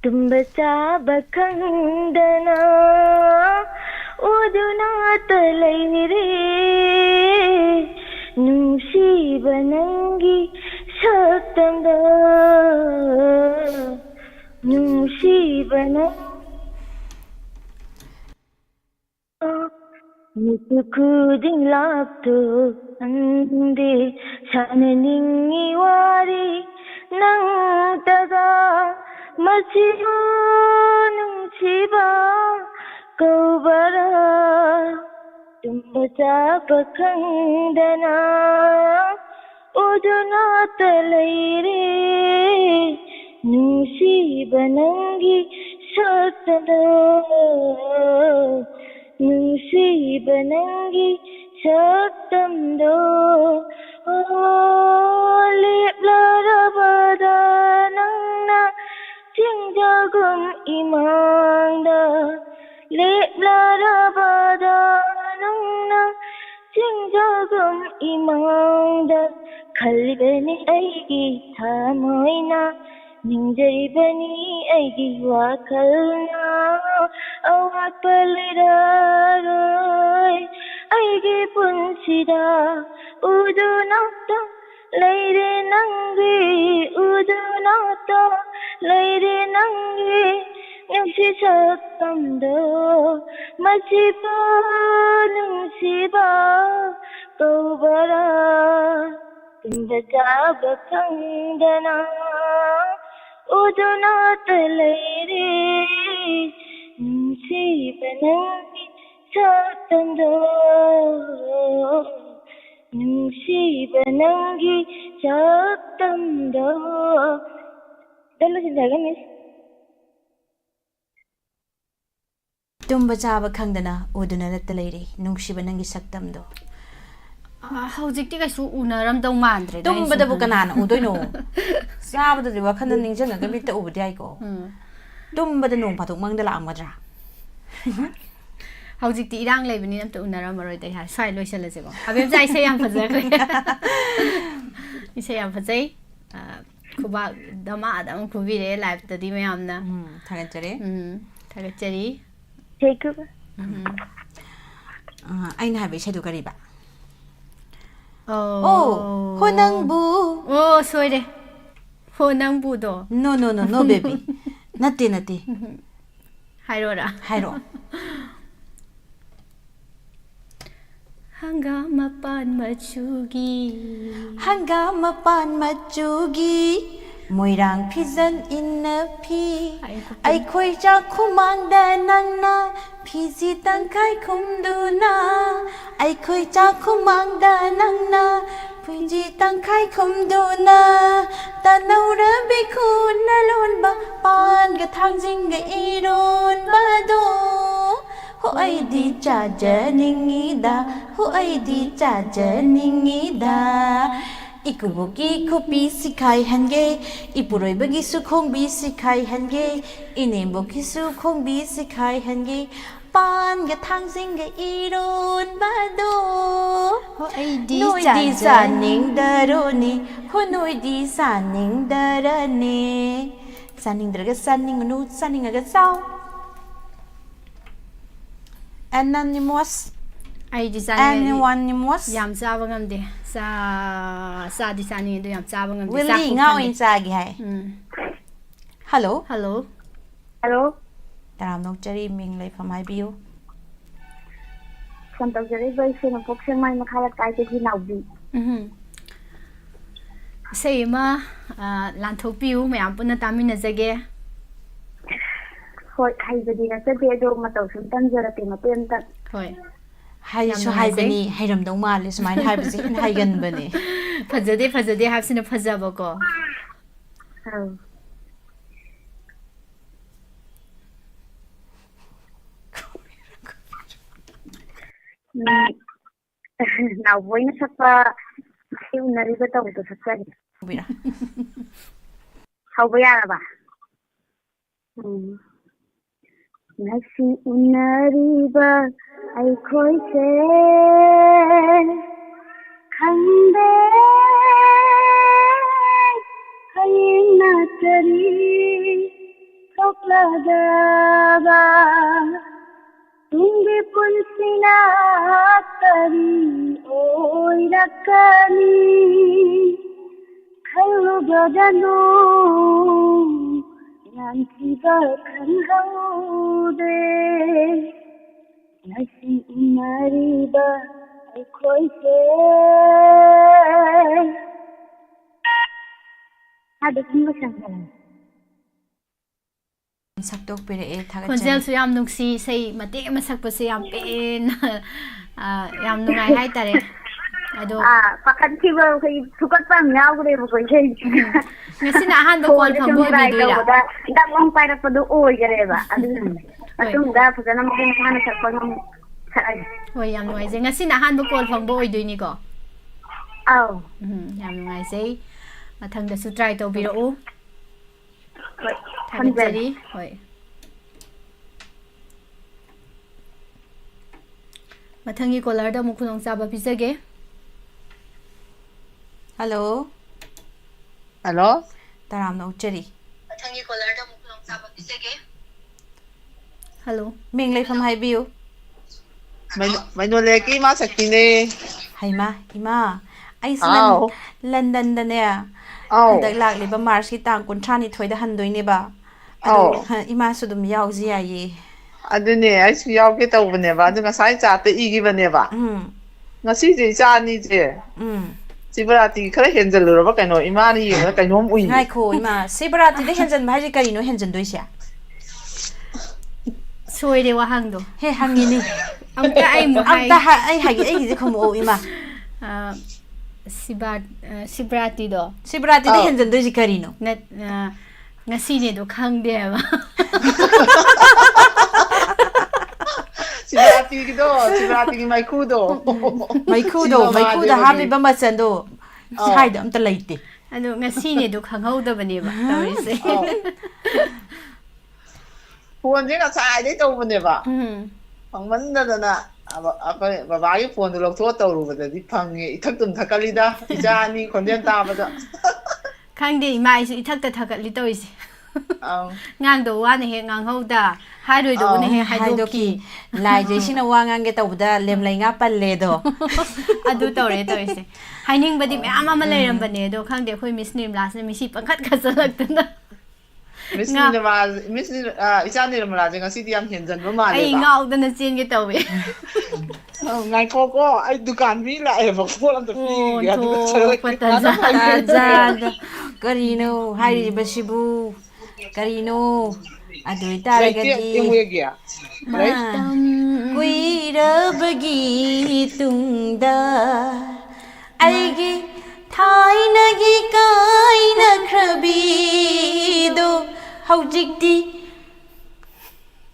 [SPEAKER 8] tumba chaba khangdana udunata laire nungsiba nangi saktamda nungsiba Nukuding lapto ande sananingi wari nang taga masiba nung chiba kaubara tumba chaba khangdana uduna talaire nusiba nangi saktada nusiba nangi saktamdo leplarabada nangna tingjagum imangda leplarabada nangna tingjagum imangda khalibani aigi thamoina ninjaribani aigi wakhalna awatpa liraroi aigi punsida udunata leire nangi udunata leire nangi nungsi saktamdo machiba nungsiba kaubara tumba chaba khangdana udunata leire nungsiba nangi saktamdo nungsiba nangi saktamdo. Dalo sindaga miss.
[SPEAKER 1] tumba chaba khangdana uduna natta leire nungsiba nangi saktamdo.
[SPEAKER 2] Hꯧjikti kaisu unaramdau mandre
[SPEAKER 1] Tumbadabu kanana udoino. Sabadadi wakhanda ningjangaga mitta ubadi aiko. Tumbada nong pathok mangda laamadra.
[SPEAKER 2] Hꯧjikti irang leibani namta unarammaroi dai ha sai loisalase ko abem jai se yam phajare ise yam phajai kuba dama adam kubire live tadi mayamna
[SPEAKER 1] thagachare
[SPEAKER 2] thagachari
[SPEAKER 8] Take you.
[SPEAKER 1] aina habe sedu kariba.
[SPEAKER 2] Oh
[SPEAKER 1] honangbu.
[SPEAKER 2] Oh soire honangbu do
[SPEAKER 1] No baby. Nati.
[SPEAKER 2] hairora
[SPEAKER 1] Hairo.
[SPEAKER 2] Hangamapan
[SPEAKER 1] machugi moirang pizan inna pi ai khoi cha khumang da nangna phizi tangkai khumduna ai khoi cha khumang da nangna phizi tangkai khumduna tanaura bikhu nalon ba pan ga thangjing ga iron ba do Hu ai di chajaningida Hu ai di chajaningida Ikubuki kupi sikai hange Ipuroi bagi su khong bi sikai hange Inemboki su khong bi sikai hange Pan ga thangsing ga iron bado
[SPEAKER 2] Hu ai di
[SPEAKER 1] Noi di saning daroni Hu noi di saning darane Saning daraga saning nu saning aga sao Anonymous
[SPEAKER 2] ai di
[SPEAKER 1] Anonymous
[SPEAKER 2] yam chaba ngamde sa di sani do yam chaba ngamde
[SPEAKER 1] Willie ngao in chagi hai Hello
[SPEAKER 2] hello
[SPEAKER 1] Taram nok chari ming lai famai biu
[SPEAKER 8] Santam jari bai se na pok se mai makhala kai te ji naubi.
[SPEAKER 2] sei ma lanthok piu mayam punna tamina jage
[SPEAKER 8] Hoi hai badi na se de do ma taw sum tan jara te ma pen ta.
[SPEAKER 2] hoi
[SPEAKER 1] Hai su hai bani hairam dong mali sumain hai bisi hai gan bani
[SPEAKER 2] phajade hapsina phajaba ko
[SPEAKER 8] Now boy na sakpa si unari ba taw to sakpa
[SPEAKER 1] Bira
[SPEAKER 8] how ba yara ba Nasi unari ba ai khoi se khande hayin na tari thokla da ba tungi punsina tari oi rakani khalu gadanu Nantiba khanhaude Nasi unariba ai khoi se Ada kumba sangkalan
[SPEAKER 1] ꯁꯛꯇꯣꯛꯄꯤꯔꯛꯑꯦ ꯊꯥꯒꯠꯆꯔꯤ
[SPEAKER 2] ꯈꯣꯟꯖꯦꯜꯁꯨ ꯌꯥꯝ ꯅꯨꯡꯁꯤ ꯏꯁꯩ ꯃꯇꯦꯛ ꯑꯃ ꯁꯛꯄꯁꯦ ꯌꯥꯝ ꯄꯦꯟꯅ ꯌꯥꯝ ꯅꯨꯡꯉꯥꯏ ꯍꯥꯏꯇꯥꯔꯦ ꯑꯗꯣ
[SPEAKER 6] ꯄꯥꯈꯠꯈꯤꯕ ꯑꯩꯈꯣꯏ ꯊꯨꯀꯠꯄ ꯑꯃ ꯌꯥꯎꯈ꯭ꯔꯦꯕꯀꯣ ꯏꯁꯩ
[SPEAKER 2] ꯉꯁꯤꯅ ꯑꯍꯥꯟꯕ ꯀꯣꯜ
[SPEAKER 6] ꯐꯣꯟꯁꯦ
[SPEAKER 2] ꯐꯪꯕ
[SPEAKER 6] ꯁꯨꯝ ꯇ꯭ꯔꯥꯏ
[SPEAKER 2] ꯑꯣꯏꯕꯤꯗꯣꯏꯔꯥ
[SPEAKER 6] ꯇꯧꯕꯗ ꯍꯤꯗꯥꯛ ꯂꯥꯡ ꯄꯥꯏꯔꯛꯄꯗꯣ ꯑꯣꯏꯈꯔꯦꯕ ꯑꯗꯨꯅꯅꯦ
[SPEAKER 2] ꯍꯣꯏ
[SPEAKER 6] ꯃꯇꯨꯡꯗ ꯐꯖꯅ ꯃꯄꯨꯡ ꯐꯥꯅ ꯁꯛꯄ ꯁꯛꯑꯒꯦ
[SPEAKER 2] ꯍꯣꯏ ꯌꯥꯝ ꯅꯨꯡꯉꯥꯏꯖꯩ ꯉꯁꯤꯅ ꯑꯍꯥꯟꯕ ꯀꯣꯜ ꯐꯪꯕ ꯑꯣꯏꯗꯣꯏꯅꯤꯀꯣ
[SPEAKER 6] ꯑꯧ
[SPEAKER 2] ꯌꯥꯝ ꯅꯨꯡꯉꯥꯏꯖꯩ ꯃꯊꯪꯗꯁꯨ ꯇ꯭ꯔꯥꯏ ꯇꯧꯕꯤꯔꯛꯎ
[SPEAKER 6] ꯍꯣꯏ ꯊꯝꯖꯔꯦ
[SPEAKER 2] ꯊꯥꯒꯠꯆꯔꯤ ꯍꯣꯏ ꯃꯊꯪꯒꯤ ꯀꯣꯂꯔꯗ ꯑꯃꯨꯛ ꯈꯨꯗꯣꯡꯆꯥꯕ ꯄꯤꯖꯒꯦ
[SPEAKER 1] ꯍꯜꯂꯣ
[SPEAKER 9] ꯍꯜꯂꯣ
[SPEAKER 1] ꯇꯔꯥꯝꯅ ꯑꯣꯛꯆꯔꯤ
[SPEAKER 2] ꯃꯊꯪꯒꯤ ꯀꯣꯂꯔꯗ ꯑꯃꯨꯛ ꯈꯨꯗꯣꯡꯆꯥꯕ ꯄꯤꯖꯒꯦ ꯍꯜꯂꯣ
[SPEAKER 1] ꯃꯤꯡ ꯂꯩꯐꯝ ꯍꯥꯏꯕꯤꯌꯨ
[SPEAKER 9] ꯃꯩꯅꯣ ꯂꯩꯔꯛꯀꯤ ꯏꯃꯥ ꯁꯛꯇꯤꯅꯦ
[SPEAKER 1] ꯍꯩꯃꯥ ꯏꯃꯥ ꯑꯩꯁꯦ
[SPEAKER 9] ꯍꯥꯎ
[SPEAKER 1] ꯂꯟꯗꯟꯗꯅꯦ
[SPEAKER 9] ꯑꯧ
[SPEAKER 1] ꯍꯟꯗꯛ ꯂꯥꯛꯂꯤꯕ ꯃꯥꯔꯁꯀꯤ ꯇꯥꯡ 32ꯗ ꯍꯟꯗꯣꯏꯅꯦꯕ ꯑꯗꯣ
[SPEAKER 9] ꯑꯧ
[SPEAKER 1] ꯏꯃꯥꯁꯨ ꯑꯗꯨꯝ ꯌꯥꯎꯖꯤ ꯌꯥꯏꯌꯦ
[SPEAKER 9] ꯑꯗꯨꯅꯦ ꯑꯩꯁꯨ ꯌꯥꯎꯒꯦ ꯇꯧꯕꯅꯦꯕ ꯑꯗꯨ ꯉꯁꯥꯏ ꯆꯥꯠꯇ ꯏꯈꯤꯕꯅꯦꯕ ꯉꯁꯤꯁꯦ ꯏꯆꯥ ꯑꯅꯤꯁꯦ ꯁꯤꯕꯔꯥꯇꯤ ꯈꯔ ꯍꯦꯟꯖꯜꯂꯨꯔꯕ ꯀꯩꯅꯣ ꯏꯃꯥꯅ ꯌꯦꯡꯕꯗ ꯀꯩꯅꯣꯝ ꯎꯏꯌꯦ
[SPEAKER 1] ꯉꯥꯏꯈꯣ ꯏꯃꯥ ꯁꯤꯕꯔꯥꯇꯤꯗ ꯍꯦꯟꯖꯟꯕ ꯍꯥꯏꯁꯦ ꯀꯔꯤꯅꯣ ꯍꯦꯟꯖꯟꯗꯣꯏꯁꯦ
[SPEAKER 2] ꯁꯣꯏꯔꯦ ꯋꯥꯍꯪꯗꯣ
[SPEAKER 1] ꯍꯦ ꯍꯪꯉꯤꯅꯤ
[SPEAKER 2] ꯑꯝꯇ ꯑꯩ ꯑꯃꯨꯛ ꯍꯥꯏ
[SPEAKER 1] ꯑꯩ ꯍꯥꯏꯒꯦ ꯑꯩꯒꯤꯁꯦ ꯈꯨꯝꯃꯛꯑꯣ ꯏꯃꯥ
[SPEAKER 2] ꯁꯤꯕ꯭ꯔꯥꯇꯤꯗꯣ
[SPEAKER 1] ꯁꯤꯕꯔꯥꯇꯤꯗ
[SPEAKER 9] ꯑꯧ
[SPEAKER 1] ꯍꯦꯟꯖꯟꯗꯣꯏꯁꯤ ꯀꯔꯤꯅꯣ
[SPEAKER 2] ꯉꯁꯤꯅꯦꯗꯣ ꯈꯪꯗꯦꯕ
[SPEAKER 9] ꯁꯤꯕꯔꯥꯇꯤꯒꯤ ꯃꯩꯈꯨꯗꯣ
[SPEAKER 1] ꯃꯩꯈꯨꯗ
[SPEAKER 9] ꯁꯤꯕ
[SPEAKER 1] ꯍꯥꯞꯄꯤꯕ ꯃꯆꯜꯗꯣ
[SPEAKER 9] ꯑꯧ
[SPEAKER 1] ꯁ꯭ꯋꯥꯏꯗ ꯑꯝꯇ ꯂꯩꯇꯦ
[SPEAKER 2] ꯑꯗꯣ ꯉꯁꯤꯅꯦꯗꯣ ꯈꯪꯍꯧꯗꯕꯅꯦꯕ ꯇꯧꯔꯤꯁꯦ
[SPEAKER 9] ꯐꯣꯟꯁꯦ ꯉꯁꯥꯏꯗꯩ ꯇꯧꯕꯅꯦꯕ
[SPEAKER 2] ꯎꯝ
[SPEAKER 9] ꯐꯪꯃꯟꯗꯗꯅ ꯑꯩꯈꯣꯏ ꯕꯕꯥꯒꯤ ꯐꯣꯟꯗꯣ ꯂꯧꯊꯣꯛꯑ ꯇꯧꯔꯨꯕꯗꯗꯤ ꯐꯪꯉꯦ ꯏꯊꯛ ꯇꯨꯝ ꯊꯛꯀꯠꯂꯤꯗ ꯏꯆꯥ ꯑꯅꯤ ꯈꯣꯟꯖꯦꯜ ꯇꯥꯕꯗ
[SPEAKER 2] ꯈꯪꯗꯦ ꯏꯃꯥ ꯑꯩꯁꯨ ꯏꯊꯛꯇ ꯊꯛꯒꯠꯂꯤ ꯇꯧꯔꯤꯁꯦ
[SPEAKER 9] ꯑꯪ
[SPEAKER 2] ꯉꯥꯡꯗꯧ ꯋꯥꯅ ꯍꯦꯛ ꯉꯥꯡꯍꯧꯗ ꯍꯥꯏꯔꯣꯏꯗꯧꯕꯅ ꯍꯦꯛ ꯍꯥꯏꯗꯣꯛꯈꯤ
[SPEAKER 1] ꯂꯥꯏꯖꯩꯁꯤꯅ ꯋꯥ ꯉꯥꯡꯒꯦ ꯇꯧꯕꯗ ꯂꯦꯝꯂꯩ ꯉꯥ ꯄꯜꯂꯦꯗꯣ
[SPEAKER 2] ꯑꯗꯨ ꯇꯧꯔꯦ ꯇꯧꯔꯤꯁꯦ ꯍꯥꯏꯅꯤꯡꯕꯗꯤ ꯃꯌꯥꯝ ꯑꯃ ꯂꯩꯔꯝꯕꯅꯦ ꯑꯗꯣ ꯈꯪꯗꯦ ꯑꯩꯈꯣꯏ ꯃꯤꯁ ꯅꯤꯔꯃꯂꯥꯁꯤꯅ ꯃꯤꯁꯤ ꯄꯪꯈꯠ ꯈꯠꯆꯜꯂꯛꯇꯅ
[SPEAKER 9] ꯏꯆꯥ ꯅꯤꯔꯃꯂꯥꯁꯦ ꯉꯁꯤꯗꯤ ꯌꯥꯝ ꯍꯦꯟꯖꯟꯕ
[SPEAKER 2] ꯑꯩ
[SPEAKER 9] ꯃꯥꯜꯂꯦꯕ
[SPEAKER 2] ꯉꯥꯎꯗꯅ ꯆꯦꯟꯒꯦ ꯇꯧꯋꯦ
[SPEAKER 9] ꯉꯥꯏꯈꯣꯀꯣ ꯑꯩ ꯗꯨꯀꯥꯟ ꯃꯤ ꯂꯥꯛꯑꯦꯕ ꯄꯣꯠ ꯑꯝꯇ ꯄꯤꯈꯤꯒꯦ ꯑꯗꯨꯒ
[SPEAKER 2] ꯑꯣꯟꯊꯣꯛꯄ
[SPEAKER 9] ꯆꯠꯂꯒꯦ ꯉꯥꯛꯇꯪ
[SPEAKER 1] ꯇꯥꯖꯥꯗ ꯀꯔꯤꯅꯣ ꯍꯥꯏꯔꯤꯕꯁꯤꯕꯨ ꯀꯔꯤꯅꯣ ꯑꯗꯨ
[SPEAKER 9] ꯂꯩꯇꯦ
[SPEAKER 1] ꯑꯣꯏꯇꯥꯔꯒꯗꯤ
[SPEAKER 9] ꯇꯦꯡꯋꯦꯒꯤ ꯂꯩ
[SPEAKER 2] ꯃꯇꯝ
[SPEAKER 1] ꯀꯨꯏꯔꯕꯒꯤ ꯇꯨꯡꯗ ꯑꯩꯒꯤ ꯊꯥꯏꯅꯒꯤ ꯀꯥꯏꯅꯈ꯭ꯔꯕꯤꯗꯣ ꯍꯧꯖꯤꯛꯇꯤ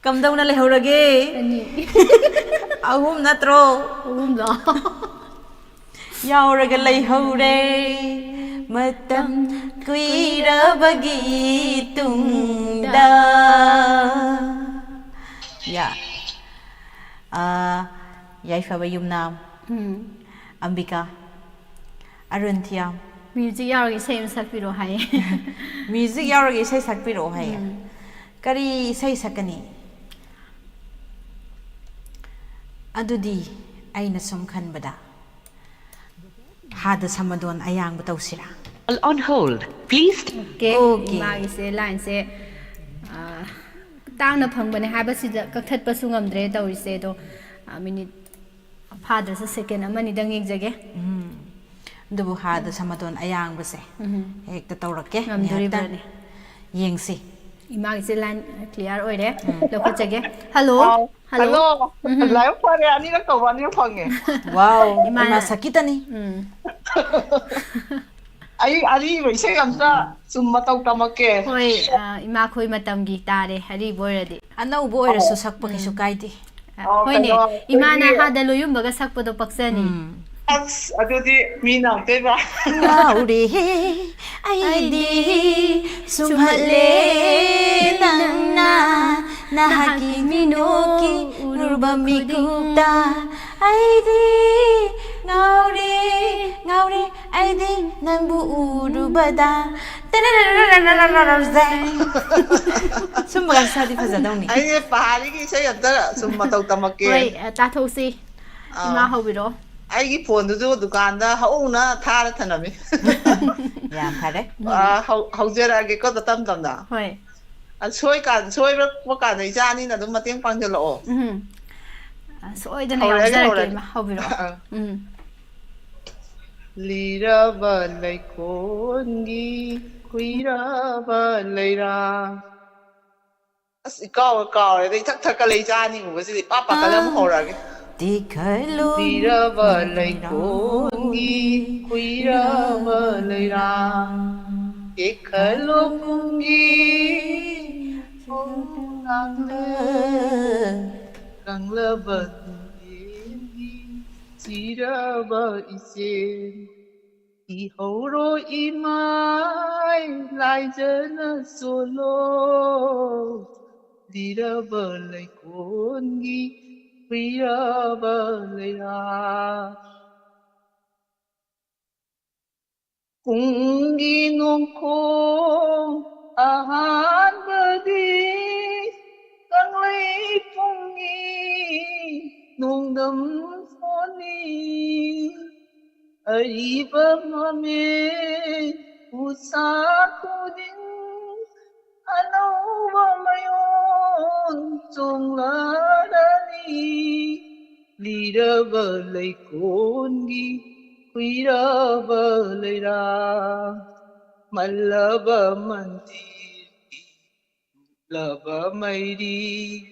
[SPEAKER 1] ꯀꯝꯗꯧꯅ ꯂꯩꯍꯧꯔꯒꯦ
[SPEAKER 2] ꯑꯅꯤ
[SPEAKER 1] ꯑꯍꯨꯝ ꯅꯠꯇ꯭ꯔꯣ
[SPEAKER 2] ꯑꯍꯨꯝꯂꯣ
[SPEAKER 1] ꯌꯥꯎꯔꯒ ꯂꯩꯍꯧꯔꯦ ꯃꯇꯝ ꯀꯨꯏꯔꯕꯒꯤ ꯇꯨꯡꯗ ꯌꯥꯏꯐꯕ ꯌꯨꯝꯅꯥꯝ ꯑꯝꯕꯤꯀꯥ ꯑꯔꯨꯟꯊꯤꯌꯥꯝ
[SPEAKER 2] ꯃ꯭ꯌꯨꯖꯤꯛ ꯌꯥꯎꯔꯒ ꯏꯁꯩ ꯑꯃ ꯁꯛꯄꯤꯔꯣ ꯍꯥꯏꯌꯦ
[SPEAKER 1] ꯃ꯭ꯌꯨꯖꯤꯛ ꯌꯥꯎꯔꯒ ꯏꯁꯩ ꯁꯛꯄꯤꯔꯛꯑꯣ ꯍꯥꯏꯌꯦ ꯀꯔꯤ ꯏꯁꯩ ꯁꯛꯀꯅꯤ ꯑꯗꯨꯗꯤ ꯑꯩꯅ ꯁꯨꯝ ꯈꯟꯕꯗ ꯍꯥꯗ ꯁꯃꯗꯣꯟ ꯑꯌꯥꯡꯕ ꯇꯧꯁꯤꯔꯥ
[SPEAKER 10] On hold. Please.
[SPEAKER 2] ꯑꯣꯀꯦ ꯏꯃꯥꯒꯤꯁꯦ ꯂꯥꯏꯟꯁꯦ ꯇꯥꯡꯅ ꯐꯪꯕꯅꯦ ꯍꯥꯏꯕꯁꯤꯗ ꯀꯛꯊꯠꯄꯁꯨ ꯉꯝꯗ꯭ꯔꯦ ꯇꯧꯔꯤꯁꯦ ꯑꯗꯣ ꯃꯤꯅꯤꯠ ꯐꯥꯗ꯭ꯔꯁꯨ ꯁꯦꯀꯦꯟ ꯑꯃꯅꯤꯗꯪ ꯌꯦꯡꯖꯒꯦ
[SPEAKER 1] ꯑꯗꯨꯕꯨ ꯍꯥꯗ ꯁꯃꯗꯣꯟ ꯑꯌꯥꯡꯕꯁꯦ ꯍꯦꯛꯇ ꯇꯧꯔꯛꯀꯦ ꯉꯥꯏꯍꯥꯛꯇꯪ
[SPEAKER 2] ꯉꯝꯗꯣꯔꯤꯕ꯭ꯔꯅꯦ
[SPEAKER 1] ꯌꯦꯡꯁꯤ
[SPEAKER 2] ꯏꯃꯥꯒꯤꯁꯦ ꯂꯥꯏꯟ ꯀ꯭ꯂꯤꯌꯥꯔ ꯑꯣꯏꯔꯦ ꯂꯧꯈꯠꯆꯒꯦ ꯍꯜꯂꯣ
[SPEAKER 9] ꯍꯜꯂꯣ ꯂꯥꯏꯕꯛ ꯐꯔꯦ ꯑꯅꯤꯔꯛ ꯇꯧꯕ ꯑꯅꯤꯔꯛ ꯐꯪꯉꯦ
[SPEAKER 1] ꯋꯥꯎ ꯏꯃꯥ
[SPEAKER 2] ꯏꯃꯥꯅ
[SPEAKER 1] ꯁꯛꯀꯤꯇꯅꯤ
[SPEAKER 9] ꯑꯩ ꯑꯔꯤꯕ ꯏꯁꯩ ꯑꯝꯇ ꯆꯨꯝ ꯃꯇꯧ ꯇꯝꯃꯛꯀꯦ
[SPEAKER 2] ꯍꯣꯏ ꯏꯃꯥꯈꯣꯏ ꯃꯇꯝꯒꯤ ꯇꯥꯔꯦ ꯑꯔꯤꯕ ꯑꯣꯏꯔꯗꯤ
[SPEAKER 1] ꯑꯅꯧꯕ ꯑꯣꯏꯔꯁꯨ ꯁꯛꯄ ꯀꯩꯁꯨ ꯀꯥꯏꯗꯦ
[SPEAKER 2] ꯍꯣꯏꯅꯦ
[SPEAKER 9] ꯀꯩꯅꯣ
[SPEAKER 2] ꯏꯃꯥꯅ
[SPEAKER 9] ꯑꯩꯈꯣꯏꯒꯤ
[SPEAKER 2] ꯍꯥꯗ ꯂꯣꯏꯌꯨꯝꯕꯒ ꯁꯛꯄꯗꯣ ꯄꯛꯆꯅꯤ
[SPEAKER 9] ꯑꯁ ꯑꯗꯨꯗꯤ ꯃꯤꯅ ꯑꯝꯇꯣꯏꯕ
[SPEAKER 1] ꯉꯥꯎꯔꯦꯍꯦ ꯑꯩꯗꯤ ꯁꯨꯝꯍꯠꯂꯦ ꯅꯪꯅ ꯅꯍꯥꯛꯀꯤ ꯃꯤꯅꯣꯛꯀꯤ ꯎꯔꯨꯕ ꯃꯤꯀꯨꯞꯇ ꯑꯩꯗꯤ ꯉꯥꯎꯔꯦ ꯉꯥꯎꯔꯦ ꯑꯩꯗꯤ ꯅꯪꯕꯨ ꯎꯔꯨꯕꯗ ꯁꯨꯝꯕꯒ ꯁꯥꯗꯤ ꯐꯖꯗꯧꯅꯤ
[SPEAKER 9] ꯑꯩꯁꯦ ꯄꯍꯥꯔꯤꯒꯤ ꯏꯁꯩ ꯑꯝꯇ ꯁꯨꯝ ꯃꯇꯧ ꯇꯝꯃꯛꯀꯦ
[SPEAKER 2] ꯍꯣꯏ ꯇꯥꯊꯣꯛꯁꯤ ꯏꯃꯥ ꯍꯧꯕꯤꯔꯛꯑꯣ
[SPEAKER 9] ꯑꯩꯒꯤ ꯐꯣꯟꯗꯨꯁꯨ ꯗꯨꯀꯥꯟꯗ ꯍꯧꯅ ꯊꯥꯔ ꯊꯅꯝꯃꯤ
[SPEAKER 1] ꯌꯥꯝ ꯐꯔꯦ
[SPEAKER 9] ꯍꯧꯖꯔꯛꯑꯒꯦꯀꯣ ꯇꯞ ꯇꯞꯅ
[SPEAKER 2] ꯍꯣꯏ
[SPEAKER 9] ꯁꯣꯏꯔꯛꯄ ꯀꯥꯟꯗ ꯏꯆꯥ ꯑꯅꯤꯅ ꯑꯗꯨꯝ ꯃꯇꯦꯡ ꯄꯥꯡꯁꯤꯜꯂꯛꯑꯣ
[SPEAKER 2] ꯁꯣꯏꯗꯅ
[SPEAKER 9] ꯍꯧꯔꯛꯑꯒꯦ
[SPEAKER 2] ꯌꯥꯎꯖꯔꯛꯀꯦ
[SPEAKER 9] ꯍꯧꯔꯛꯑꯒꯦ
[SPEAKER 2] ꯏꯃꯥ ꯍꯧꯕꯤꯔꯛꯑꯣ
[SPEAKER 9] ꯂꯤꯔꯕ ꯂꯩꯈꯣꯟꯒꯤ ꯀꯨꯏꯔꯕ ꯂꯩꯔꯥꯡ ꯑꯁ ꯀꯥꯎꯔꯦꯗ ꯏꯊꯛ ꯊꯛꯀ ꯂꯩ ꯆꯥꯅꯤꯡꯉꯨꯕꯁꯤꯗꯤ ꯄꯥꯛꯀ ꯑꯃꯨꯛ ꯍꯧꯔꯛꯑꯒꯦ ꯂꯤꯔꯕ ꯂꯩꯀꯣꯜꯒꯤ ꯈꯨꯏꯔꯕ ꯂꯩꯔꯥꯡ ꯇꯦꯛꯈꯠꯂꯣ ꯄꯨꯡꯒꯤ ꯀꯪꯂꯕ ꯇꯨꯔꯦꯟꯒꯤ ꯆꯤꯔꯕ ꯏꯆꯦꯜ 이호로 이마이 라이저나 솔로 리러벌레 곤기 위러벌레라 공기 놓고 아한버디 강레이 풍기 농담 손이 어리범함에 우사코딘 아노바마yon 종라라니 리러벌레 곤기 위러벌레라 말러버 만디기 러버 마이리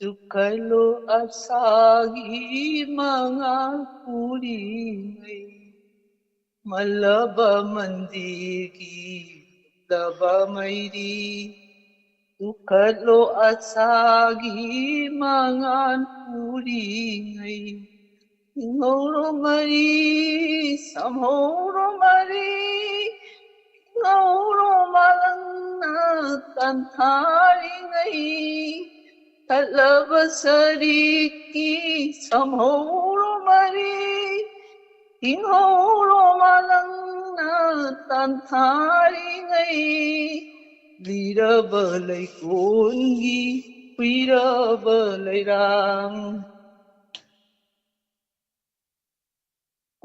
[SPEAKER 9] 두칼로 아사기 망아 우리의 Malaba mandigi laba mairi ukadlo asagi mangan puringai ingoro mari samhoro mari ingoro malangna tantaringai kalaba sariki samhoro mari ingoro malangna tantaringai liraba laikongi wiraba lairang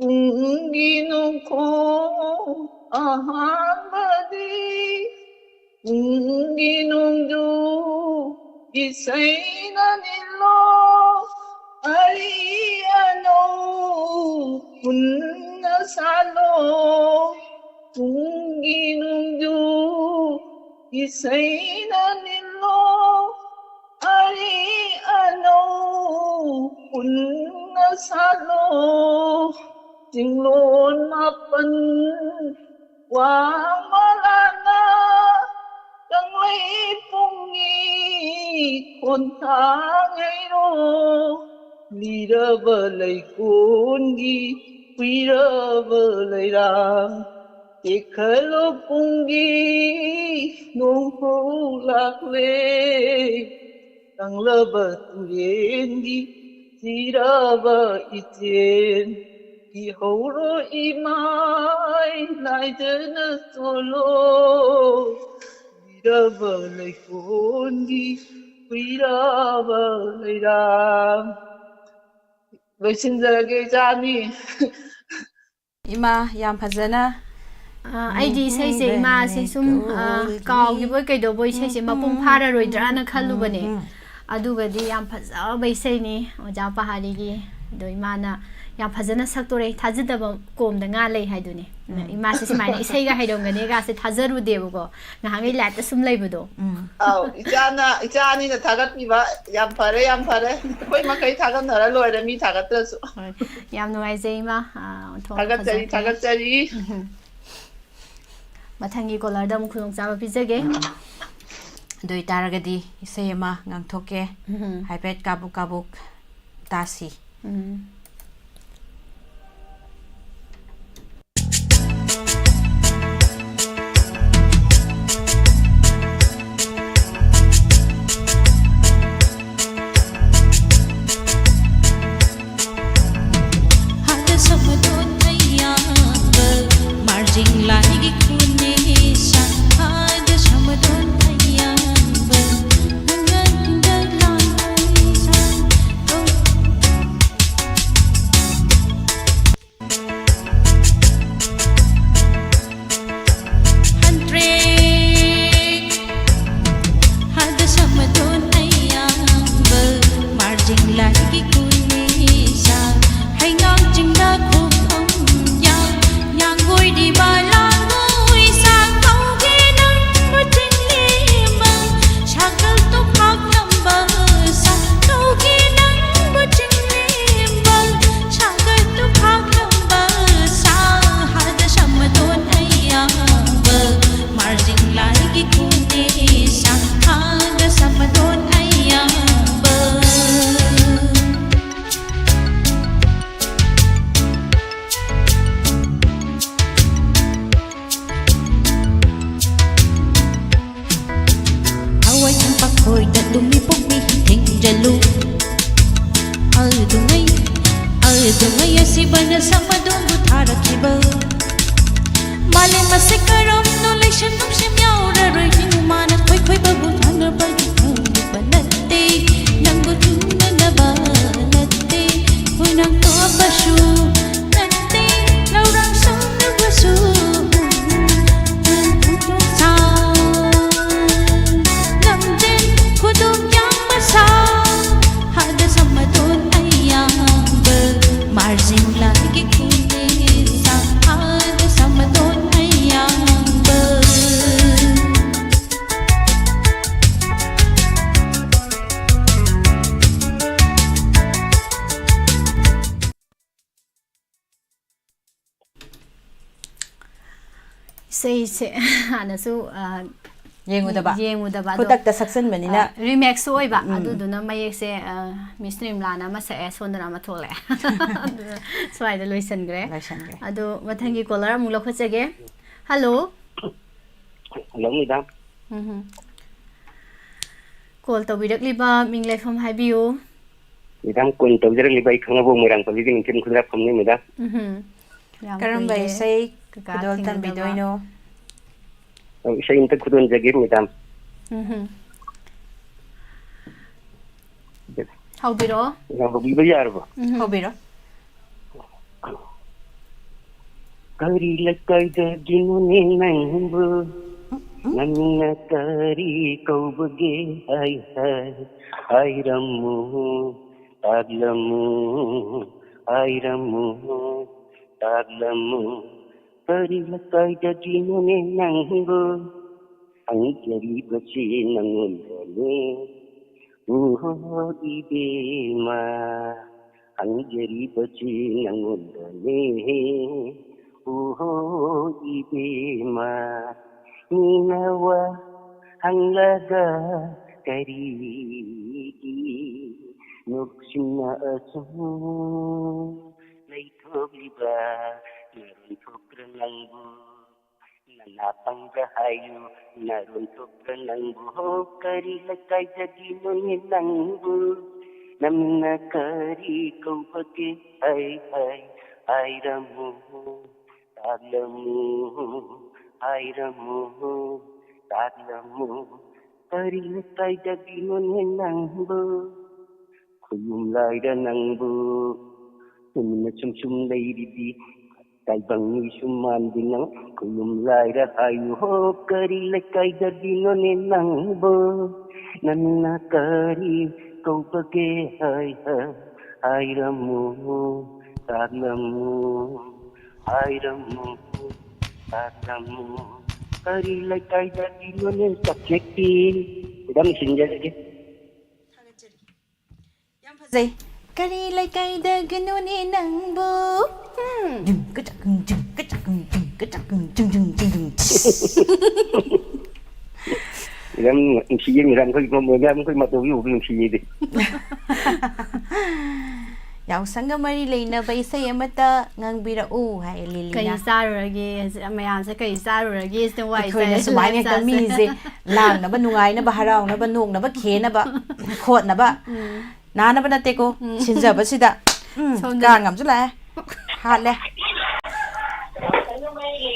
[SPEAKER 9] ungginungko ahanbadi ungginungdu isaina nilo Ariano punna salo tungginungdu isaina nilo Ariano punna salo jinglon mapan wang malana yang pungi kontangairo Liraba laikongi wiraba lairang Tekhalo pungi nongho lakle Tanglaba turengi tiraba iten Ihoro imai laidana solo Liraba laikongi wiraba lairang ꯂꯣꯏꯁꯤꯟꯖꯔꯒꯦ ꯏꯆꯥꯅꯤ
[SPEAKER 1] 이마 ꯌꯥꯝ ꯐꯖꯅ
[SPEAKER 2] ꯑꯩꯗꯤ ꯏꯁꯩꯁꯦ ꯏꯃꯥꯁꯦ ꯁꯨꯝ ꯀꯥꯎꯈꯤꯕꯣꯏ ꯀꯩꯗꯧꯕꯣꯏ ꯏꯁꯩꯁꯦ ꯃꯄꯨꯡ ꯐꯥꯔꯔꯣꯏꯗ꯭ꯔꯥꯅ ꯈꯜꯂꯨꯕꯅꯦ ꯑꯗꯨꯒꯗꯤ ꯌꯥꯝ ꯐꯖꯕ ꯏꯁꯩꯅꯤ ꯑꯣꯖꯥ ꯄꯍꯥꯔꯤꯒꯤ ꯑꯗꯣ ꯏꯃꯥꯅ ꯌꯥꯝ ꯐꯖꯅ ꯁꯛꯇꯣꯔꯦ ꯊꯥꯖꯗꯕ ꯀꯣꯝꯗ ꯉꯥ ꯂꯩ ꯍꯥꯏꯗꯨꯅꯤ ꯏꯃꯥꯁꯦ ꯁꯨꯃꯥꯏꯅ ꯏꯁꯩꯒ ꯍꯩꯔꯝꯒꯅꯤꯒꯥꯁꯦ ꯊꯥꯖꯔꯨꯗꯦꯕꯀோ ꯉꯍꯥꯟꯒꯩ ꯂꯥꯏꯞꯇ ꯁꯨꯝ ꯂꯩꯕꯗꯣ
[SPEAKER 9] ꯑꯥꯎ ꯏꯆꯥꯅꯤꯅ ꯊꯥꯒꯠꯄꯤꯕ ꯌꯥꯝ ꯐꯔꯦ ꯑꯩꯈꯣꯏ ꯃꯈꯩ ꯊꯥꯒꯠꯅꯔ ꯂꯣꯏꯔꯦ ꯃꯤ ꯊꯥꯒꯠꯇ꯭ꯔꯁꯨ
[SPEAKER 2] ꯌꯥꯝ ꯅꯨꯡꯉꯥꯏꯖꯩ ꯏꯃꯥ
[SPEAKER 9] ꯊꯥꯒꯠꯆꯔꯤ
[SPEAKER 2] ꯃꯊꯪꯒꯤ ꯀꯣꯂꯔꯗ ꯑꯃꯨꯛ ꯈꯨꯗꯣꯡꯆꯥꯕ ꯄꯤꯖꯒꯦ
[SPEAKER 1] ꯑꯗꯨ ꯑꯣꯏꯇꯥꯔꯒꯗꯤ ꯏꯁꯩ ꯑꯃ ꯉꯥꯡꯊꯣꯛꯀꯦ ꯍꯥꯏꯐꯦꯠ ꯀꯥꯕꯨꯛ ꯀꯥꯕꯨꯛ ꯇꯥꯁꯤ
[SPEAKER 11] hồi tận đúng mi phúc mi thình ra lu ở dung ấy si bana sama dum buthara kiba male masikaram no lection num shim yaw ra roi ni mana khoi khoi ba bu thang ba gi thang ni banate nang bu thun na ba natte hoi nang to ba shu natte lau rang song na ba su Margin lagi kini sahad sama don ayang ber
[SPEAKER 2] Esei se ana su
[SPEAKER 1] Yengudaba
[SPEAKER 2] yengudaba
[SPEAKER 1] Kudak saksan manina
[SPEAKER 2] remix oiba aduduna mayek se mistrim lana ma se sondana ma thole swai da loisan gre adu mathangi caller mu lokhachage hello
[SPEAKER 3] hello madam
[SPEAKER 2] call to birak liba minglai pham haibiu
[SPEAKER 3] madam kun to birak liba khangabo murang to bigin kin khudra phamni madam
[SPEAKER 1] karam bai sai kadol tan bidoino
[SPEAKER 3] Esei inta khudon jagir madam
[SPEAKER 2] Haubiro
[SPEAKER 3] Haubiro yarba
[SPEAKER 1] Haubiro
[SPEAKER 3] Kari lakai da ginune nangbu Nanna kari kau bage hai hai Hai ramu taglamu Hai ramu taglamu Kari lakai da ginune nangbu Ang jari basi nangundane Uho ibema Ang jari basi nangundane Uho ibema Ninawa ang laga karigi Nuksina asung Naitog liba Naruntok renangbu Nanapang rahayu Naruntok renangbu Kari lakay jadi nunginangbu Namna kari kau pake Hai hai Hai ramu Taglamu Hai ramu Taglamu Kari lakay jadi nunginangbu Kuyum laida nangbu Namna sum lairidi Kay bangi suman dinang Kuyum laida hayu ho Kari lakay jadi nunginangbu Namna kari kau pake Hai hai Hai ramu Taglamu Hai ramu Taglamu Kari lakay jadi nunginangbu Subjekti Madam sinja lagi
[SPEAKER 1] Zai Kari lakay da ganuni nangbu
[SPEAKER 3] Madam siye madam ko madam ko matuwi ubing siye di
[SPEAKER 1] Yaw sanga mari leina bai sai amata ngangbira u hai lilina
[SPEAKER 2] kai sarurage mayam se kai sarurage se wai
[SPEAKER 1] sai sumai ne ka mi je lang na ba nungai na ba harau na ba nok na ba khe na ba khot na ba na na ba na te ko sinja ba sida ga ngam chu la ha le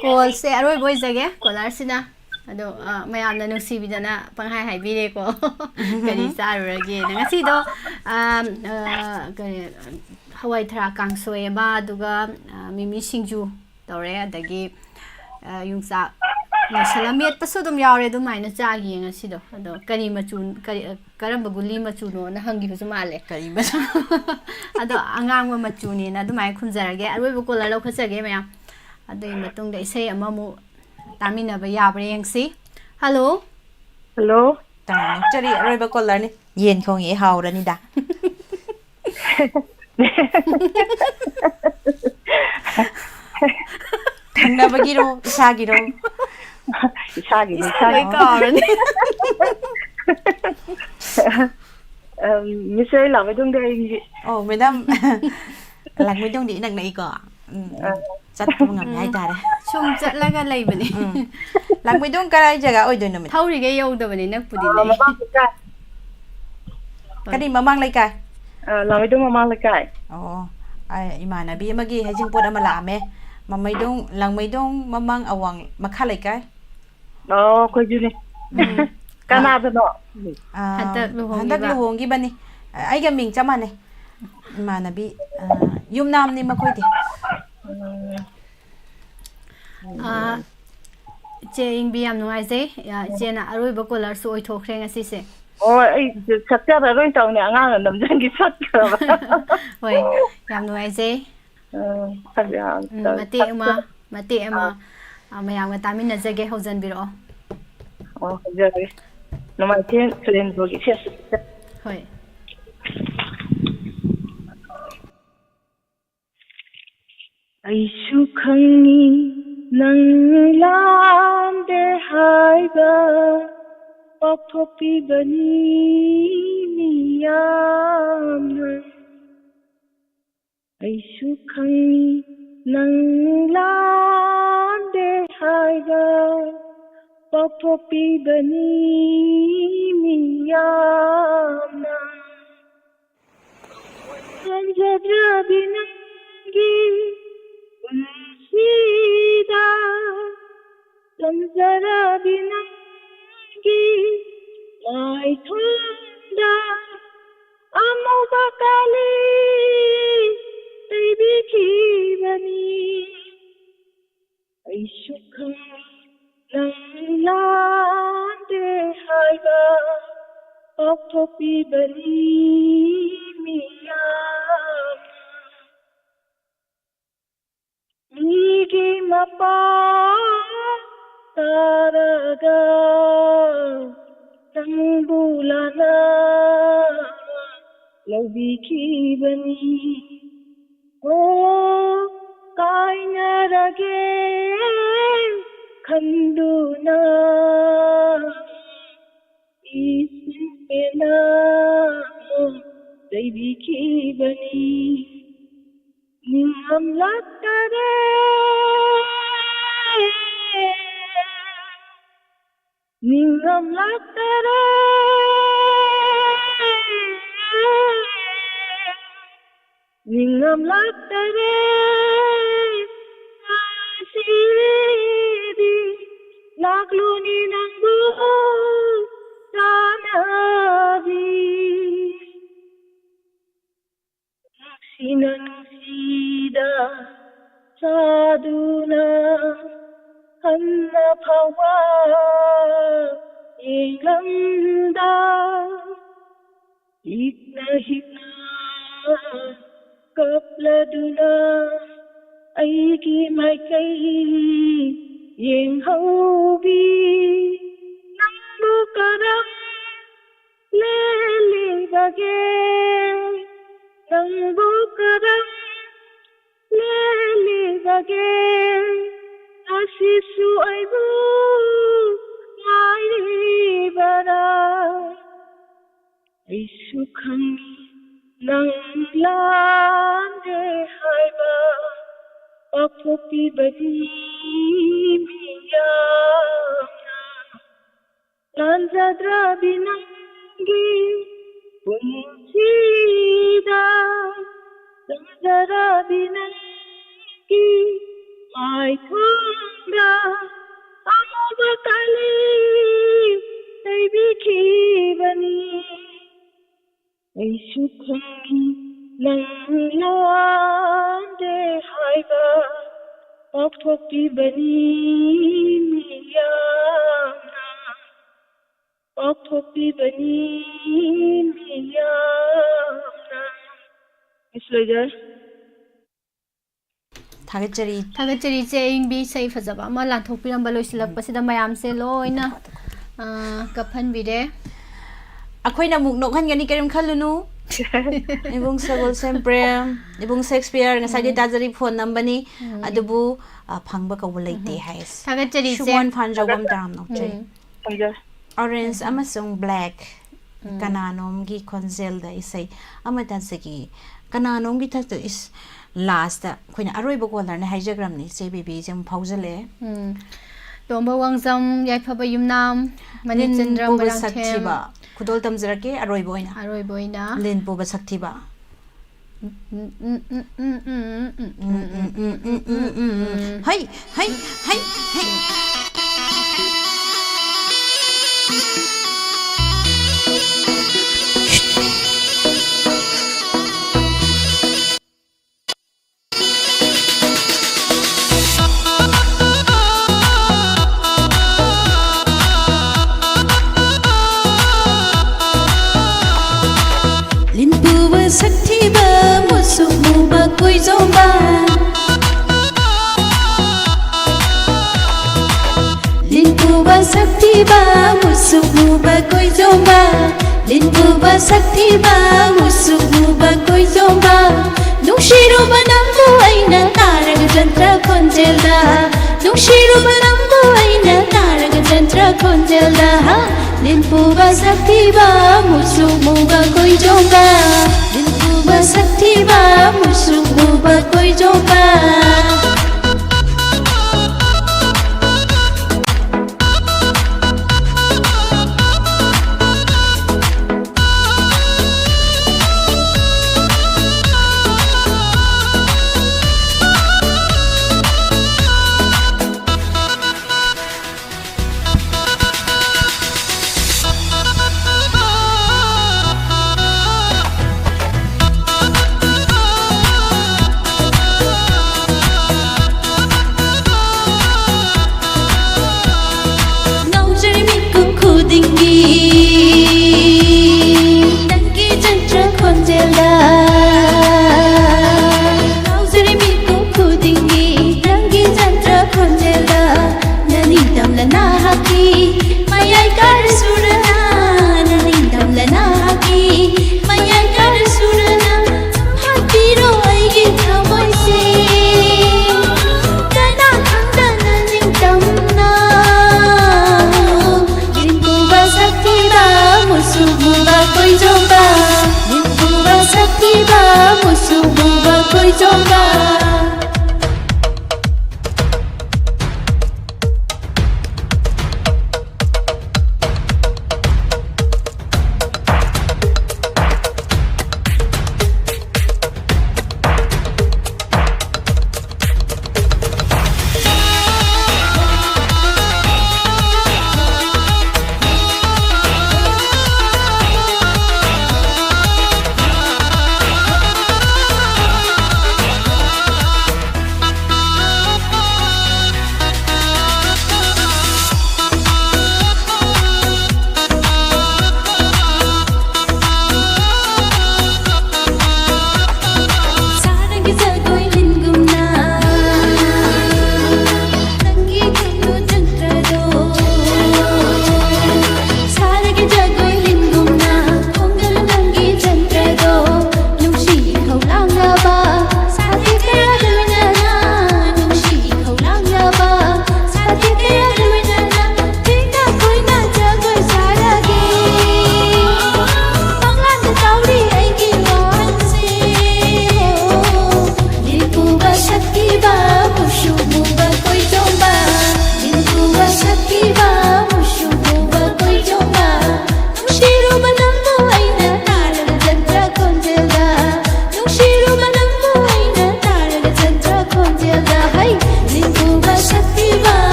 [SPEAKER 2] call se aroi boy jage caller sina ado mayam na nungsi bidana panghai hai bire ko kari sarurage na ngasi do hawai thara kangsoi ma duga mimi singju tore adagi yungsa salamet paso dum yawre dum maina chagi ngasi do ado kari machu karamba guli machu no na hangi hu male
[SPEAKER 1] kari ba
[SPEAKER 2] ado angang ma machu ni na dum mai khunjarage aroi bu kola lo khachage mayam ado matung da isei amamu tamina ba yabre yangsi hello
[SPEAKER 6] hello
[SPEAKER 1] tang chari aroi ba kola ni yen khong e hawra ni da Thangna bagiro isagiro
[SPEAKER 6] Misai làm cái đây
[SPEAKER 1] oh madam lang mai dong di nang nai ko chat pu ngam hai ta re
[SPEAKER 2] chung chat la ga lai bani
[SPEAKER 1] lang mai dong karai jaga oi do na
[SPEAKER 2] thauri ge yau da bani nak pudi
[SPEAKER 1] Kani mamang laikai?
[SPEAKER 6] Lamaidong mamang laikai.
[SPEAKER 1] Oh, ay imanabi magi hajing pot ama lame. Mamaidong langmaidong mamang awang makha laikai?
[SPEAKER 6] Oh, ko juni. Kanada no.
[SPEAKER 1] Handak luhongi bani. Ai ga ming chamane. Imanabi yum nam ni makoidi.
[SPEAKER 2] Che ing bi am nungai je che na aroi ba kolar su oi thokre nga si se
[SPEAKER 6] ai sakya da roi taw ne angang nam jang gi sat ka
[SPEAKER 2] hoi yam nungai je mate ama mayam ga tamin na jage hojan biro
[SPEAKER 6] jage namai chen tren bo gi ses
[SPEAKER 2] hoi
[SPEAKER 6] ai su khangni nang lam de haiba pakhopi bani niyam ai su khangni nang lam de haiba pakhopi bani niyam sanjadra binangi Sida Samsara binangi Mai thunda Amobakali Baby kibani Aishukha Nangande haiba Optopi bani miyam Nigi mapa taraga tangbulana labi kibani oh kaina rage khanduna ispena labi kibani Ningam laktare Ningam laktare Ningam laktare Asiri Lakluni nangbu Tanabi Sinan sida saduna hanna phawa ilanda hikna kapladuna aigi maikai yenghaubi nambu karam lele bage Nangbu karam lele bage asisu aibu ngai bara isu khangi nang lande haiba aphopi badi miya lanjadra binangi Punsida Samsara binangi Mai thunda Amobakali Baby kibani Aishu khangi nang lande haiba Pakhopi bani miyana Pakhopi bani miyana Isleja
[SPEAKER 2] Thagachari che ing bi sei fajaba ma lan thokpiram ba loisilak pasida mayam se loina kaphan bire
[SPEAKER 1] Akoina muk nokhan gani kerim khalunu Ibung sagol semprem ibung Shakespeare nga sadi tajari phone nambani adubu phangba ka walaite hais
[SPEAKER 2] Thagachari che
[SPEAKER 1] Shumon phanjogam taram nokche Orange amasung black kananom gi konzel da isai amatan sagi kananom gi thak is last da khoina aroi ba kolar ne haijagram ni se baby jam phaujale
[SPEAKER 2] Tomba Wangzam Yaifaba Yumnam
[SPEAKER 1] Lin
[SPEAKER 2] Manichandra
[SPEAKER 1] puba
[SPEAKER 2] Marangthem
[SPEAKER 1] saktiba. Kudol tamzarake aroy boina.
[SPEAKER 2] Aroy Boina
[SPEAKER 1] Lin puba saktiba. Hai, hai, hai, hai.
[SPEAKER 11] Linpuwa saktiba musuk muba koi zomba Linpuwa saktiba musuk muba koi zomba Linpuwa saktiba musuk muba koi zomba Nungshiruba nambu aina taraga jantra konjelda Nungshiruba nambu aina taraga jantra konjelda Linpuwa saktiba musuk muba koi zomba Linpuwa saktiba musuk muba koi zomba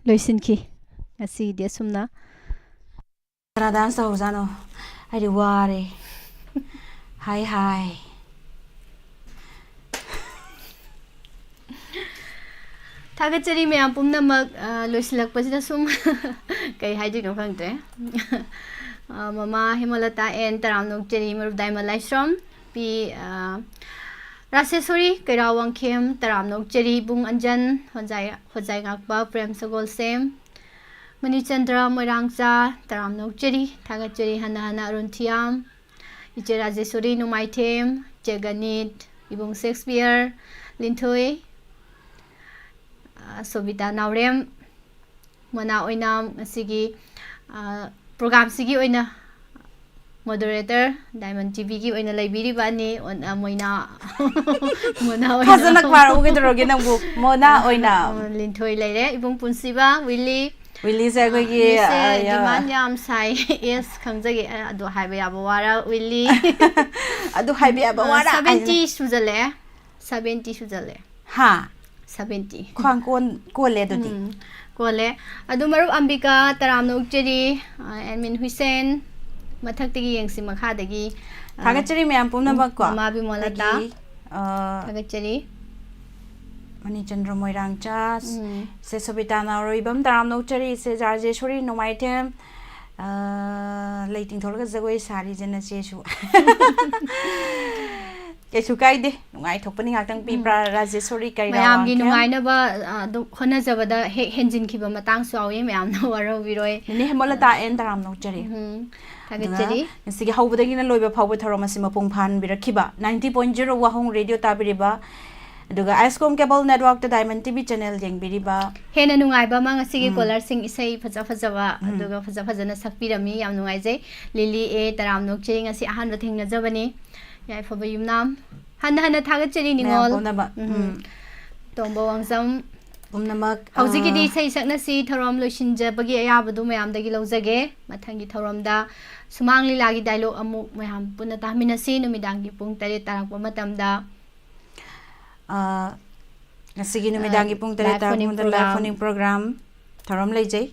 [SPEAKER 2] Loisinki Asi dia sumna
[SPEAKER 1] Kana dance ta hozano. Ai ware. Hai hai.
[SPEAKER 2] Thagachari me am pumna mag loisilak pasida sum kai haji no khangte mama Himalata and Taramnok Cheri Murub Daimalaishram P Rasesori Kairawang Kim Taramnok Cheri Bung Anjan Hojai Ngakba Prem Sagol Sem Manichandra Moirangcha Taramnok Cheri Thagachari Hana Hana Runtiam Iche Rajesori Numaitem Jeganit Ibung Shakespeare Linthoi Sobita Naurem Mona Oinam Sigi program Sigi Oina moderator Diamond TV ki oina laibiri bani on moina mona oina
[SPEAKER 1] Khazanak mar uge droge nang bu mona oina
[SPEAKER 2] linthoi leire ibung punsiba Willy
[SPEAKER 1] se ko gi
[SPEAKER 2] demand yam sai yes khangjagi adu haiba yaba wara Willy
[SPEAKER 1] adu haiba yaba wara
[SPEAKER 2] 70 sujale
[SPEAKER 1] ha
[SPEAKER 2] 70
[SPEAKER 1] khwang kon le do di
[SPEAKER 2] kole adu marup Ambika taramna ukjeri admin Hussein Mathakti yengsi makhadagi
[SPEAKER 1] thagachari mayam pumna bakko
[SPEAKER 2] mabi molata thagachari
[SPEAKER 1] Mani Chandra Moirang Chas se Sobita Naroibam Taram Nochari se Jarjeshwari no item lighting tholga jagoi sari jena chesu kesu kaide ngai thopani ngakang pi pra Rajeshwari kai
[SPEAKER 2] mayam gi nungai na ba khona jabada henjin khiba matang su awi mayam no waro biroi
[SPEAKER 1] ni hemolata en Taram Nochari
[SPEAKER 2] thagachari
[SPEAKER 1] sigi hawbadagi na loiba phawba tharoma sima pungphan birakhiba 90.0 wahong radio tabiriba aduga Icecom cable network ta Diamond TV channel jengbiriba
[SPEAKER 2] hena nungai ba mang sigi caller sing isai phaja phajawa aduga phaja phajana sakpirami yam nungai jai Lily A Taram Nokcheri ngasi ahan ba thengna jabani yai phoba yumnam hana thagachari ningol tombo wangsam
[SPEAKER 1] umnamak
[SPEAKER 2] hauji di sei Saknashi thorom loisinja bagi ayabadu mayam dagi lojage mathangi thoromda sumangli lagi dialogue amu mayam puna tahminasi numidangi pung 3 tarakpa matamda
[SPEAKER 1] ngasigi numidangi pung 3 tarakpa live phoning program thorom leijai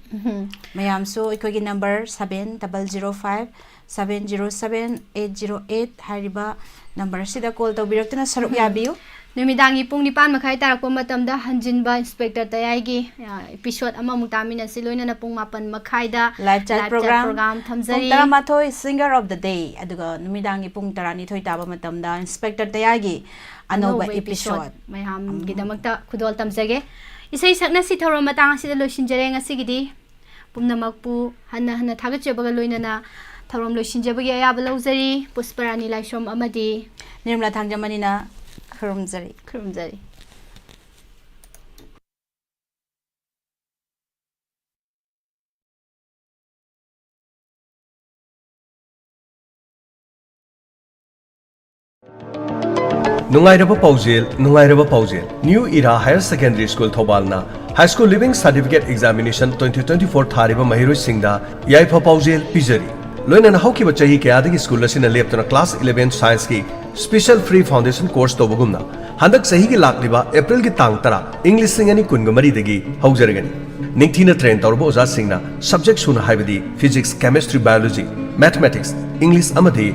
[SPEAKER 1] mayam so ikogi number 7005 707 808 hariba number sida call tawbiraktuna saruk yabiu Numidangi pung nipan makai tarakpa matamda hanjinba inspector tayagi episode ama mutamina siloina na pung mapan makaida live chat program
[SPEAKER 2] thamjari
[SPEAKER 1] tara mathoi singer of the day aduga numidangi pung tarani thoi taba matamda inspector tayagi anoba episode
[SPEAKER 2] mayam gidamakta khudol tamjage isai Saknashi thorom matang sida loisinjare ngasigidi pumnamakpu hana thagachebaga loinana thorom loisinjabagi ayaba lawjari Pusparani Laisom amadi
[SPEAKER 1] Nirmala Thangjamanina Kurumzari.
[SPEAKER 12] Nungairaba Paujel New Era Higher Secondary School Thobalna High School Living Certificate Examination 2024 Thariba Mahiroi Singda Yaifa Paujel Pijari Loina na hauki bachahi ke adagi school asina leptuna class 11 science ki special free foundation course to bugumna handak sahi ki lakliba April ki tang tara English singani kungamari dagi haujaragani ningthina train tawrbo oza singna subject suna haibadi physics chemistry biology mathematics English amadi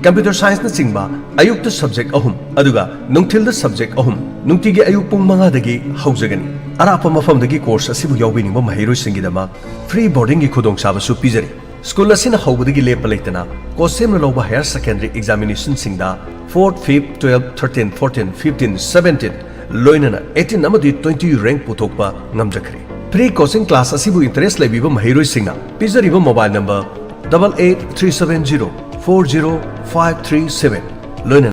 [SPEAKER 12] computer science na singba ayukta subject ahum aduga nungthilda subject ahum nungtigi ayuk pung manga dagi haujagani arapa mafam dagi course asibu yawbini ba mahiroi singidama free boarding ki khudong saba su pijari School asina haubadagi lepa leitana kosem na loba higher secondary examination singda 4th 5th 12th 13th 14th 15th 17th loinana 18 amadi 20 rank puthokpa ngamjakri pre coaching class asibu interest lebiba mahiroi singna pizariba mobile number 8837040537 loinana